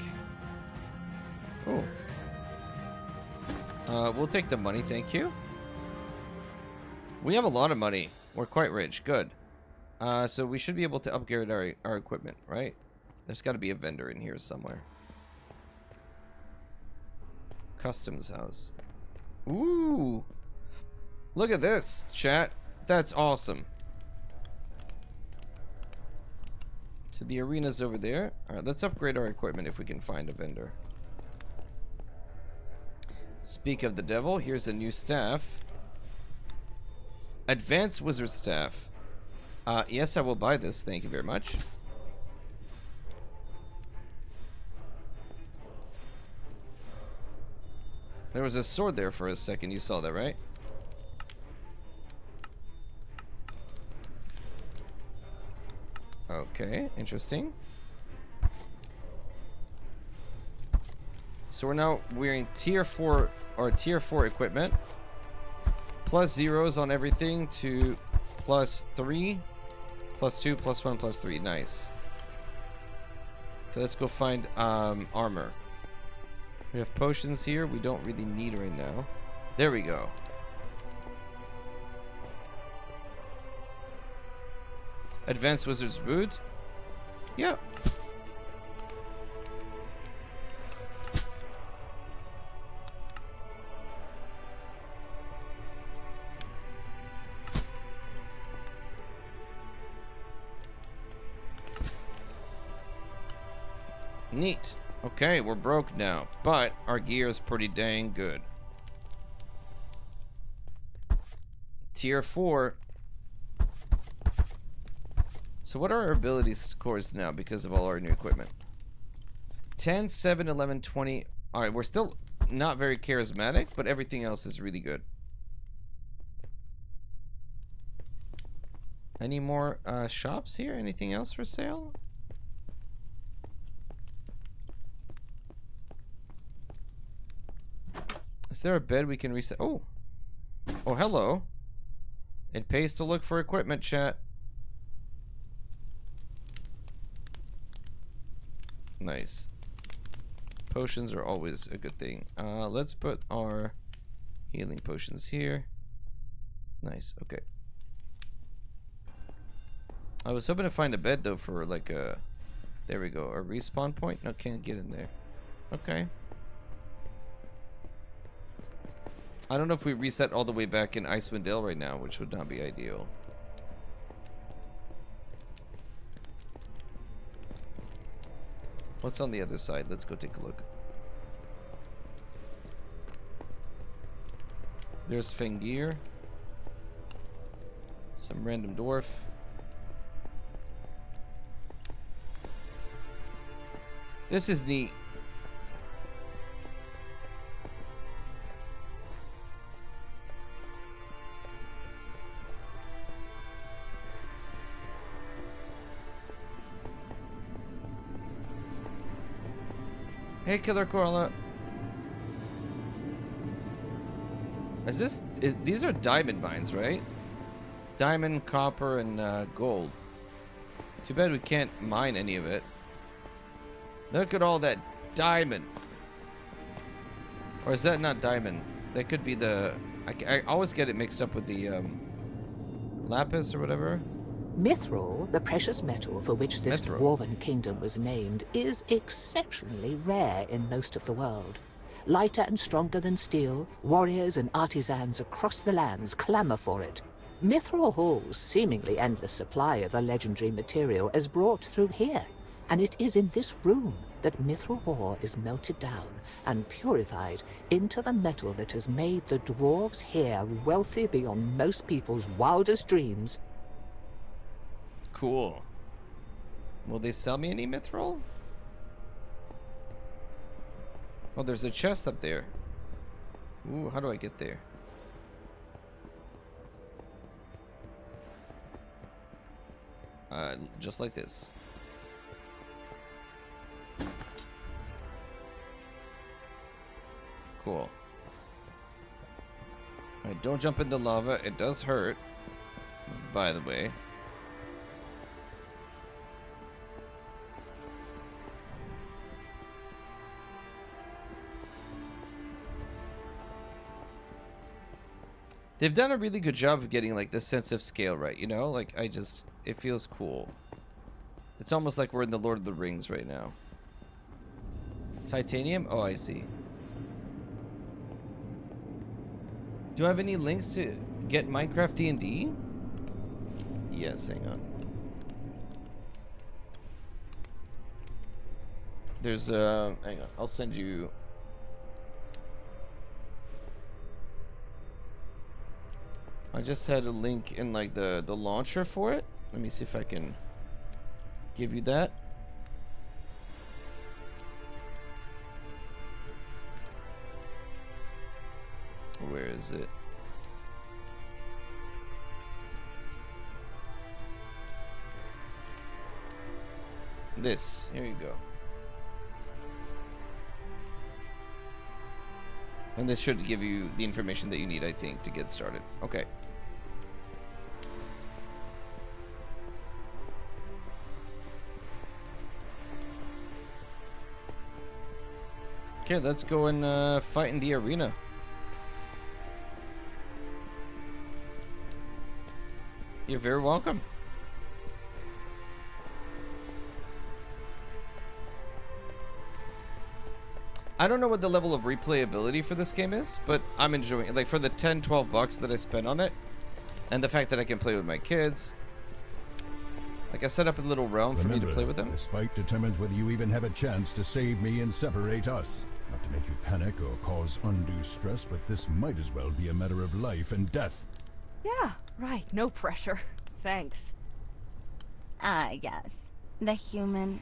Oh. We'll take the money, thank you. We have a lot of money. We're quite rich. Good. So we should be able to upgrade our equipment, right? There's got to be a vendor in here somewhere. Customs house. Ooh. Look at this, chat. That's awesome. So the arena's over there. All right, let's upgrade our equipment if we can find a vendor. Speak of the devil, here's a new staff. Advanced wizard staff. Yes, I will buy this. Thank you very much. There was a sword there for a second. You saw that, right? Okay, interesting. So we're now wearing tier 4 or tier 4 equipment. Plus zeros on everything to plus 3, plus 2, plus 1, plus 3. Nice. Okay, let's go find armor. We have potions here we don't really need right now. There we go. Advanced Wizard's Root. Yeah. Neat. Okay, we're broke now, but our gear is pretty dang good. Tier 4. So what are our ability scores now because of all our new equipment? 10, 7, 11, 20. Alright, we're still not very charismatic, but everything else is really good. Any more shops here? Anything else for sale? Is there a bed we can reset? Oh. Oh, hello. It pays to look for equipment, chat. Nice. Potions are always a good thing. Let's put our healing potions here. Nice, okay. I was hoping to find a bed though for like a... There we go, a respawn point? No, can't get in there. Okay. I don't know if we reset all the way back in Icewind right now, which would not be ideal. What's on the other side? Let's go take a look. There's Fengir. Some random dwarf. This is neat. Hey, Killer Koala. These are diamond mines, right? Diamond, copper, and gold. Too bad we can't mine any of it. Look at all that diamond. Or is that not diamond? That could be the... I always get it mixed up with the lapis or whatever. Mithril, the precious metal for which this dwarven kingdom was named, is exceptionally rare in most of the world. Lighter and stronger than steel, warriors and artisans across the lands clamor for it. Mithril Hall's seemingly endless supply of the legendary material is brought through here, and it is in this room that Mithril ore is melted down and purified into the metal that has made the dwarves here wealthy beyond most people's wildest dreams. Cool. Will they sell me any mithril? Oh, there's a chest up there. Ooh, how do I get there? Just like this. Cool. Alright, don't jump into lava. It does hurt, by the way. They've done a really good job of getting like the sense of scale right, you know? Like it feels cool. It's almost like we're in the Lord of the Rings right now. Titanium? Oh, I see. Do I have any links to get Minecraft D&D? Yes, hang on. There's hang on, I'll send you... I just had a link in like the launcher for it. Let me see if I can give you that. is it? This. Here you go. And this should give you the information that you need, I think, to get started. Okay. Okay, let's go and fight in the arena. You're very welcome. I don't know what the level of replayability for this game is, but I'm enjoying it. Like, for the 10-12 bucks that I spent on it, and the fact that I can play with my kids. Like, I set up a little realm for me to play with them. This fight determines whether you even have a chance to save me and separate us. Not to make you panic or cause undue stress, but this might as well be a matter of life and death. Yeah, right. No pressure. Thanks. I guess. The human.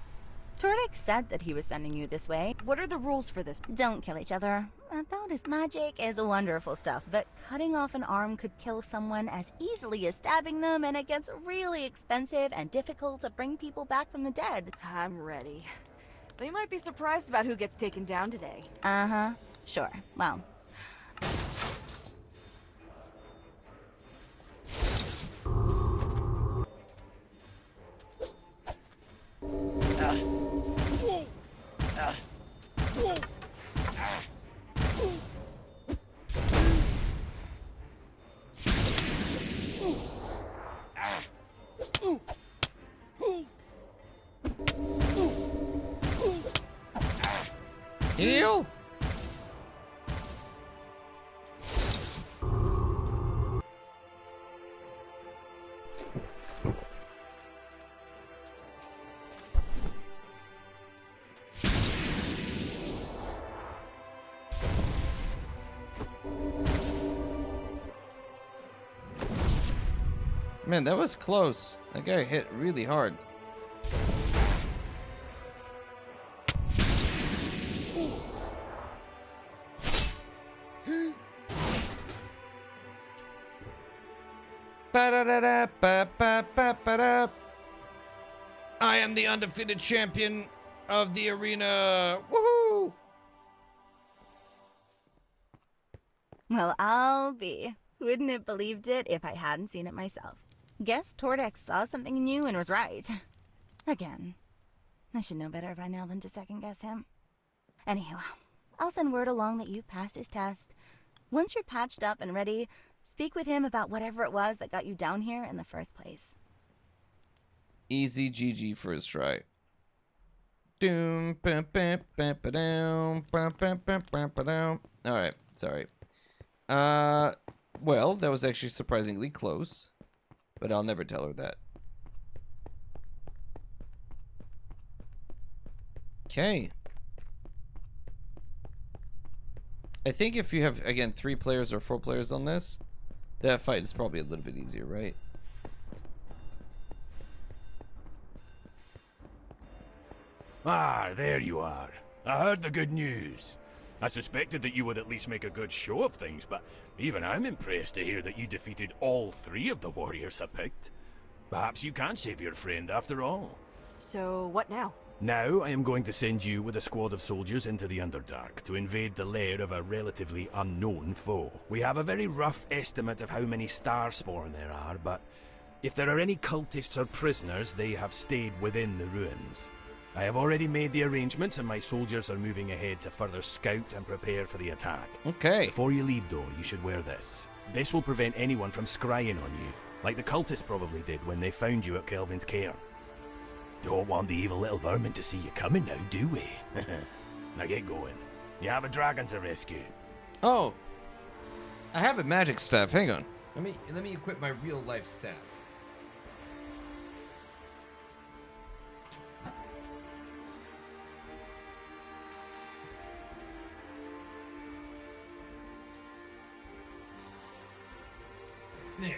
Torek said that he was sending you this way. What are the rules for this? Don't kill each other. About his magic is wonderful stuff, but cutting off an arm could kill someone as easily as stabbing them, and it gets really expensive and difficult to bring people back from the dead. I'm ready. They might be surprised about who gets taken down today. Uh-huh. Sure. Well. Heal! Man, that was close. That guy hit really hard. Ba-da-da-da-ba-ba-ba-ba-da. I am the undefeated champion of the arena. Woohoo! Well, I'll be. Wouldn't have believed it if I hadn't seen it myself. Guess Tordex saw something in you and was right. Again. I should know better by now than to second guess him. Anyhow, I'll send word along that you've passed his test. Once you're patched up and ready, speak with him about whatever it was that got you down here in the first place. Easy GG first try. Doom, bam, bam, bam, ba-down, bam, bam, bam, bam, ba-down. Alright, sorry. Well, that was actually surprisingly close. But I'll never tell her that. Okay. I think if you have, again, 3 players or 4 players on this, that fight is probably a little bit easier, right? Ah, there you are. I heard the good news. I suspected that you would at least make a good show of things, but even I'm impressed to hear that you defeated all 3 of the warriors I picked. Perhaps you can save your friend after all. So, what now? Now I am going to send you with a squad of soldiers into the Underdark to invade the lair of a relatively unknown foe. We have a very rough estimate of how many Starspawn there are, but if there are any cultists or prisoners, they have stayed within the ruins. I have already made the arrangements and my soldiers are moving ahead to further scout and prepare for the attack. Okay. Before you leave though, you should wear this. This will prevent anyone from scrying on you, like the cultists probably did when they found you at Kelvin's cairn. Don't want the evil little vermin to see you coming now, do we? Now get going. You have a dragon to rescue. Oh. I have a magic staff. Hang on. Let me equip my real life staff. There,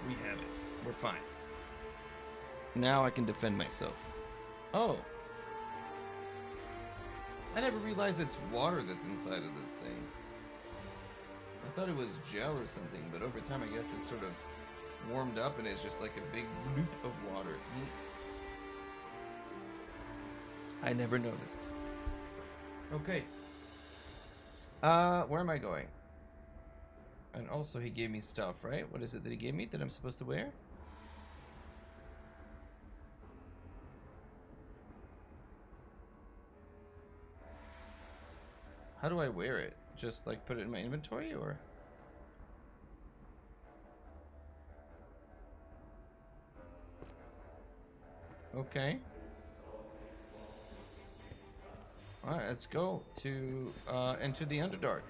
we have it. We're fine. Now I can defend myself. Oh. I never realized it's water that's inside of this thing. thought it was gel or something, but over time I guess it's sort of warmed up and it's just like a big bloop of water. I never noticed. Okay. Where am I going? And also he gave me stuff, right? What is it that he gave me that I'm supposed to wear? How do I wear it? Just like put it in my inventory or? Okay. Alright, let's go to into the Underdark.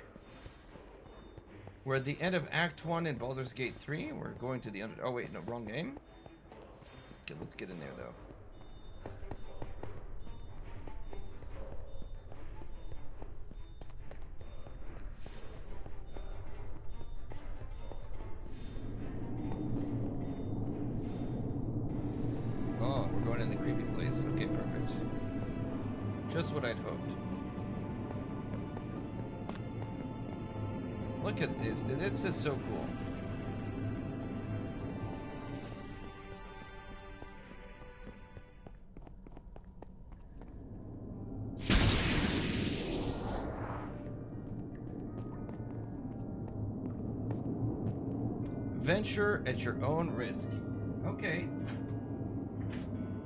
We're at the end of Act 1 in Baldur's Gate 3. We're going to the Oh wait, no, wrong game. Okay, let's get in there though. Oh, we're going in the creepy place. Okay, perfect. Just what I'd hoped. Look at this, dude. This is so cool. Venture at your own risk. Okay.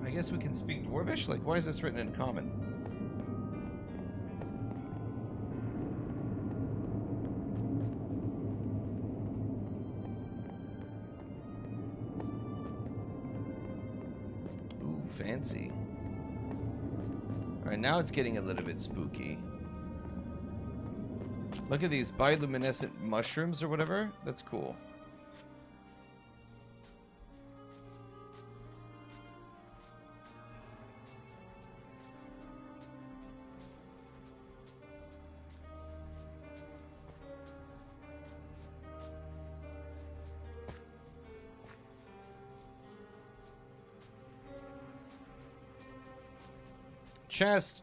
I guess we can speak Dwarvish? Like, why is this written in common? Ooh, fancy. Alright, now it's getting a little bit spooky. Look at these bioluminescent mushrooms or whatever. That's cool. Chest.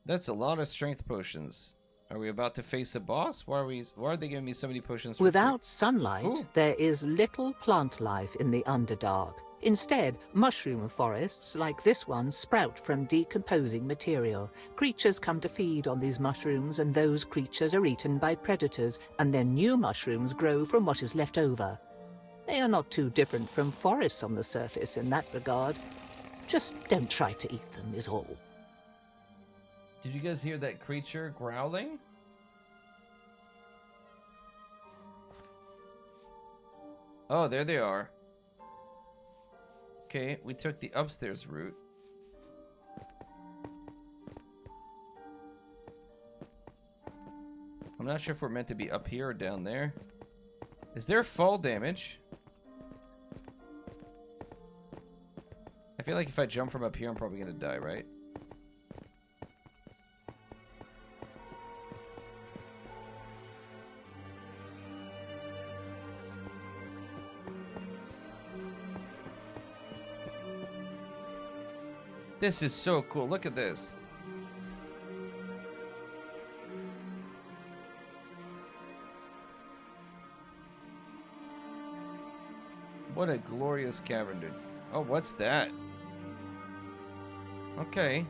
That's a lot of strength potions. Are we about to face a boss? Why are they giving me so many potions for Without free? sunlight, Ooh. there is little plant life in the Underdark. Instead, mushroom forests like this one sprout from decomposing material. Creatures come to feed on these mushrooms, and those creatures are eaten by predators, and then new mushrooms grow from what is left over. They are not too different from forests on the surface in that regard. Just don't try to eat them, is all. Did you guys hear that creature growling? Oh, there they are. Okay, we took the upstairs route. I'm not sure if we're meant to be up here or down there. Is there fall damage? I feel like if I jump from up here, I'm probably gonna die, right? This is so cool. Look at this. What a glorious cavern, dude. Oh, what's that? Okay.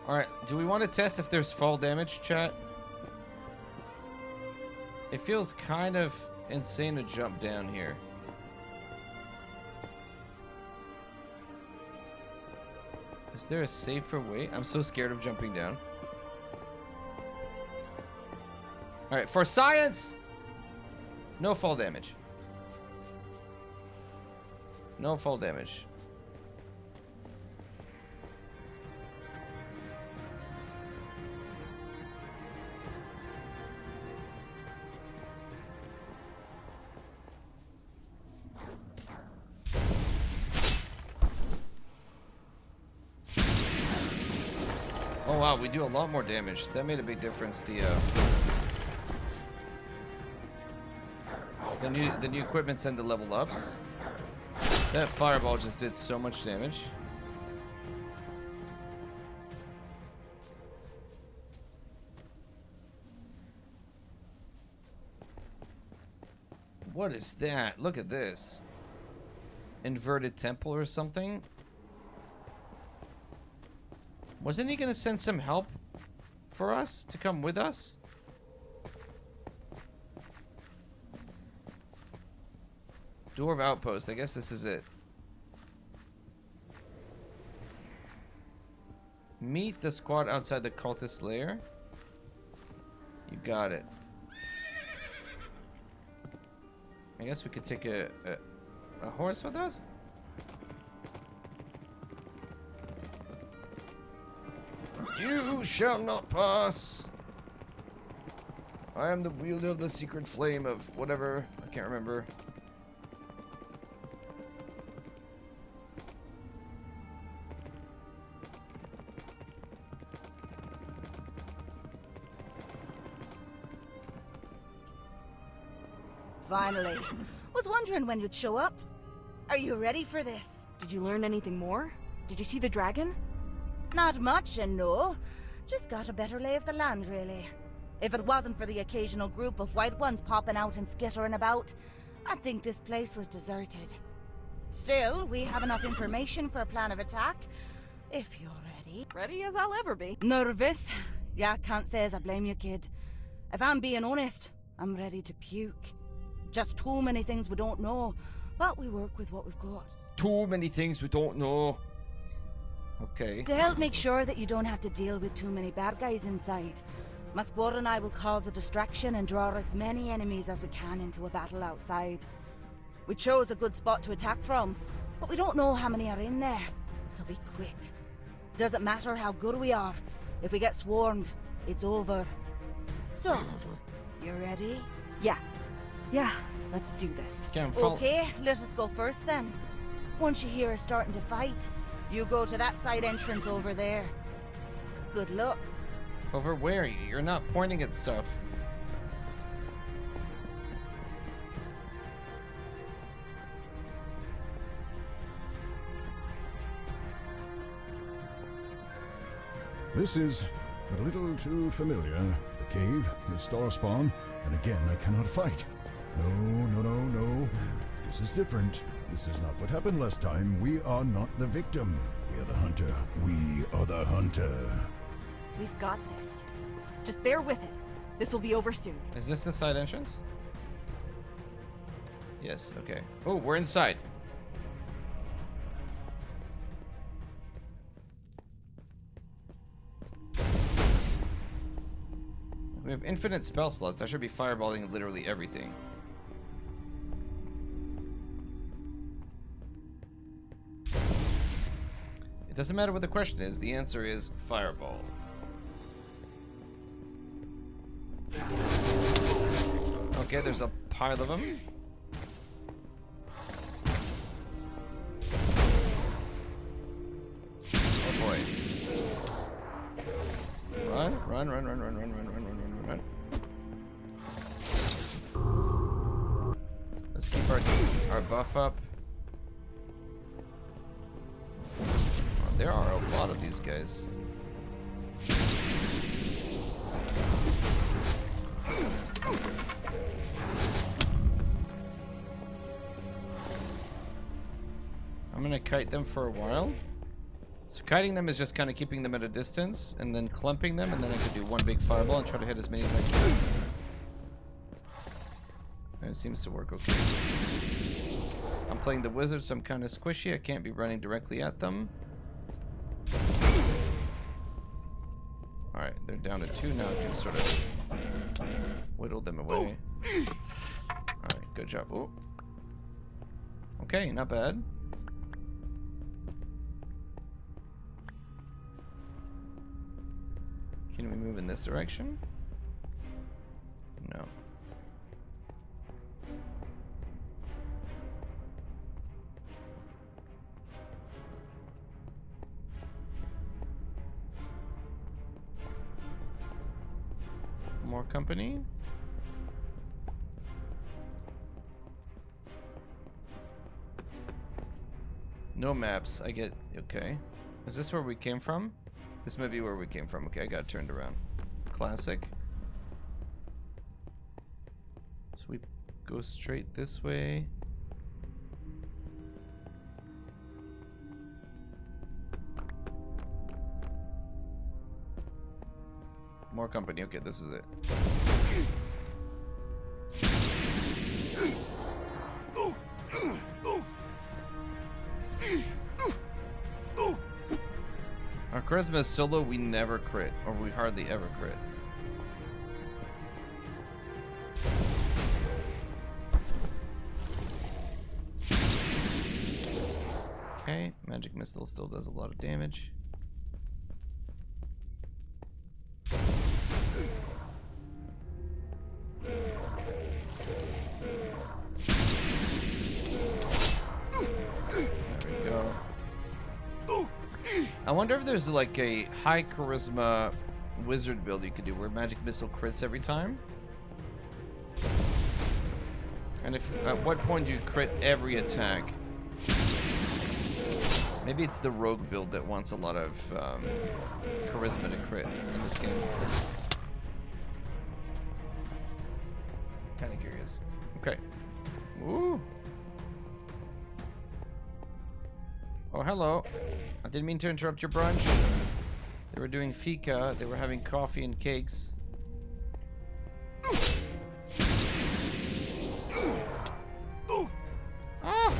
Alright, do we want to test if there's fall damage, chat? It feels kind of insane to jump down here. Is there a safer way? I'm so scared of jumping down. Alright, for science! No fall damage. No fall damage. Oh wow, we do a lot more damage. That made a big difference. The The new equipment and the level ups. That fireball just did so much damage. What is that? Look at this. Inverted temple or something? Wasn't he gonna send some help for us to come with us? Dwarf outpost. I guess this is it. Meet the squad outside the cultist lair. You got it. I guess we could take a horse with us? You shall not pass. I am the wielder of the secret flame of whatever. I can't remember. Finally. Was wondering when you'd show up. Are you ready for this? Did you learn anything more? Did you see the dragon? Not much, and no. Just got a better lay of the land, really. If it wasn't for the occasional group of white ones popping out and skittering about, I'd think this place was deserted. Still, we have enough information for a plan of attack. If you're ready. Ready as I'll ever be. Nervous? Yeah, can't say as I blame you, kid. If I'm being honest, I'm ready to puke. Just too many things we don't know, but we work with what we've got. Too many things we don't know. Okay. To help make sure that you don't have to deal with too many bad guys inside, my squad and I will cause a distraction and draw as many enemies as we can into a battle outside. We chose a good spot to attack from, but we don't know how many are in there, so be quick. Doesn't matter how good we are, if we get swarmed, it's over. So, you ready? Yeah, let's do this. Okay, let us go first then. Once you hear us starting to fight, you go to that side entrance over there. Good luck. Over where? You're not pointing at stuff. This is a little too familiar. The cave, the star spawn, and again I cannot fight. No. This is different. This is not what happened last time. We are not the victim. We are the hunter. We are the hunter. We've got this. Just bear with it. This will be over soon. Is this the side entrance? Yes, okay. Oh, we're inside. We have infinite spell slots. I should be fireballing literally everything. It doesn't matter what the question is. The answer is fireball. Okay, there's a pile of them. Oh boy. Run. Let's keep our buff up. Oh, there are a lot of these guys. I'm gonna kite them for a while. So kiting them is just kind of keeping them at a distance and then clumping them, and then I can do one big fireball and try to hit as many as I can. And it seems to work okay. I'm playing the wizard, so I'm kind of squishy. I can't be running directly at them. Alright, they're down to 2 now. I can sort of whittle them away. Alright, good job. Ooh. Okay, not bad. Can we move in this direction? No. More company? No maps. I get... Okay. Is this where we came from? This might be where we came from. Okay, I got turned around. Classic. So we go straight this way. More company. Okay, this is it. Our charisma is so low we never crit, or we hardly ever crit. Okay, magic missile still does a lot of damage. I wonder if there's like a high charisma wizard build you could do where magic missile crits every time. And if at what point do you crit every attack? Maybe it's the rogue build that wants a lot of charisma to crit in this game. Kind of curious. Okay. Ooh. Oh, hello. I didn't mean to interrupt your brunch. They were doing fika. They were having coffee and cakes. Ah!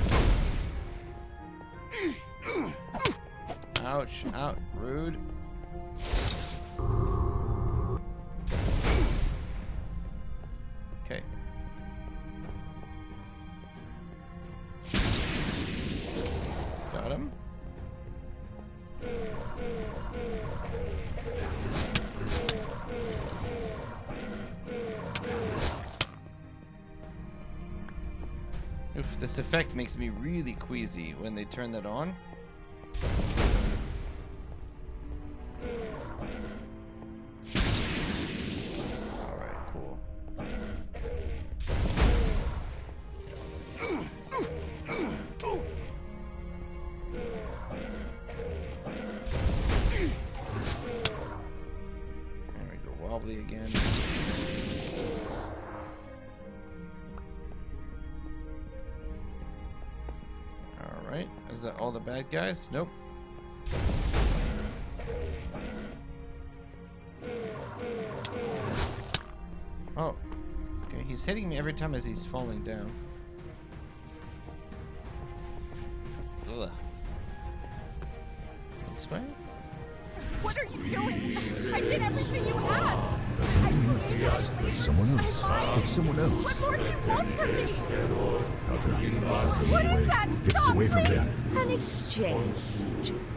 Ouch. Out. Rude. Okay. Got him. Oof, this effect makes me really queasy when they turn that on. Alright, cool. There we go, wobbly again. Alright, is that all the bad guys? Nope. Oh. Okay, he's hitting me every time as he's falling down. Ugh. This way? What are you doing? I did everything you asked. I believe Yes, someone else. It's someone else. What more do you want from me? What is that? Get us away from there. An exchange.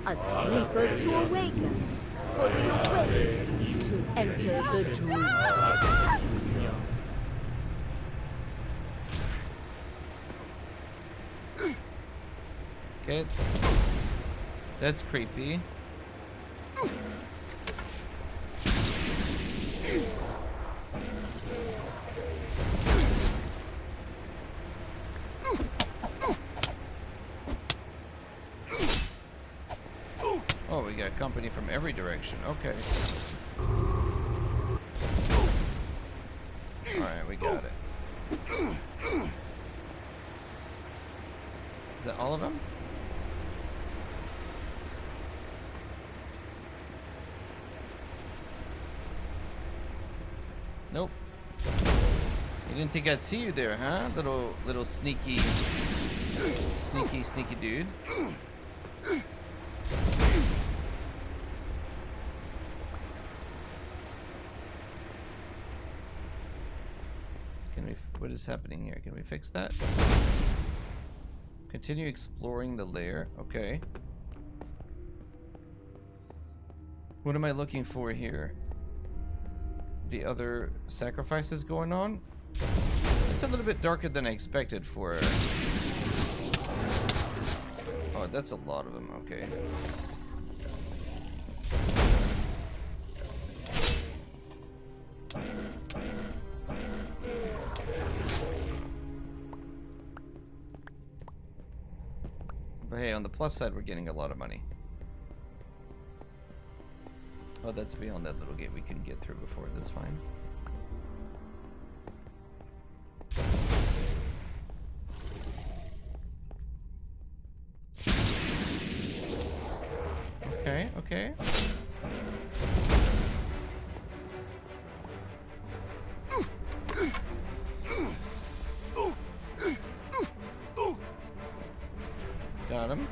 A sleeper to awaken. For the awake to enter the dream. Okay. That's creepy. Oh, we got company from every direction. Okay. Alright, we got it. Is that all of them? Nope. You didn't think I'd see you there, huh? Little sneaky dude. What is happening here? Can we fix that? Continue exploring the lair. Okay. What am I looking for here? The other sacrifices going on? It's a little bit darker than I expected for... Oh, that's a lot of them. Okay. But hey, on the plus side, we're getting a lot of money. Oh, that's beyond that little gate we couldn't get through before. That's fine. Okay, okay. Got him.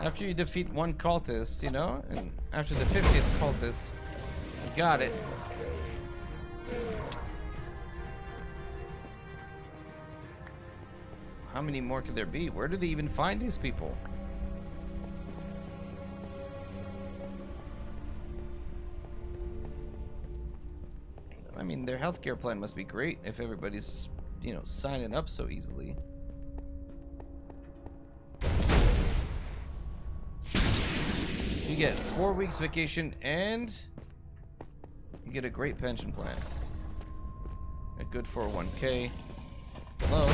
After you defeat one cultist, you know, and after the 50th cultist, you got it. How many more could there be? Where do they even find these people? I mean, their healthcare plan must be great if everybody's, you know, signing up so easily. You get 4 weeks vacation and you get a great pension plan. A good 401k. Hello.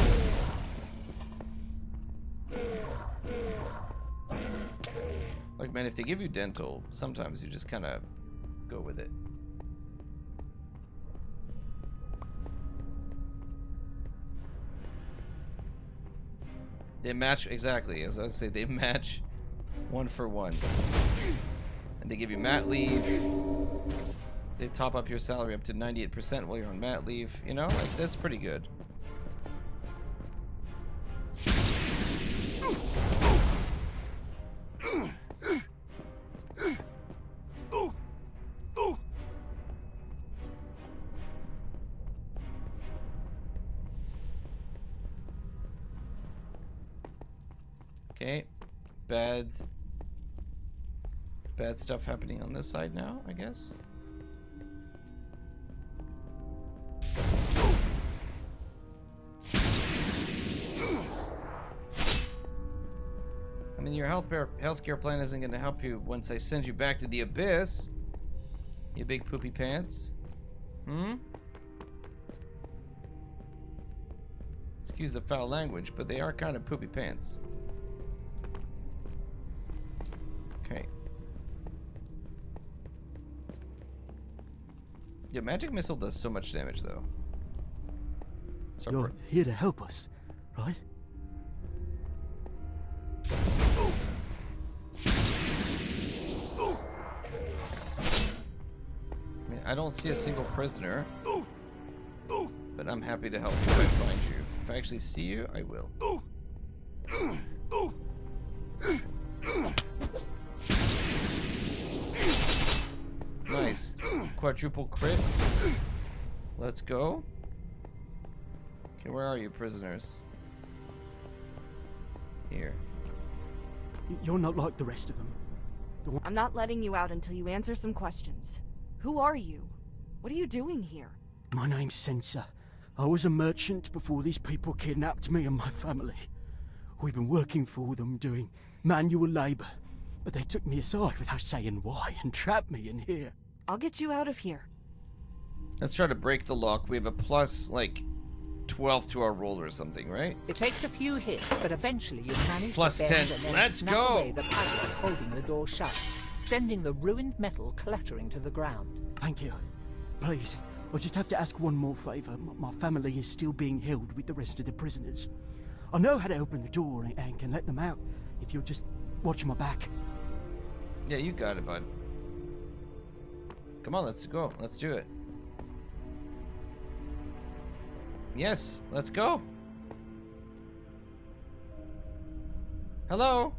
Like, man, if they give you dental, sometimes you just kind of go with it. They match, exactly, as I would say, they match 1 for 1. And they give you mat leave. They top up your salary up to 98% while you're on mat leave. You know, like, that's pretty good. Okay, bad stuff happening on this side now, I guess. I mean, your healthcare plan isn't going to help you once I send you back to the abyss. You big poopy pants. Hmm? Excuse the foul language, but they are kind of poopy pants. Okay. Yeah, magic missile does so much damage, though. You're here to help us, right? I mean, I don't see a single prisoner, but I'm happy to help you if I find you. If I actually see you, I will. Nice. Quadruple crit. Let's go. Okay, where are you, prisoners? Here. You're not like the rest of them. I'm not letting you out until you answer some questions. Who are you? What are you doing here? My name's Sensor. I was a merchant before these people kidnapped me and my family. We've been working for them, doing manual labor, but they took me aside without saying why and trapped me in here. I'll get you out of here. Let's try to break the lock. We have a plus, like, 12 to our roll or something, right? It takes a few hits, but eventually you manage plus to bend 10. and then Let's snap go! away the padlock holding the door shut, sending the ruined metal clattering to the ground. Thank you. Please, I just have to ask one more favor. My family is still being held with the rest of the prisoners. I know how to open the door and can let them out if you'll just watch my back. Yeah, you got it, bud. Come on, let's go. Let's do it. Yes, let's go. Hello?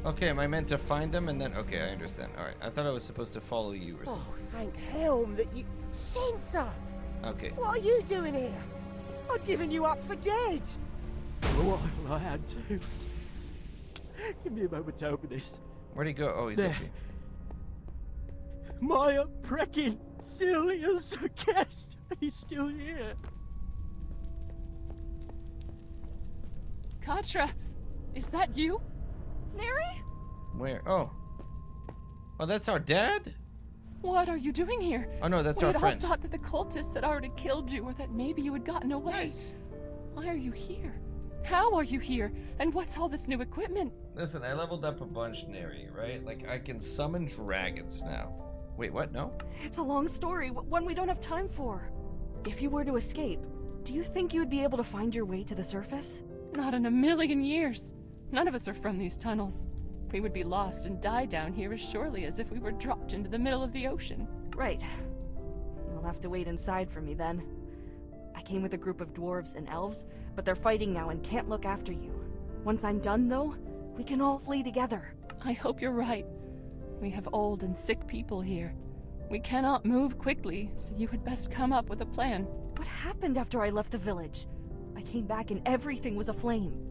Okay, am I meant to find them and then... Okay, I understand. Alright, I thought I was supposed to follow you or something. Oh, thank Helm that you... Censor! Okay. What are you doing here? I'd given you up for dead. Well, I had to. Give me a moment to open this. Where'd he go? Oh, he's There. up here. Maya Preckin Cilius guest. He's still here. Katra, is that you? Neri? Where? Oh. Oh, that's our dad? What are you doing here? Oh no, that's we our had friend. all thought that the cultists had already killed you, or that maybe you had gotten away. Nice. Why are you here? How are you here? And what's all this new equipment? Listen, I leveled up a bunch, Neri, right? Like, I can summon dragons now. Wait, what? No? It's a long story, one we don't have time for. If you were to escape, do you think you would be able to find your way to the surface? Not in a million years. None of us are from these tunnels. We would be lost and die down here as surely as if we were dropped into the middle of the ocean. Right. You'll have to wait inside for me then. I came with a group of dwarves and elves, but they're fighting now and can't look after you. Once I'm done, though, we can all flee together. I hope you're right. We have old and sick people here. We cannot move quickly, so you had best come up with a plan. What happened after I left the village? I came back and everything was aflame.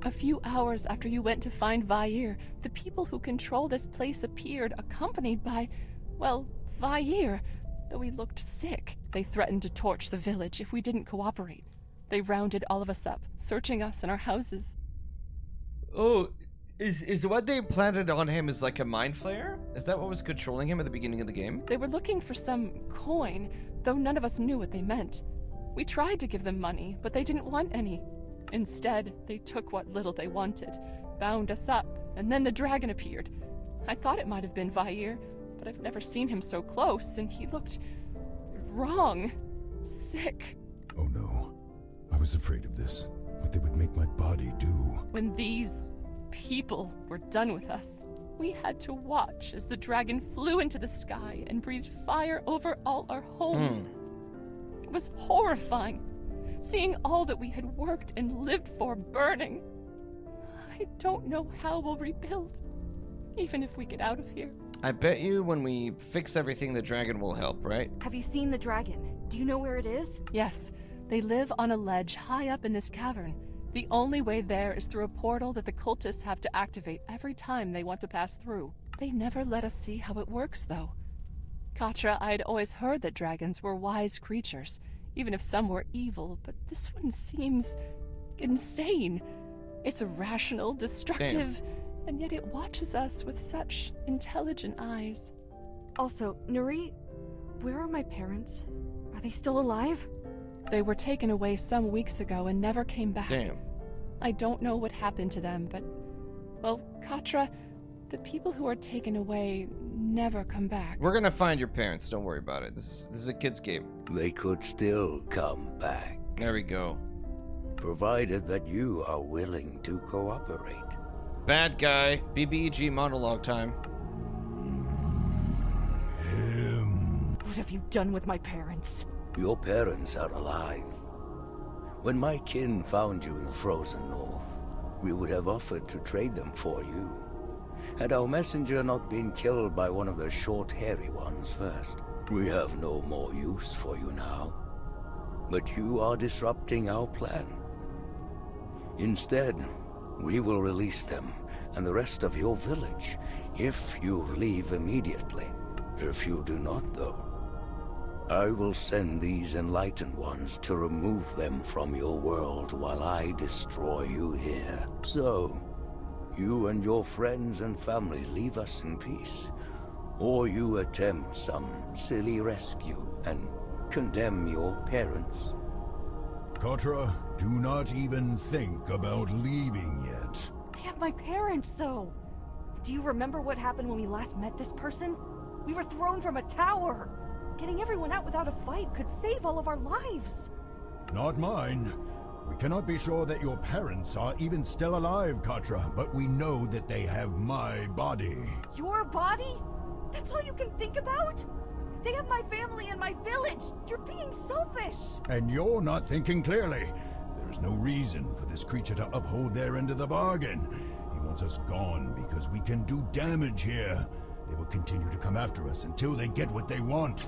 A few hours after you went to find Vair, the people who control this place appeared, accompanied by, well, Vair, though he looked sick. They threatened to torch the village if we didn't cooperate. They rounded all of us up, searching us in our houses. Oh, is what they planted on him is like a mind flayer? Is that what was controlling him at the beginning of the game? They were looking for some coin, though none of us knew what they meant. We tried to give them money, but they didn't want any. Instead, they took what little they wanted, bound us up, and then the dragon appeared. I thought it might have been Vair, but I've never seen him so close, and he looked wrong. Sick. Oh no. I was afraid of this. What they would make my body do. When these people were done with us, we had to watch as the dragon flew into the sky and breathed fire over all our homes. It was horrifying, seeing all that we had worked and lived for burning. I don't know how we'll rebuild, even if we get out of here. I bet you when we fix everything, the dragon will help, right? Have you seen the dragon? Do you know where it is? Yes, they live on a ledge high up in this cavern. The only way there is through a portal that the cultists have to activate every time they want to pass through. They never let us see how it works, though. Katra, I'd always heard that dragons were wise creatures, even if some were evil, but this one seems insane. It's irrational, destructive, and yet it watches us with such intelligent eyes. Also, Nuri, where are my parents? Are they still alive? They were taken away some weeks ago and never came back. Damn. I don't know what happened to them, but... Well, Katra, the people who are taken away never come back. We're gonna find your parents, don't worry about it. This is a kid's game. They could still come back. There we go. Provided that you are willing to cooperate. Bad guy. BBEG monologue time. What have you done with my parents? Your parents are alive. When my kin found you in the frozen north, we would have offered to trade them for you, had our messenger not been killed by one of the short, hairy ones first. We have no more use for you now, but you are disrupting our plan. Instead, we will release them and the rest of your village if you leave immediately. If you do not, though, I will send these enlightened ones to remove them from your world while I destroy you here. So, you and your friends and family leave us in peace, or you attempt some silly rescue and condemn your parents. Katra, do not even think about leaving yet. I have my parents, though. Do you remember what happened when we last met this person? We were thrown from a tower. Getting everyone out without a fight could save all of our lives. Not mine. We cannot be sure that your parents are even still alive, Katra, but we know that they have my body. Your body? That's all you can think about? They have my family and my village. You're being selfish. And you're not thinking clearly. There is no reason for this creature to uphold their end of the bargain. He wants us gone because we can do damage here. They will continue to come after us until they get what they want.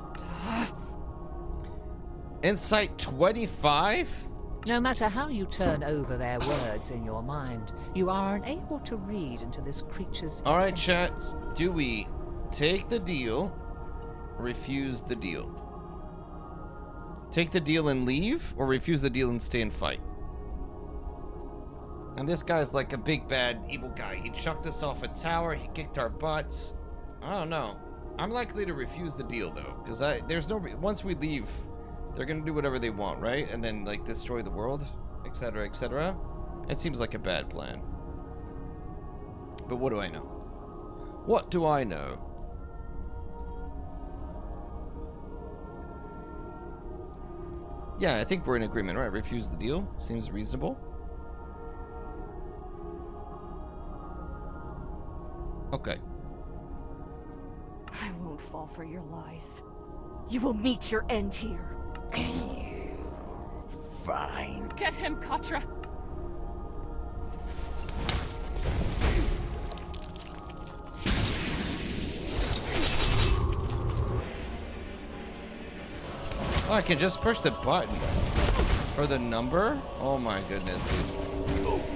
Insight 25? No matter how you turn over their words in your mind, you are unable to read into this creature's Alright, chat. intentions. Do we take the deal or refuse the deal? Take the deal and leave, or refuse the deal and stay and fight? And this guy's like a big bad evil guy. He chucked us off a tower, he kicked our butts. I don't know. I'm likely to refuse the deal though, because there's no once we leave, they're gonna do whatever they want, right? And then like destroy the world, etc., etc. It seems like a bad plan. But what do I know? What do I know? Yeah, I think we're in agreement, right? Refuse the deal. Seems reasonable. Okay. I won't fall for your lies. You will meet your end here. Fine. Get him, Katra. Oh, I can just push the button for the number? Oh my goodness, dude.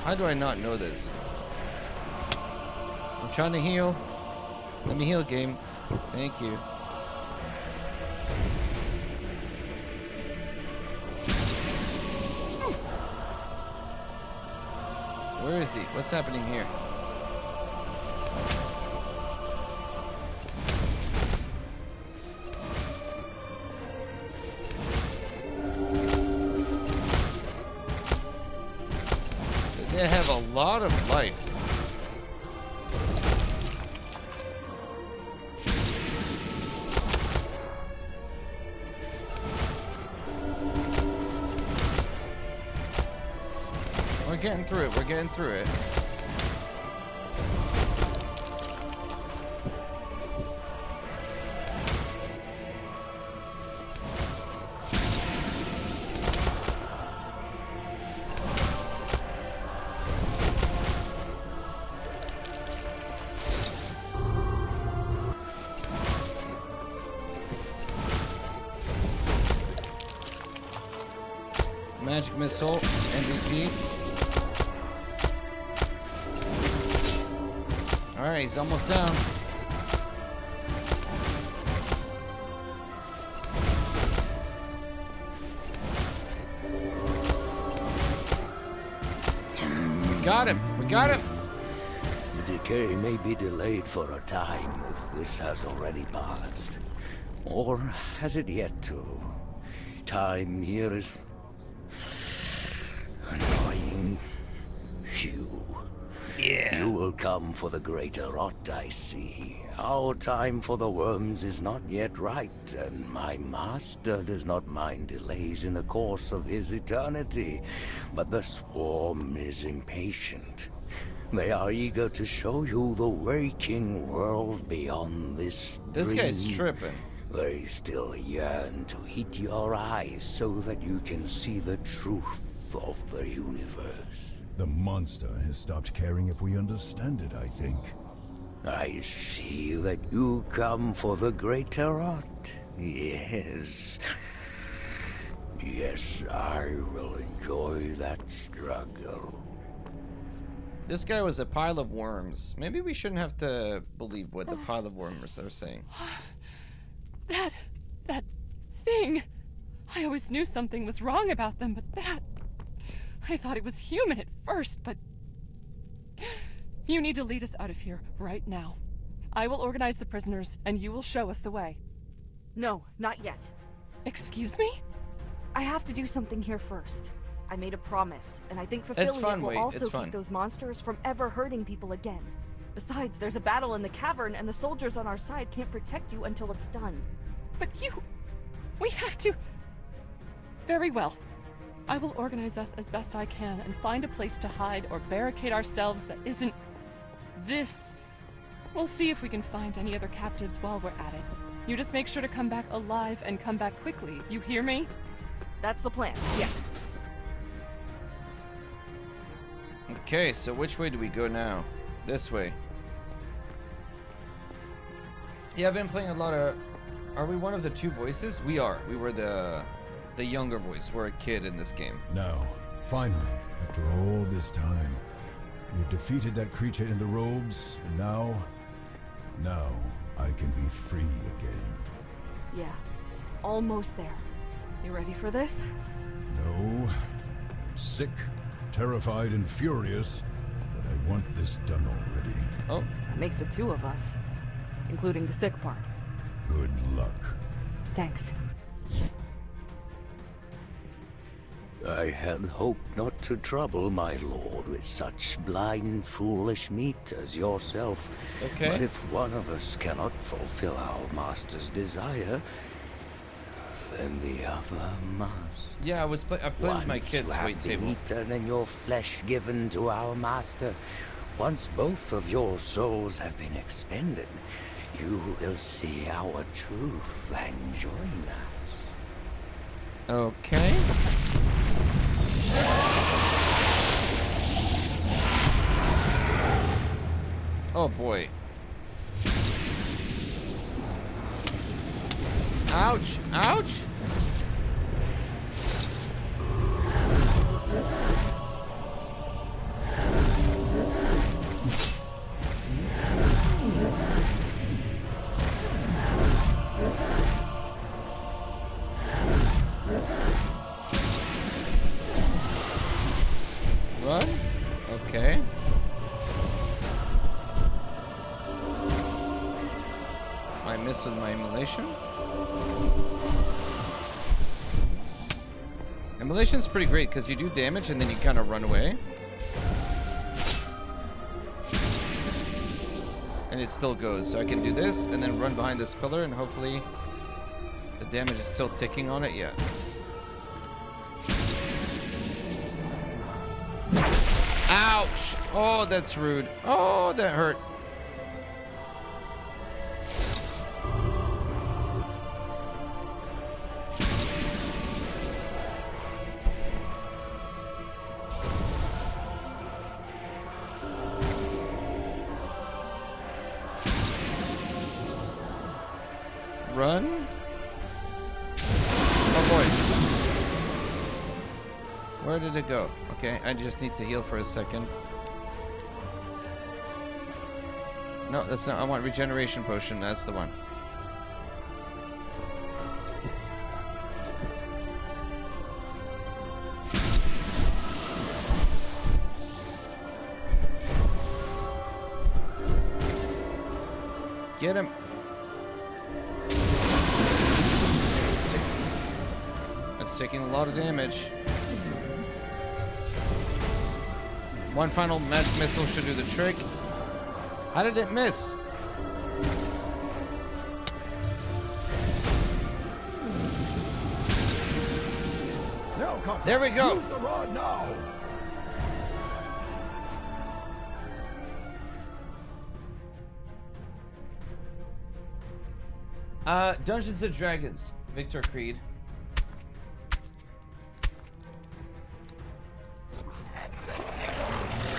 How do I not know this? I'm trying to heal. Let me heal, game. Thank you. Where is he? What's happening here? They have a lot of life. We're getting through it. We're getting through it. Magic missile, MVP. Alright, he's almost down. We got him! We got him! The decay may be delayed for a time if this has already passed. Or has it yet to? Time here is annoying. Yeah. You will come for the greater rot, I see. Our time for the worms is not yet right, and my master does not mind delays in the course of his eternity. But the swarm is impatient. They are eager to show you the waking world beyond this dream. This guy's tripping. They still yearn to eat your eyes so that you can see the truth of the universe. The monster has stopped caring if we understand it, I think. I see that you come for the greater rot. Yes. Yes, I will enjoy that struggle. This guy was a pile of worms. Maybe we shouldn't have to believe what the pile of worms are saying. That thing. I always knew something was wrong about them, but that... I thought it was human at first, but... You need to lead us out of here right now. I will organize the prisoners, and you will show us the way. No, not yet. Excuse me? I have to do something here first. I made a promise, and I think It's fulfilling fun, it will Wade, also it's fun. keep those monsters from ever hurting people again. Besides, there's a battle in the cavern, and the soldiers on our side can't protect you until it's done. But we have to... Very well. I will organize us as best I can and find a place to hide or barricade ourselves that isn't... this. We'll see if we can find any other captives while we're at it. You just make sure to come back alive and come back quickly. You hear me? That's the plan, yeah. Okay, so which way do we go now? This way. Yeah, I've been playing a lot of... Are we one of the two voices? We are. We were the younger voice. We're a kid in this game. Now, finally, after all this time, we've defeated that creature in the robes, and now I can be free again. Yeah, almost there. You ready for this? No. Sick, terrified, and furious, but I want this done already. Oh. That makes the two of us, including the sick part. Good luck. Thanks. I had hoped not to trouble my lord with such blind, foolish meat as yourself. Okay. But if one of us cannot fulfill our master's desire, then the other must. Yeah, I played with my kids' Once weight you have table. been eaten and your flesh given to our master, once both of your souls have been expended, you will see our truth and join us. Okay. Oh boy. Ouch! Ouch! Run? Okay. I missed with my immolation. Immolation's pretty great because you do damage and then you kind of run away. And it still goes. So I can do this and then run behind this pillar and hopefully the damage is still ticking on it. Yeah. Ouch! Oh, that's rude. Oh, that hurt. Run. Oh boy. Where did it go? Okay, I just need to heal for a second. No, that's not. I want regeneration potion. That's the one. Get him. That's taking a lot of damage. One final magic missile should do the trick. How did it miss? There we go. Use the rod now. Dungeons and Dragons, Victor Creed.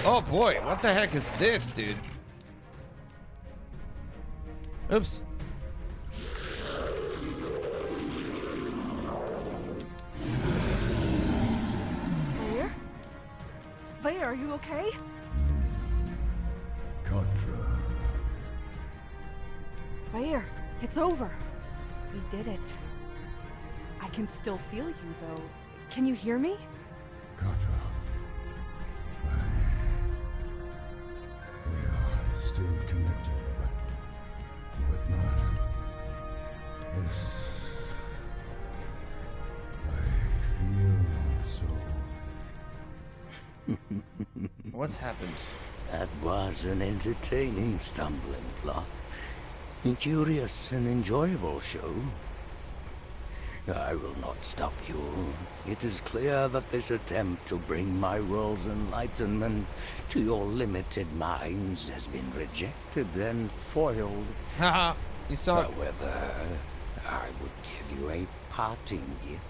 Oh boy, what the heck is this, dude? Oops. Vair? Vair, are you okay? Contra. Vair, it's over. We did it. I can still feel you, though. Can you hear me? Contra. We are still connected, but not. This. I feel so. What's happened? That was an entertaining stumbling block. A curious and enjoyable show. I will not stop you. It is clear that this attempt to bring my world's enlightenment to your limited minds has been rejected and foiled. Haha, you saw it. However, I would give you a parting gift.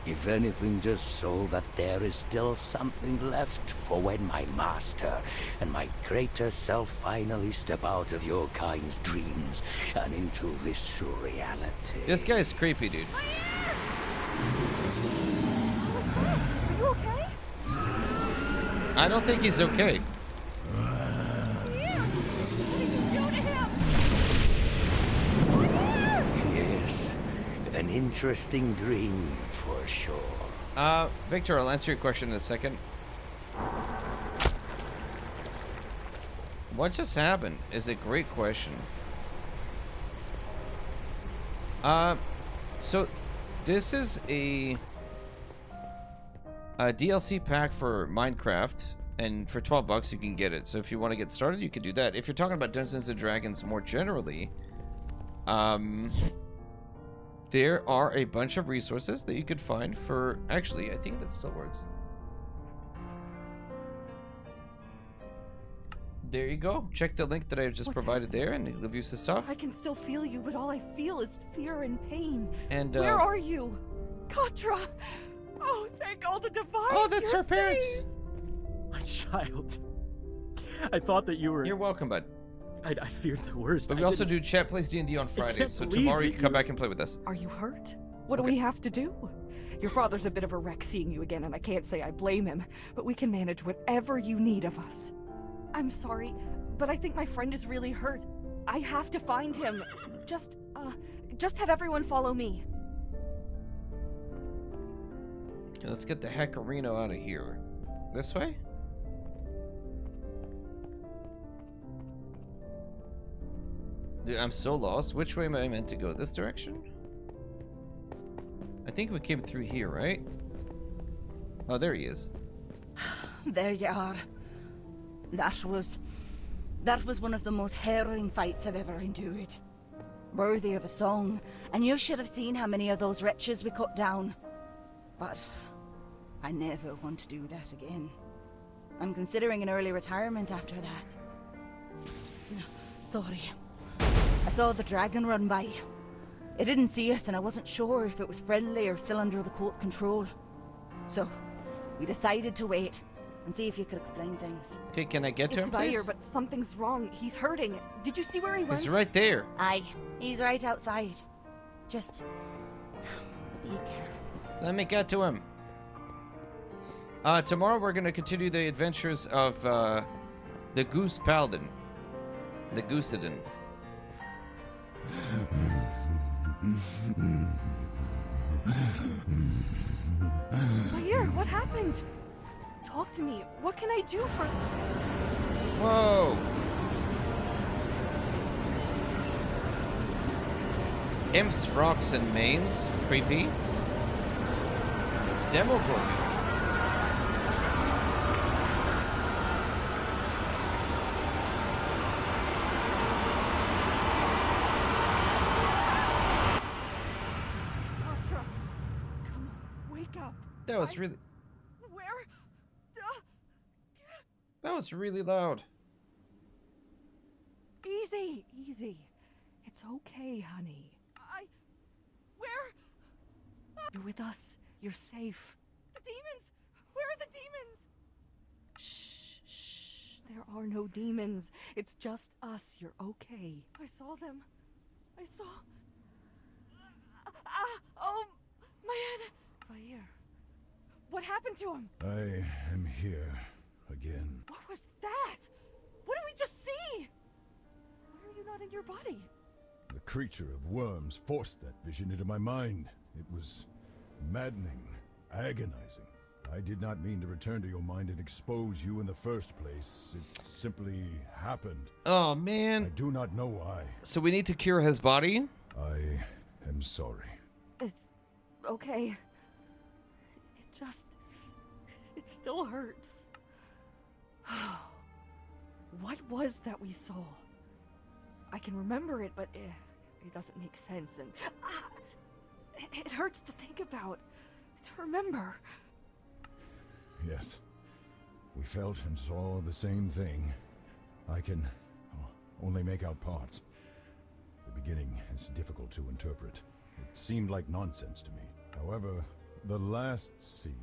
If anything, just so that there is still something left for when my master and my greater self finally step out of your kind's dreams and into this reality. This guy's creepy, dude. What was that? Are you okay? I don't think he's okay. Yes, an interesting dream for sure. Victor, I'll answer your question in a second. What just happened is a great question. So this is a DLC pack for Minecraft, and for 12 bucks you can get it. So if you want to get started, you can do that. If you're talking about Dungeons and Dragons more generally, there are a bunch of resources that you could find for... Actually, I think that still works. There you go. Check the link that I just provided there, and it'll give you some stuff. I can still feel you, but all I feel is fear and pain. And where are you? Katra! Oh, thank all the divines! Oh, that's you're her parents! safe. My child. I thought that you were... You're welcome, bud. I feared the worst. But we also do Chat Plays D&D on Fridays, so tomorrow you can come back and play with us. Are you hurt? What do we have to do? Your father's a bit of a wreck seeing you again, and I can't say I blame him, but we can manage whatever you need of us. I'm sorry, but I think my friend is really hurt. I have to find him. Just have everyone follow me. Okay, let's get the Hackerino out of here. This way? Dude, I'm so lost. Which way am I meant to go? This direction? I think we came through here, right? Oh, there he is. There you are. That was one of the most harrowing fights I've ever endured. Worthy of a song, and you should have seen how many of those wretches we cut down. But I never want to do that again. I'm considering an early retirement after that. Sorry. I saw the dragon run by. It didn't see us, and I wasn't sure if it was friendly or still under the cult's control. So, we decided to wait and see if you could explain things. Okay, can I get to him, please? It's Vire, but something's wrong. He's hurting. Did you see where he went? He's right there. Aye, he's right outside. Just be careful. Let me get to him. Tomorrow we're going to continue the adventures of the Goose Paladin. The Goosedin. Vire, what happened? Talk to me. What can I do for... Whoa! Imps, frocks, and mains. Creepy. Demogorgon. Katra, come on, wake up. That was really... Where? That was really loud. Easy, easy. It's okay, honey. Where? You're with us. You're safe. The demons! Where are the demons? Shh, shh. There are no demons. It's just us. You're okay. I saw them. I saw... oh, my head. Vire. What happened to him? I am here again. What was that? What did we just see? Why are you not in your body? The creature of worms forced that vision into my mind. It was maddening, agonizing. I did not mean to return to your mind and expose you in the first place. It simply happened. Oh, man. I do not know why. So we need to cure his body? I am sorry. It's okay. It still hurts. What was that we saw? I can remember it, but it doesn't make sense, and it hurts to think about, to remember. Yes. We felt and saw the same thing. I can only make out parts. The beginning is difficult to interpret. It seemed like nonsense to me. However, The last scene.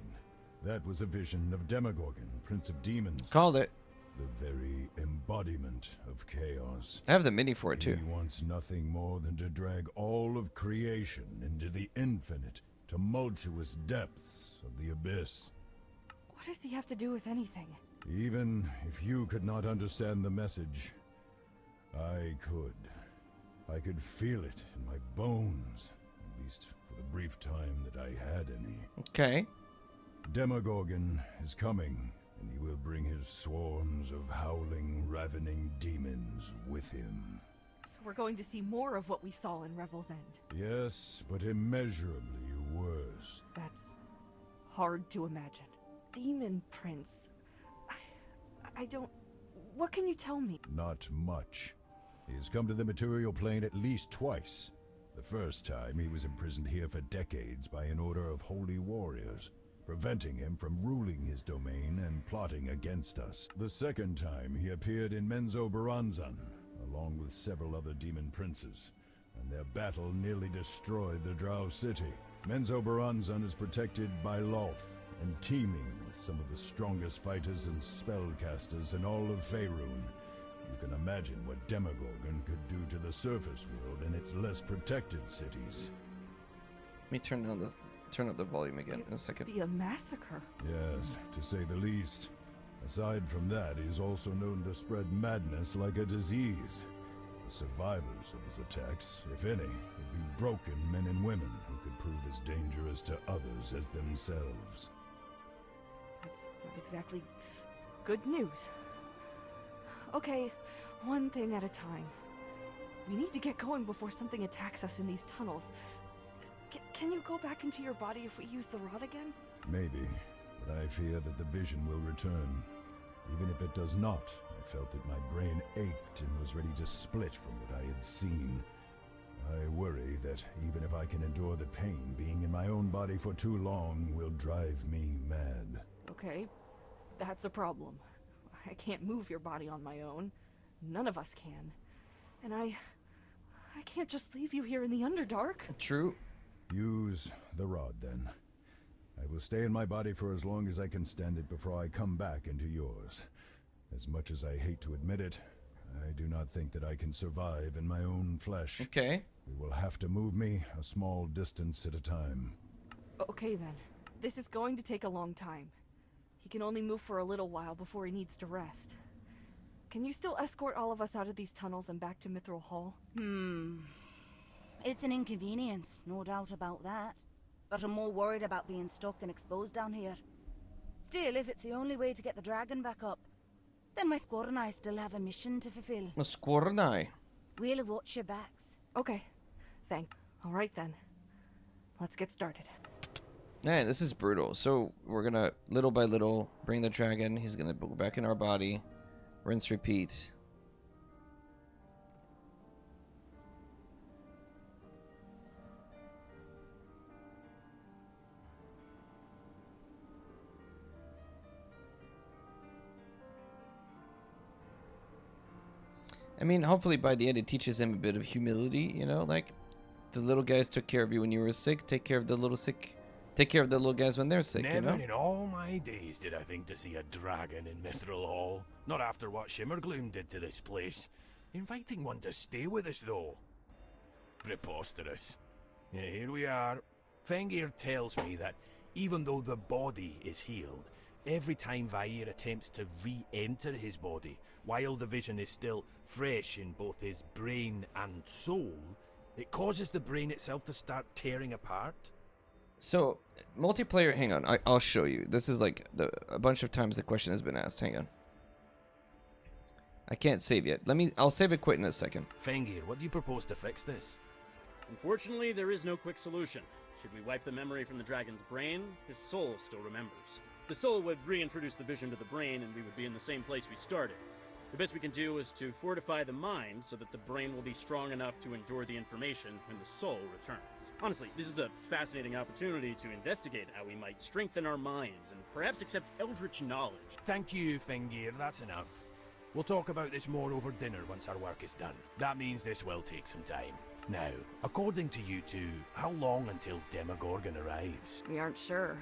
That was a vision of Demogorgon, Prince of Demons. Called it. The very embodiment of chaos. I have the mini for it too. He wants nothing more than to drag all of creation into the infinite, tumultuous depths of the abyss. What does he have to do with anything? Even if you could not understand the message, I could. I could feel it in my bones, at least for the brief time that I had any. Okay. Demogorgon is coming, and he will bring his swarms of howling, ravening demons with him. So we're going to see more of what we saw in Revel's End. Yes, but immeasurably worse. That's hard to imagine. Demon Prince. I don't... What can you tell me? Not much. He has come to the material plane at least twice. The first time he was imprisoned here for decades by an order of holy warriors, preventing him from ruling his domain and plotting against us. The second time he appeared in Menzoberranzan, along with several other demon princes, and their battle nearly destroyed the Drow city. Menzoberranzan is protected by Lolth, and teeming with some of the strongest fighters and spellcasters in all of Faerun. You can imagine what Demogorgon could do to the surface world in its less protected cities. Let me turn up the volume again in a second. Be a massacre. Yes, to say the least. Aside from that, he is also known to spread madness like a disease. The survivors of his attacks, if any, would be broken men and women who could prove as dangerous to others as themselves. That's not exactly good news. Okay, one thing at a time. We need to get going before something attacks us in these tunnels. Can you go back into your body if we use the rod again? Maybe, but I fear that the vision will return. Even if it does not, I felt that my brain ached and was ready to split from what I had seen. I worry that even if I can endure the pain, being in my own body for too long will drive me mad. Okay, that's a problem. I can't move your body on my own. None of us can. And I can't just leave you here in the Underdark. True. Use the rod, then. I will stay in my body for as long as I can stand it before I come back into yours. As much as I hate to admit it, I do not think that I can survive in my own flesh. Okay. You will have to move me a small distance at a time. Okay then. This is going to take a long time. He can only move for a little while before he needs to rest. Can you still escort all of us out of these tunnels and back to Mithril Hall? It's an inconvenience, no doubt about that. But I'm more worried about being stuck and exposed down here. Still, if it's the only way to get the dragon back up, then my squad and I still have a mission to fulfill. A squad and I. We'll watch your backs. Okay. Alright then. Let's get started. Man, this is brutal. So we're gonna, little by little, bring the dragon. He's gonna go back in our body. Rinse, repeat. I mean, hopefully by the end it teaches him a bit of humility, you know, like the little guys took care of you when you were sick, take care of the little guys when they're sick, Never you know? in all my days did I think to see a dragon in Mithril Hall. Not after what Shimmergloom did to this place. Inviting one to stay with us, though. Preposterous. Yeah, here we are. Fengir tells me that even though the body is healed, every time Vair attempts to re-enter his body, while the vision is still fresh in both his brain and soul, it causes the brain itself to start tearing apart. So, multiplayer, hang on, I'll show you. This is like a bunch of times the question has been asked. Hang on. I can't save yet. I'll save it quit in a second. Fengir, what do you propose to fix this? Unfortunately, there is no quick solution. Should we wipe the memory from the dragon's brain, his soul still remembers. The soul would reintroduce the vision to the brain and we would be in the same place we started. The best we can do is to fortify the mind so that the brain will be strong enough to endure the information when the soul returns. Honestly, this is a fascinating opportunity to investigate how we might strengthen our minds and perhaps accept eldritch knowledge. Thank you, Fengir, that's enough. We'll talk about this more over dinner once our work is done. That means this will take some time. Now, according to you two, how long until Demogorgon arrives? We aren't sure.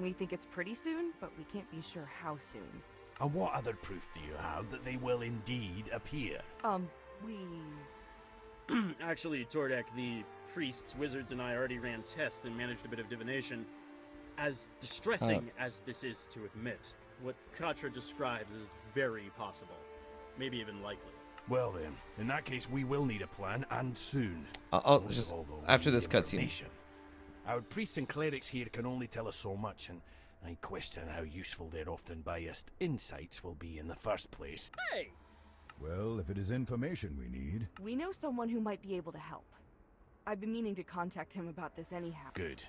We think it's pretty soon, but we can't be sure how soon. And what other proof do you have that they will indeed appear? We... Actually, Tordek, the priests, wizards, and I already ran tests and managed a bit of divination. As distressing as this is to admit, what Katra describes is very possible. Maybe even likely. Well then, in that case we will need a plan, and soon. I'll just, after this cutscene. Our priests and clerics here can only tell us so much, and I question how useful their often biased insights will be in the first place. Hey! Well, if it is information we need... We know someone who might be able to help. I've been meaning to contact him about this anyhow. Good.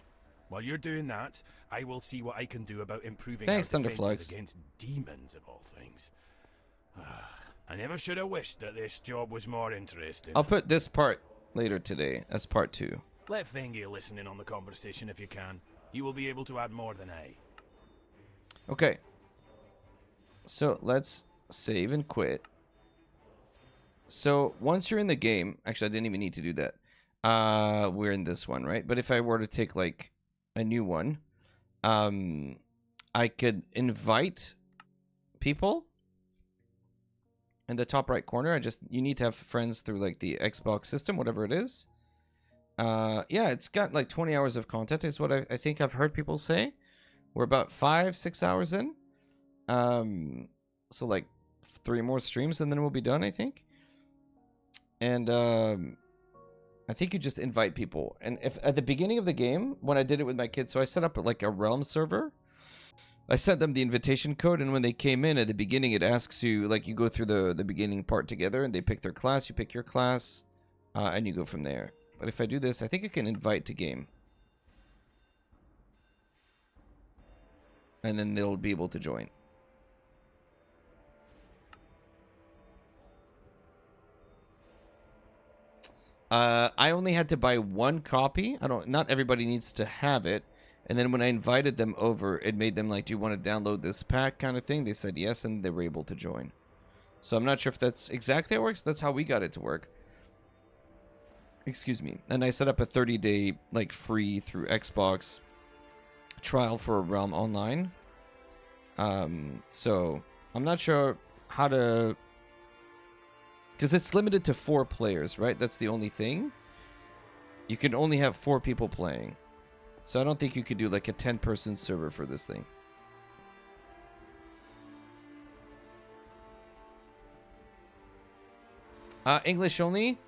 While you're doing that, I will see what I can do about improving Thanks, our defenses Thunderflux. against demons of all things. I never should have wished that this job was more interesting. I'll put this part later today as part 2. Let Fengi listen in on the conversation if you can. He will be able to add more than I. Okay. So let's save and quit. So once you're in the game, actually I didn't even need to do that. We're in this one, right? But if I were to take like a new one, I could invite people. In the top right corner, you need to have friends through like the Xbox system, whatever it is. Yeah, it's got like 20 hours of content is what I think I've heard people say. We're about 5-6 hours in. So like 3 more streams and then we'll be done, I think. And I think you just invite people. And if at the beginning of the game, when I did it with my kids, so I set up like a realm server. I sent them the invitation code, and when they came in at the beginning, it asks you, like, you go through the beginning part together, and they pick their class, you pick your class, and you go from there. But if I do this, I think I can invite to game. And then they'll be able to join. I only had to buy 1 copy. Not everybody needs to have it. And then when I invited them over, it made them like, do you want to download this pack kind of thing? They said yes, and they were able to join. So I'm not sure if that's exactly how it works. That's how we got it to work. Excuse me. And I set up a 30-day like free through Xbox trial for Realm Online. So I'm not sure how to... Because it's limited to 4 players, right? That's the only thing. You can only have 4 people playing. So I don't think you could do like a 10-person server for this thing. English only?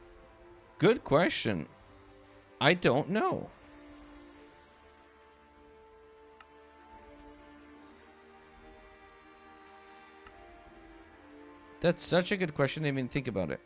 Good question. I don't know. That's such a good question. I didn't even think about it.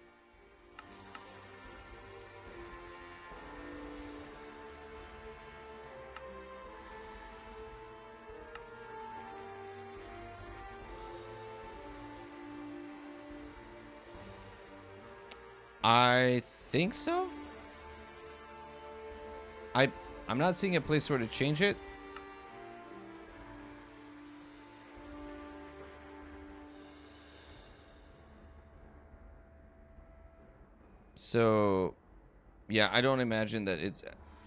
I think so. I'm not seeing a place where to change it. So, yeah, I don't imagine that it's...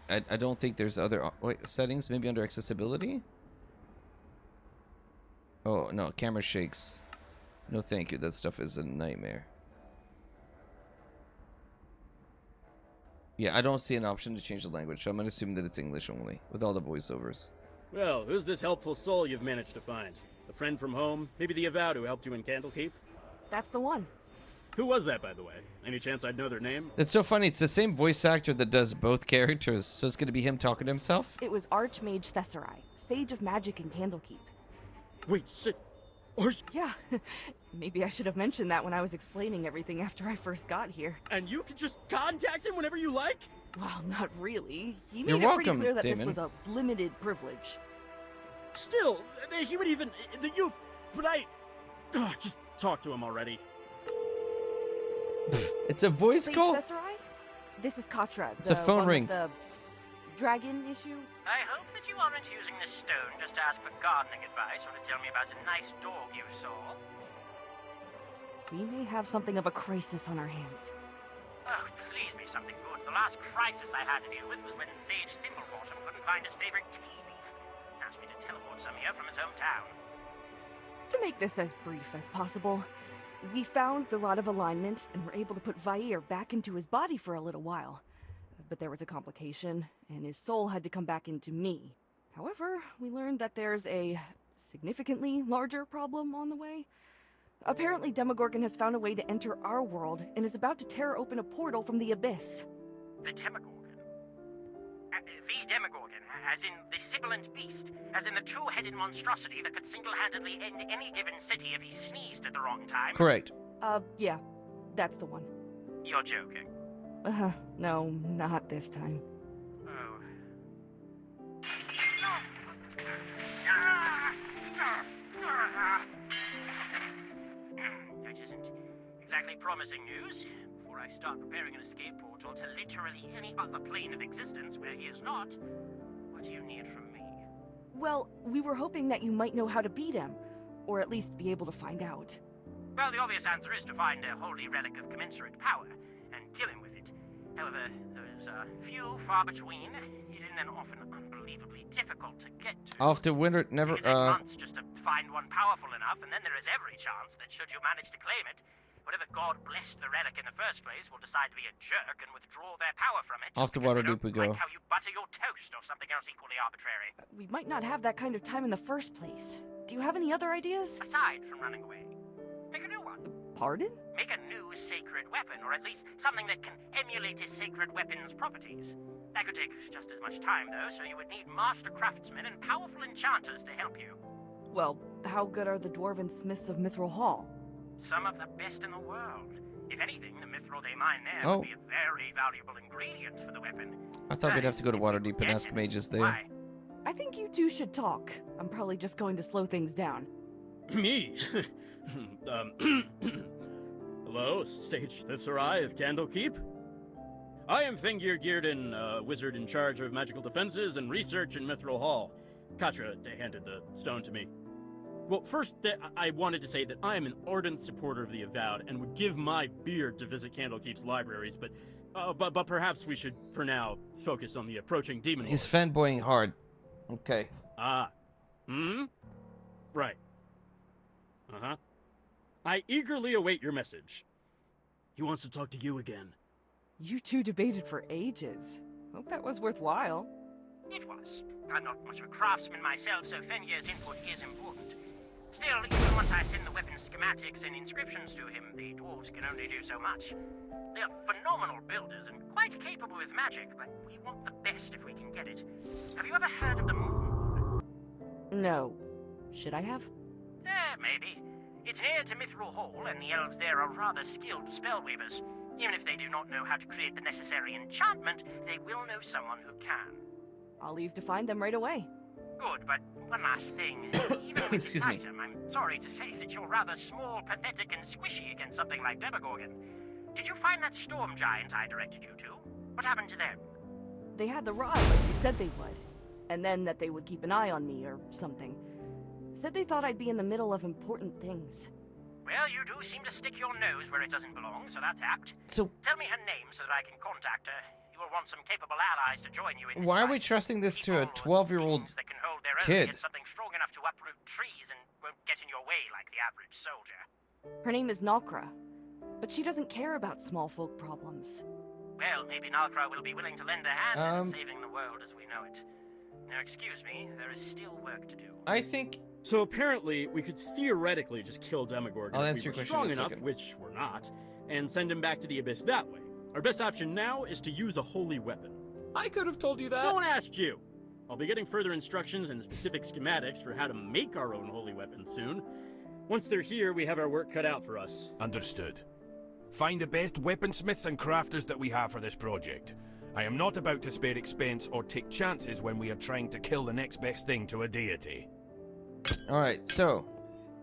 I don't think there's other... Wait, settings? Maybe under accessibility? Oh, no, camera shakes. No thank you, that stuff is a nightmare. Yeah, I don't see an option to change the language, so I'm going to assume that it's English only, with all the voiceovers. Well, who's this helpful soul you've managed to find? A friend from home? Maybe the Avowed who helped you in Candlekeep? That's the one. Who was that, by the way? Any chance I'd know their name? It's so funny, it's the same voice actor that does both characters, so it's going to be him talking to himself? It was Archmage Thesserai, Sage of Magic in Candlekeep. Wait, Yeah, maybe I should have mentioned that when I was explaining everything after I first got here. And you could just contact him whenever you like? Well, not really. He You're made it pretty welcome, clear that Damon. this was a limited privilege. Still, he would even... But I... just talk to him already. It's a voice Sage call? Thesserai? This is Katra, It's a phone one ring. with the dragon issue. I hope that you aren't using this stone just to ask for gardening advice or to tell me about a nice dog you saw. we may have something of a crisis on our hands. Oh, please be something good. The last crisis I had to deal with was when Sage Thimblebottom couldn't find his favorite tea leaf. Asked me to teleport some here from his hometown. To make this as brief as possible, we found the Rod of Alignment and were able to put Vair back into his body for a little while. But there was a complication, and his soul had to come back into me. However, we learned that there's a significantly larger problem on the way. Apparently, Demogorgon has found a way to enter our world and is about to tear open a portal from the abyss. The Demogorgon? The Demogorgon, as in the sibilant beast, as in the two-headed monstrosity that could single-handedly end any given city if he sneezed at the wrong time? Correct. Yeah, that's the one. You're joking. No, not this time. Oh. That isn't exactly promising news. Before I start preparing an escape portal to literally any other plane of existence where he is not, what do you need from me? Well, we were hoping that you might know how to beat him, or at least be able to find out. Well, the obvious answer is to find a holy relic of commensurate power, and kill him with it. However, those are few, far between, hidden and often unbelievably difficult to get to. After winter, never, It can take months just to find one powerful enough, and then there is every chance that should you manage to claim it, whatever god blessed the relic in the first place will decide to be a jerk and withdraw their power from it. Off the Waterdeep we go. Like how you butter your toast or something else equally arbitrary. We might not have that kind of time in the first place. Do you have any other ideas? Aside from running away, make a new one. Pardon? Make a new sacred weapon, or at least something that can emulate his sacred weapon's properties. That could take just as much time, though, so you would need master craftsmen and powerful enchanters to help you. Well, how good are the dwarven smiths of Mithril Hall? Some of the best in the world. If anything, the mithril they mine there would be a very valuable ingredient for the weapon. I thought we'd have to go to Waterdeep and ask mages there. Why? I think you two should talk. I'm probably just going to slow things down. Me? Hello, Sage Thitzerai of Candlekeep. I am Fengir Gearden, wizard in charge of magical defenses and research in Mithril Hall. Katra handed the stone to me. Well, first, I wanted to say that I am an ardent supporter of the Avowed and would give my beard to visit Candlekeep's libraries, but perhaps we should, for now, focus on the approaching demon lord. He's fanboying hard. Okay. Right. Uh-huh. I eagerly await your message. He wants to talk to you again. You two debated for ages. Hope that was worthwhile. It was. I'm not much of a craftsman myself, so Fenrir's input is important. Still, even once I send the weapon schematics and inscriptions to him, the dwarves can only do so much. They are phenomenal builders and quite capable with magic, but we want the best if we can get it. Have you ever heard of the moon? No. Should I have? Maybe. It's near to Mithril Hall, and the elves there are rather skilled spellweavers. Even if they do not know how to create the necessary enchantment, they will know someone who can. I'll leave to find them right away. Good, but one last thing. Even with this item, I'm sorry to say that you're rather small, pathetic, and squishy against something like Demogorgon. Did you find that storm giant I directed you to? What happened to them? They had the rod like you said they would. And then that they would keep an eye on me or something. Said they thought I'd be in the middle of important things. Well, you do seem to stick your nose where it doesn't belong, so that's apt. So tell me her name so that I can contact her. You will want some capable allies to join you in this why are fight. we trusting this to a 12-year-old That can hold their own kid? against something strong enough to uproot trees and won't get in your way like the average soldier. Her name is Nalkra, but she doesn't care about small folk problems. Well, maybe Nalkra will be willing to lend a hand in saving the world as we know it. Now, excuse me, there is still work to do. I think... So apparently, we could theoretically just kill Demogorgon I'll if answer we your were question strong in a enough, second. which we're not, and send him back to the Abyss that way. Our best option now is to use a holy weapon. I could have told you that. No one asked you. I'll be getting further instructions and specific schematics for how to make our own holy weapon soon. Once they're here, we have our work cut out for us. Understood. Find the best weaponsmiths and crafters that we have for this project. I am not about to spare expense or take chances when we are trying to kill the next best thing to a deity. Alright, so...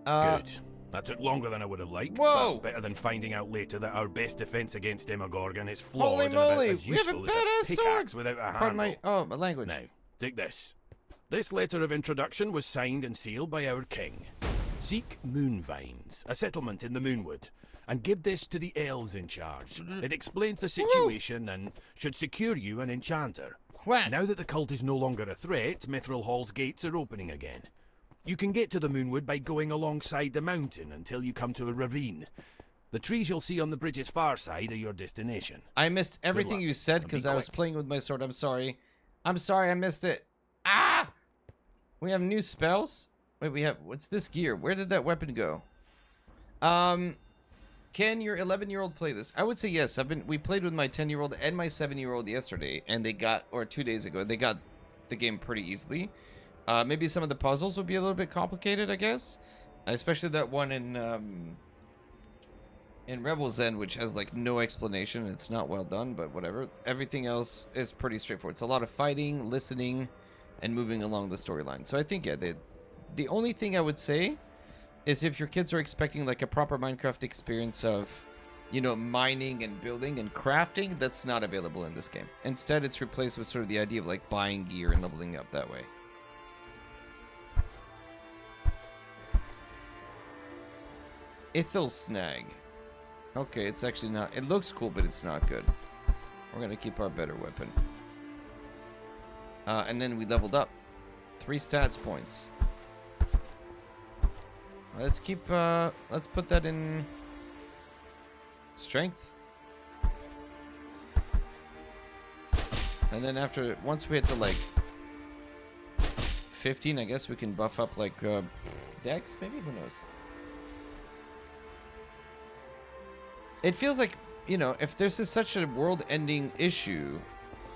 Good. That took longer than I would have liked. Whoa! But better than finding out later that our best defense against Demogorgon is flawed Holy and about moly! as We have a useful as badass a sword! pickaxe without a handle. Pardon my... Oh, my language. Now, take this. This letter of introduction was signed and sealed by our king. Seek Moonvines, a settlement in the Moonwood. and give this to the elves in charge. It explains the situation and should secure you an enchanter. Now that the cult is no longer a threat, Mithril Hall's gates are opening again. You can get to the Moonwood by going alongside the mountain until you come to a ravine. The trees you'll see on the bridge's far side are your destination. I missed everything you said because I was playing with my sword. I'm sorry. I'm sorry, I missed it. Ah! We have new spells? Wait, we have... What's this gear? Where did that weapon go? Can your 11-year-old play this? I would say yes. We played with my 10-year-old and my 7-year-old yesterday, and they got... Or 2 days ago. They got the game pretty easily. Maybe some of the puzzles would be a little bit complicated, I guess. Especially that one in Rebel's End, which has like no explanation. It's not well done, but whatever. Everything else is pretty straightforward. It's a lot of fighting, listening, and moving along the storyline. So I think, yeah, the only thing I would say is if your kids are expecting like a proper Minecraft experience of, you know, mining and building and crafting, that's not available in this game. Instead, it's replaced with sort of the idea of like buying gear and leveling up that way. Ithil Snag. Okay, it's actually not... It looks cool, but it's not good. We're going to keep our better weapon. And then we leveled up. 3 stats points. Let's keep... let's put that in... Strength. And then after... Once we hit the, like... 15, I guess we can buff up, like, Dex, maybe? Who knows? It feels like, you know, if there's such a world-ending issue,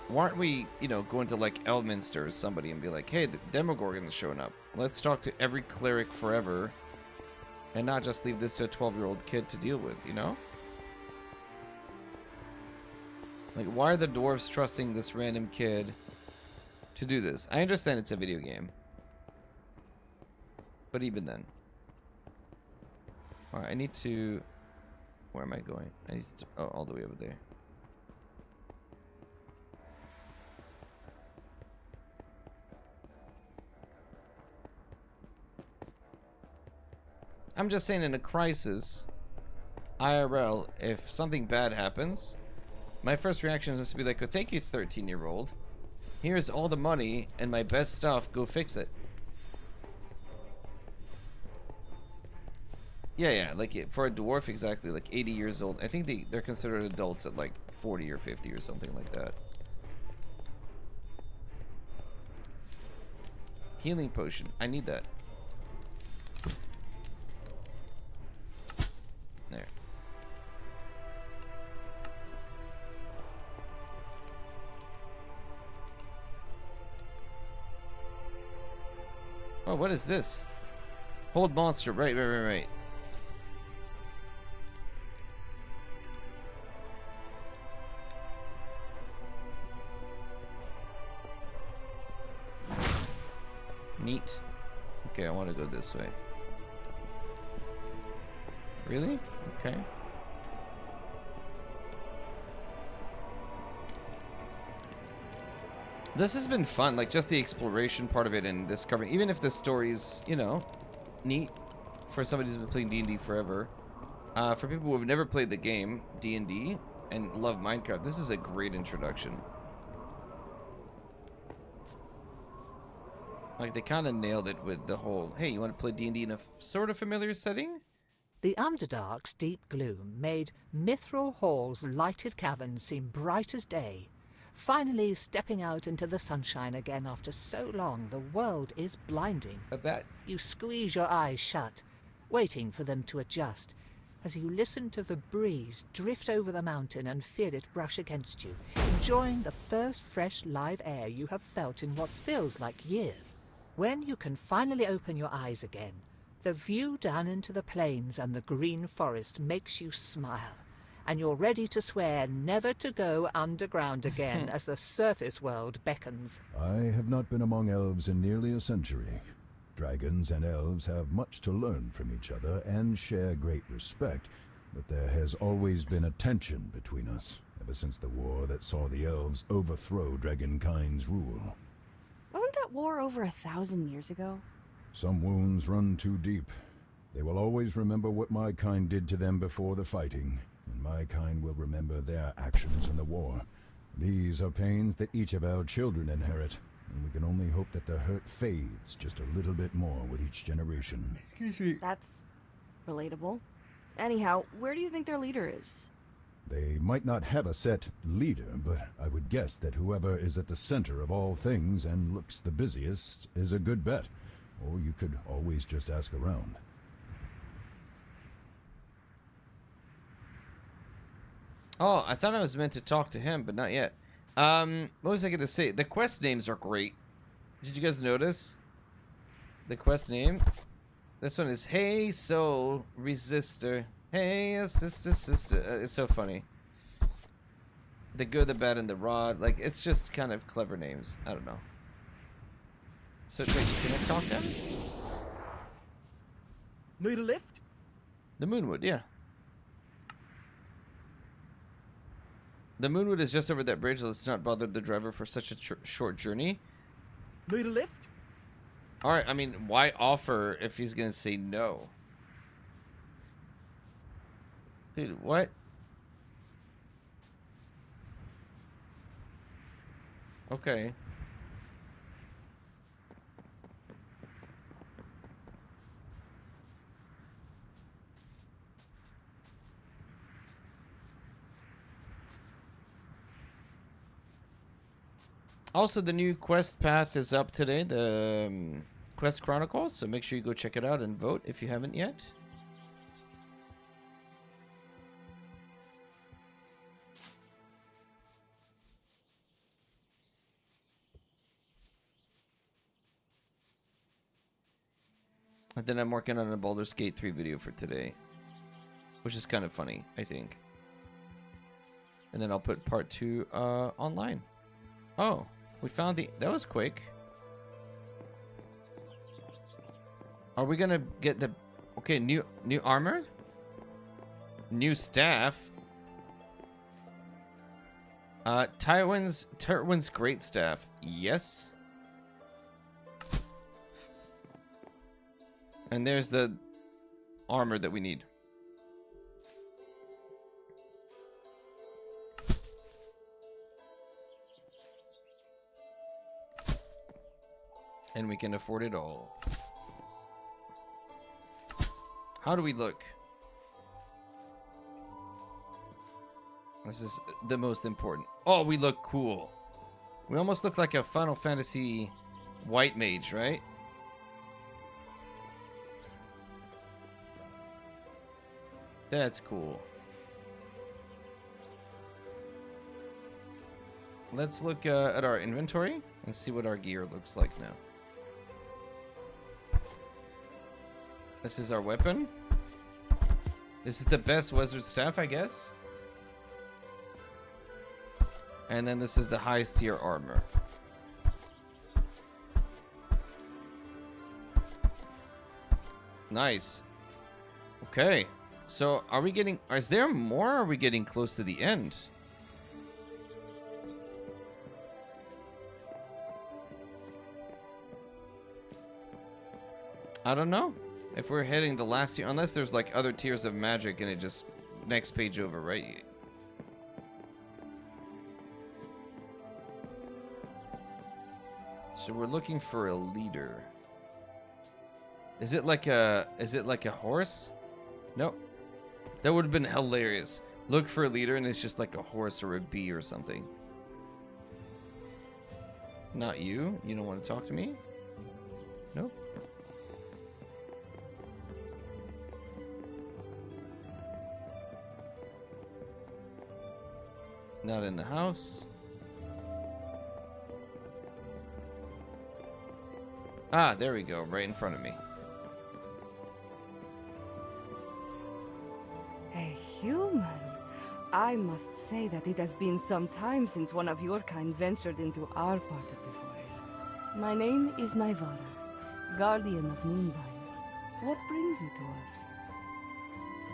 why aren't we, you know, going to, like, Elminster or somebody and be like, hey, the Demogorgon is showing up. Let's talk to every cleric forever and not just leave this to a 12-year-old kid to deal with, you know? Like, why are the dwarves trusting this random kid to do this? I understand it's a video game. But even then. Alright, I need to... Where am I going? I need to... Oh, all the way over there. I'm just saying, in a crisis, IRL, if something bad happens, my first reaction is to be like, oh, thank you, 13-year-old. Here's all the money and my best stuff. Go fix it. Yeah, like for a dwarf, exactly, like 80 years old. I think they're considered adults at like 40 or 50 or something like that. Healing potion. I need that. There. Oh, what is this? Hold monster. Right. Neat. Okay, I want to go this way. Really? Okay. This has been fun, like just the exploration part of it and discovering, even if the story's, you know, neat for somebody who's been playing D&D forever. For people who have never played the game, D&D, and love Minecraft, this is a great introduction. Like, they kind of nailed it with the whole, hey, you want to play D&D in a sort of familiar setting? The Underdark's deep gloom made Mithril Hall's lighted caverns seem bright as day. Finally stepping out into the sunshine again after so long, the world is blinding. I bet. You squeeze your eyes shut, waiting for them to adjust, as you listen to the breeze drift over the mountain and feel it brush against you, enjoying the first fresh live air you have felt in what feels like years. When you can finally open your eyes again, the view down into the plains and the green forest makes you smile, and you're ready to swear never to go underground again as the surface world beckons. I have not been among elves in nearly a century. Dragons and elves have much to learn from each other and share great respect, but there has always been a tension between us, ever since the war that saw the elves overthrow dragonkind's rule. Wasn't that war over 1,000 years ago? Some wounds run too deep. They will always remember what my kind did to them before the fighting, and my kind will remember their actions in the war. These are pains that each of our children inherit, and we can only hope that the hurt fades just a little bit more with each generation. Excuse me. That's relatable. Anyhow, where do you think their leader is? They might not have a set leader, but I would guess that whoever is at the center of all things and looks the busiest is a good bet. Or you could always just ask around. Oh, I thought I was meant to talk to him, but not yet. What was I going to say? The quest names are great. Did you guys notice? The quest name? This one is Hey Soul Resistor. Hey, sister. It's so funny. The good, the bad, and the rod. Like, it's just kind of clever names. I don't know. So, wait, can I talk to him? Need a lift? The Moonwood, yeah. The Moonwood is just over that bridge. Let's not bother the driver for such a short journey. Need a lift? Alright, I mean, why offer if he's gonna say no? Dude, what? Okay. Also, the new quest path is up today, the Quest Chronicles, so make sure you go check it out and vote if you haven't yet. And then I'm working on a Baldur's Gate 3 video for today, which is kind of funny, I think. And then I'll put part 2 online. Oh, we found the... That was quick. Are we gonna get the... Okay, new armor? New staff? Tyrwin's great staff. Yes. And there's the armor that we need. And we can afford it all. How do we look? This is the most important. Oh, we look cool. We almost look like a Final Fantasy white mage, right? That's cool. Let's look at our inventory and see what our gear looks like now. This is our weapon. This is the best wizard staff, I guess. And then this is the highest tier armor. Nice. Okay. So, are we getting... Is there more, or are we getting close to the end? I don't know. If we're hitting the last tier... Unless there's, like, other tiers of magic and it just... Next page over, right? So we're looking for a leader. Is it like a... Is it like a horse? Nope. That would have been hilarious. Look for a leader and it's just like a horse or a bee or something. Not you? You don't want to talk to me? Nope. Not in the house. Ah, there we go. Right in front of me. A human? I must say that it has been some time since one of your kind ventured into our part of the forest. My name is Naivara, guardian of Moonvines. What brings you to us?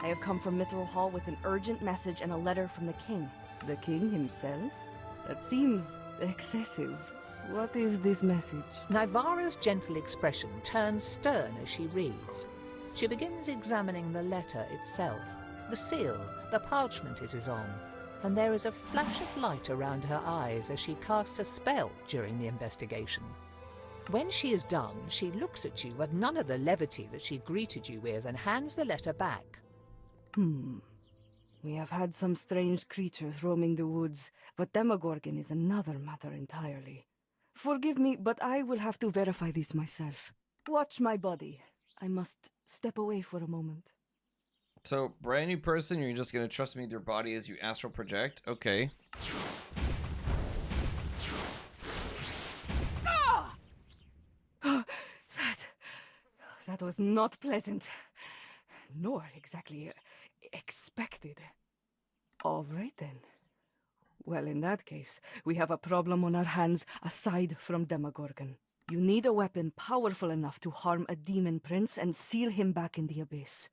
I have come from Mithril Hall with an urgent message and a letter from the king. The king himself? That seems excessive. What is this message? Naivara's gentle expression turns stern as she reads. She begins examining the letter itself, the seal, the parchment it is on, and there is a flash of light around her eyes as she casts a spell during the investigation. When she is done, she looks at you with none of the levity that she greeted you with and hands the letter back. We have had some strange creatures roaming the woods, but Demogorgon is another matter entirely. Forgive me, but I will have to verify this myself. Watch my body. I must step away for a moment. So, brand new person, you're just gonna trust me with your body as you astral project? Okay. That was not pleasant, nor exactly expected. All right then. Well, in that case, we have a problem on our hands aside from Demogorgon. You need a weapon powerful enough to harm a demon prince and seal him back in the abyss.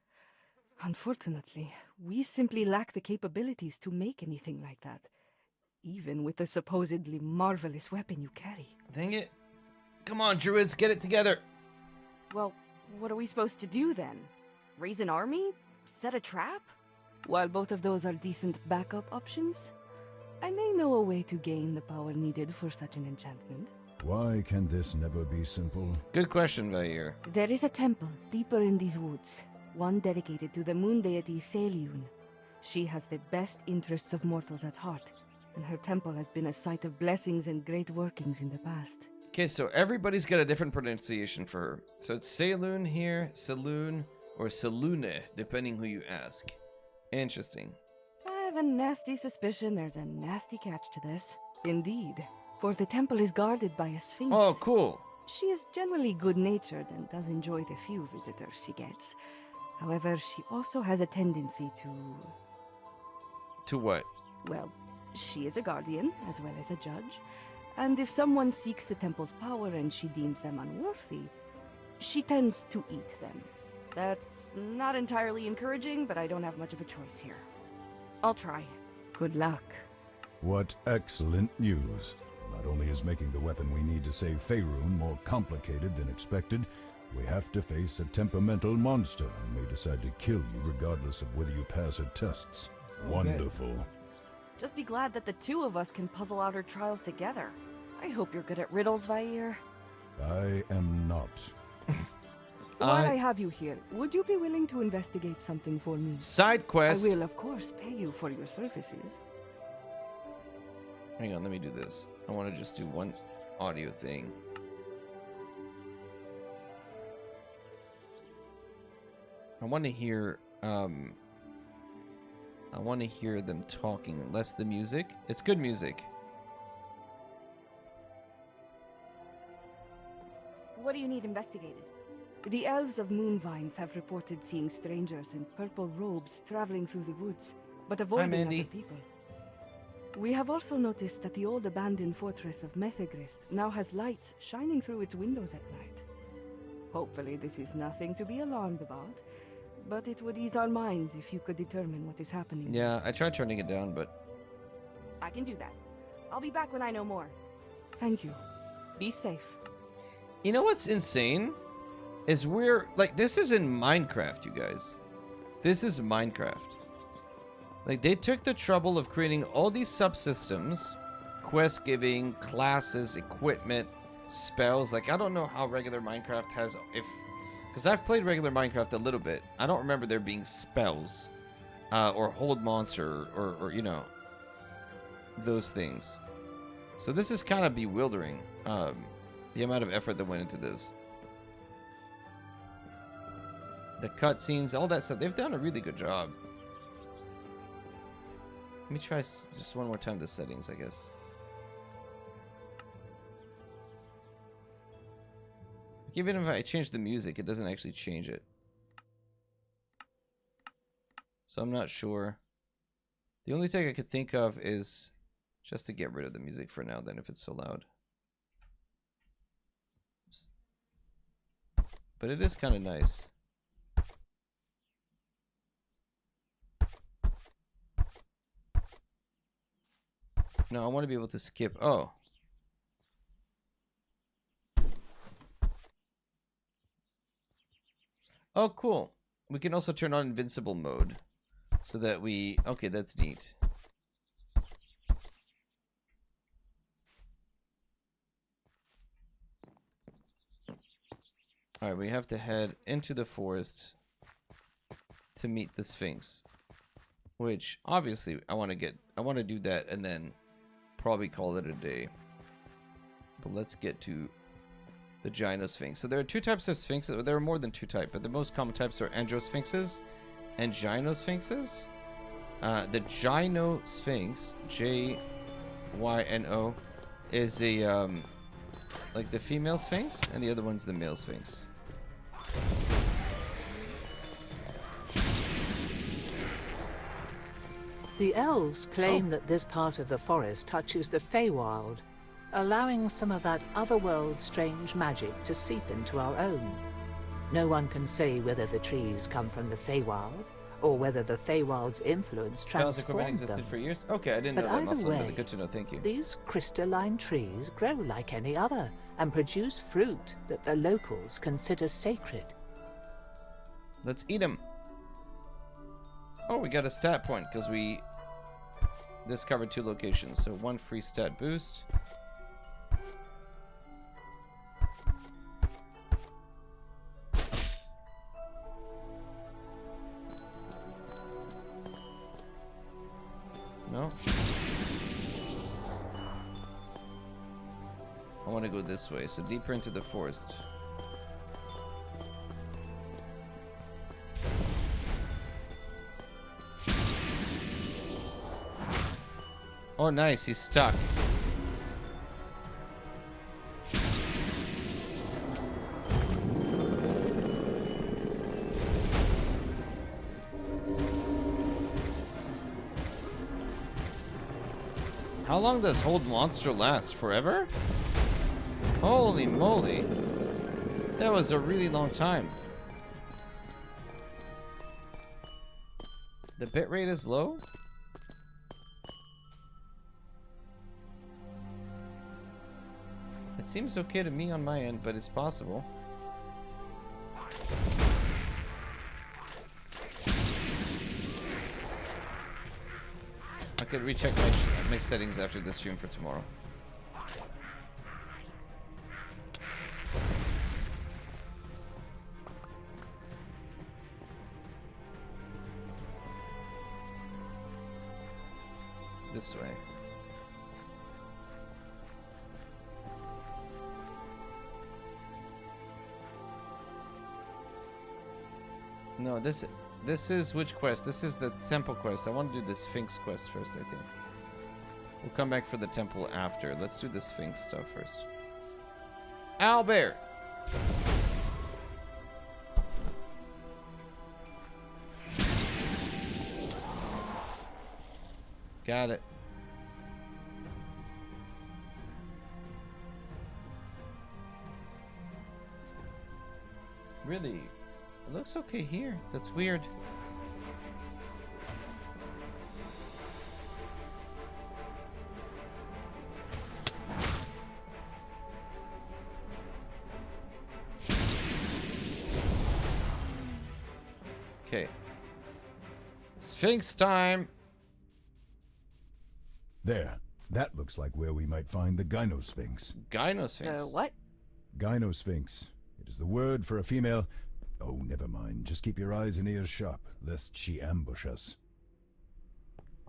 Unfortunately, we simply lack the capabilities to make anything like that, even with the supposedly marvelous weapon you carry. Dang it. Come on, druids, get it together. Well, what are we supposed to do then? Raise an army? Set a trap? While both of those are decent backup options, I may know a way to gain the power needed for such an enchantment. Why can this never be simple? Good question, Vair. There is a temple deeper in these woods, one dedicated to the moon deity Selyun. She has the best interests of mortals at heart, and her temple has been a site of blessings and great workings in the past. Okay, so everybody's got a different pronunciation for her. So it's Saloon here, Saloon, or Salune, depending who you ask. Interesting. I have a nasty suspicion there's a nasty catch to this. Indeed, for the temple is guarded by a sphinx. Oh, cool. She is generally good-natured and does enjoy the few visitors she gets. However, she also has a tendency to... To what? Well, she is a guardian as well as a judge. And if someone seeks the temple's power and she deems them unworthy, she tends to eat them. That's not entirely encouraging, but I don't have much of a choice here. I'll try. Good luck. What excellent news. Not only is making the weapon we need to save Faerun more complicated than expected, we have to face a temperamental monster who may decide to kill you regardless of whether you pass her tests. Okay. Wonderful. Just be glad that the two of us can puzzle out her trials together. I hope you're good at riddles, Vair. I am not. While I have you here, would you be willing to investigate something for me? Side quest. I will, of course, pay you for your services. Hang on, let me do this. I want to just do one audio thing. I want to hear them talking, less the music. It's good music. What do you need investigated? The elves of Moonvines have reported seeing strangers in purple robes traveling through the woods, but avoiding other people. We have also noticed that the old abandoned fortress of Methagrist now has lights shining through its windows at night. Hopefully this is nothing to be alarmed about, but it would ease our minds if you could determine what is happening. Yeah, I tried turning it down, but... I can do that. I'll be back when I know more. Thank you. Be safe. You know what's insane? Is we're... Like, this is in Minecraft, you guys. This is Minecraft. Like, they took the trouble of creating all these subsystems, quest giving, classes, equipment, spells. Like, I don't know how regular Minecraft has... Because I've played regular Minecraft a little bit. I don't remember there being spells. Or hold monster, or you know, those things. So this is kind of bewildering. The amount of effort that went into this. The cutscenes, all that stuff. They've done a really good job. Let me try just one more time the settings, I guess. Even if I change the music, it doesn't actually change it. So I'm not sure. The only thing I could think of is just to get rid of the music for now, then, if it's so loud. But it is kind of nice. No, I want to be able to skip. Oh. Oh, cool. We can also turn on invincible mode. So that we... Okay, that's neat. Alright, we have to head into the forest to meet the Sphinx. Which, obviously, I want to do that and then probably call it a day. But let's get to the Gynosphinx. So there are two types of Sphinxes. There are more than two types, but the most common types are Androsphinxes and Gynosphinxes. The Gynosphinx, J-Y-N-O, is a, like the female Sphinx, and the other one's the male Sphinx. The elves claim that this part of the forest touches the Feywild, allowing some of that otherworld strange magic to seep into our own. No one can say whether the trees come from the Feywild, or whether the Feywild's influence transformed existed them. for years? Okay, I didn't know But that, either Mufflin, way, but good to know, thank you. These crystalline trees grow like any other, and produce fruit that the locals consider sacred. Let's eat them. Oh, we got a stat point, because we discovered 2 locations, so 1 free stat boost. No. I want to go this way, so deeper into the forest. Oh, nice, he's stuck. How long does Hold Monster last? Forever? Holy moly. That was a really long time. The bitrate is low? It seems okay to me on my end, but it's possible. I could recheck my settings after the stream for tomorrow. This way. No, this is which quest? This is the temple quest. I want to do the Sphinx quest first, I think. We'll come back for the temple after. Let's do the Sphinx stuff first. Albert! Got it. Really? It looks okay here. That's weird. Okay. Sphinx time! There. That looks like where we might find the Gynosphinx. Gynosphinx? What? Gynosphinx. It is the word for a female... Oh, never mind. Just keep your eyes and ears sharp, lest she ambush us.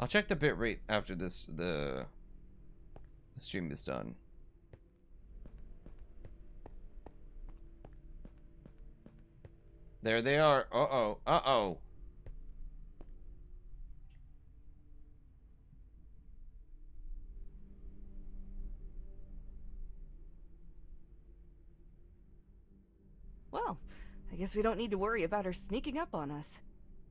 I'll check the bitrate after this the stream is done. There they are. Uh-oh. Uh-oh. Well, I guess we don't need to worry about her sneaking up on us.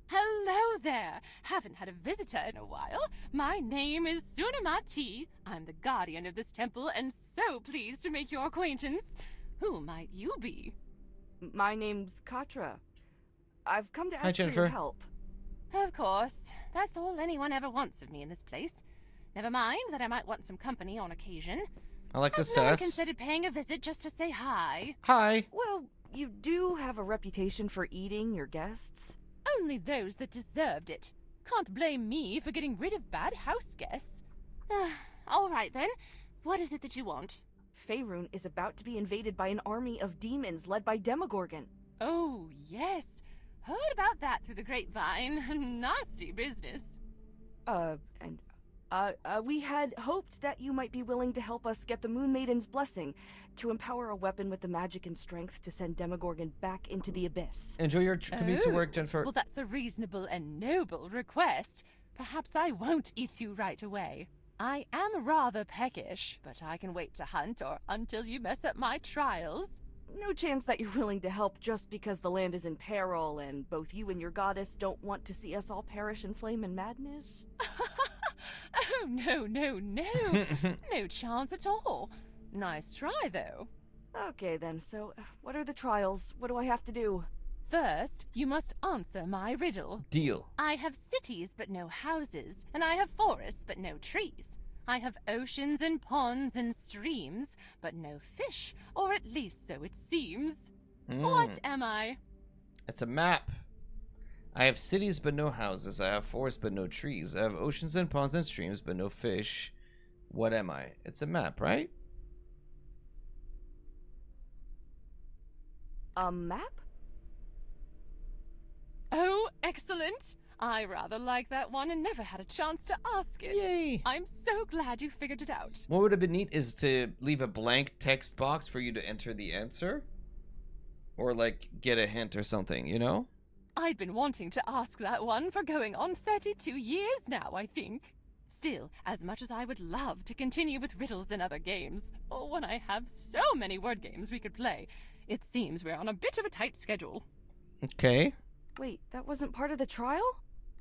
Hello there! Haven't had a visitor in a while. My name is Sunamati. I'm the guardian of this temple and so pleased to make your acquaintance. Who might you be? My name's Katra. I've come to Hi, ask for Jennifer. your help. Of course. That's all anyone ever wants of me in this place. Never mind that I might want some company on occasion. I like the Has no one sass. considered paying a visit just to say hi? Hi. Well, you do have a reputation for eating your guests. Only those that deserved it. Can't blame me for getting rid of bad house guests. All right then. What is it that you want? Faerun is about to be invaded by an army of demons led by Demogorgon. Oh, yes. Heard about that through the grapevine. Nasty business. We had hoped that you might be willing to help us get the Moon Maiden's blessing to empower a weapon with the magic and strength to send Demogorgon back into the abyss. Enjoy your commute to work, Jennifer. Well, that's a reasonable and noble request. Perhaps I won't eat you right away. I am rather peckish, but I can wait to hunt or until you mess up my trials. No chance that you're willing to help just because the land is in peril and both you and your goddess don't want to see us all perish in flame and madness? Oh, no. No chance at all. Nice try, though. Okay, then. So, what are the trials? What do I have to do? First, you must answer my riddle. Deal. I have cities but no houses, and I have forests but no trees. I have oceans and ponds and streams, but no fish, or at least so it seems. What am I? It's a map. I have cities but no houses. I have forests but no trees. I have oceans and ponds and streams but no fish. What am I? It's a map, right? A map? Oh, excellent! I rather like that one and never had a chance to ask it. Yay! I'm so glad you figured it out. What would have been neat is to leave a blank text box for you to enter the answer. Or, like, get a hint or something, you know? I'd been wanting to ask that one for going on 32 years now, I think. Still, as much as I would love to continue with riddles and other games, or when I have so many word games we could play, it seems we're on a bit of a tight schedule. Okay. Wait, that wasn't part of the trial?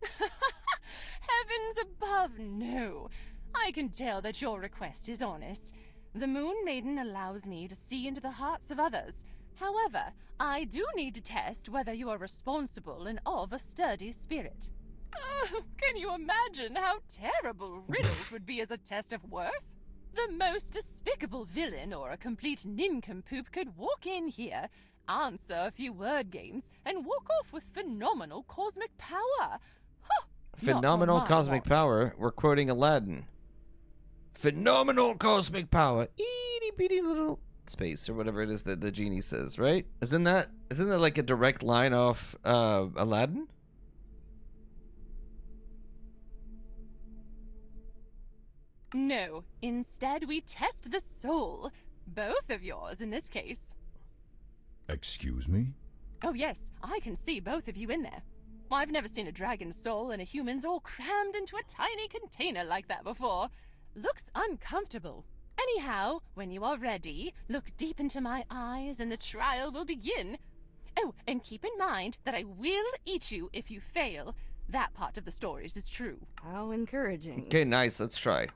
Heavens above, no. I can tell that your request is honest. The Moon Maiden allows me to see into the hearts of others. However, I do need to test whether you are responsible and of a sturdy spirit. Can you imagine how terrible riddles would be as a test of worth? The most despicable villain or a complete nincompoop could walk in here, answer a few word games, and walk off with phenomenal cosmic power. Phenomenal cosmic power. We're quoting Aladdin. Phenomenal cosmic power. Itty bitty little space or whatever it is that the genie says, right? Isn't that like a direct line off Aladdin? No, instead we test the soul. Both of yours in this case. Excuse me? Oh yes, I can see both of you in there. I've never seen a dragon's soul and a human's all crammed into a tiny container like that before. Looks uncomfortable. Anyhow, when you are ready, look deep into my eyes and the trial will begin. Oh, and keep in mind that I will eat you if you fail. That part of the stories is true. How encouraging. Okay, nice. Let's try.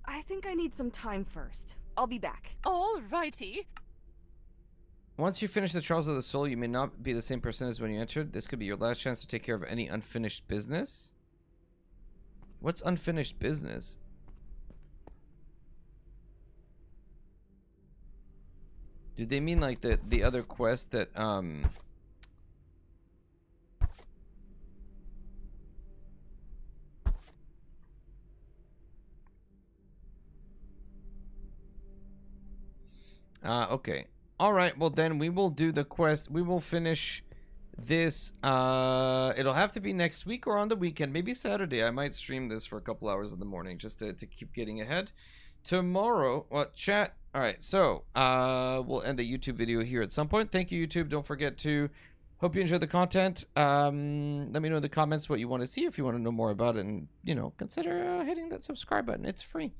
I think I need some time first. I'll be back. All righty. Once you finish the Trials of the Soul, you may not be the same person as when you entered. This could be your last chance to take care of any unfinished business. What's unfinished business? Do they mean like the other quest that okay. Alright, well then we will do the quest. We will finish this. It'll have to be next week or on the weekend. Maybe Saturday. I might stream this for a couple hours in the morning just to keep getting ahead. Tomorrow, well, chat. Alright, so we'll end the YouTube video here at some point. Thank you, YouTube. Don't forget to... Hope you enjoyed the content. Let me know in the comments what you want to see. If you want to know more about it, and, you know, consider hitting that subscribe button. It's free.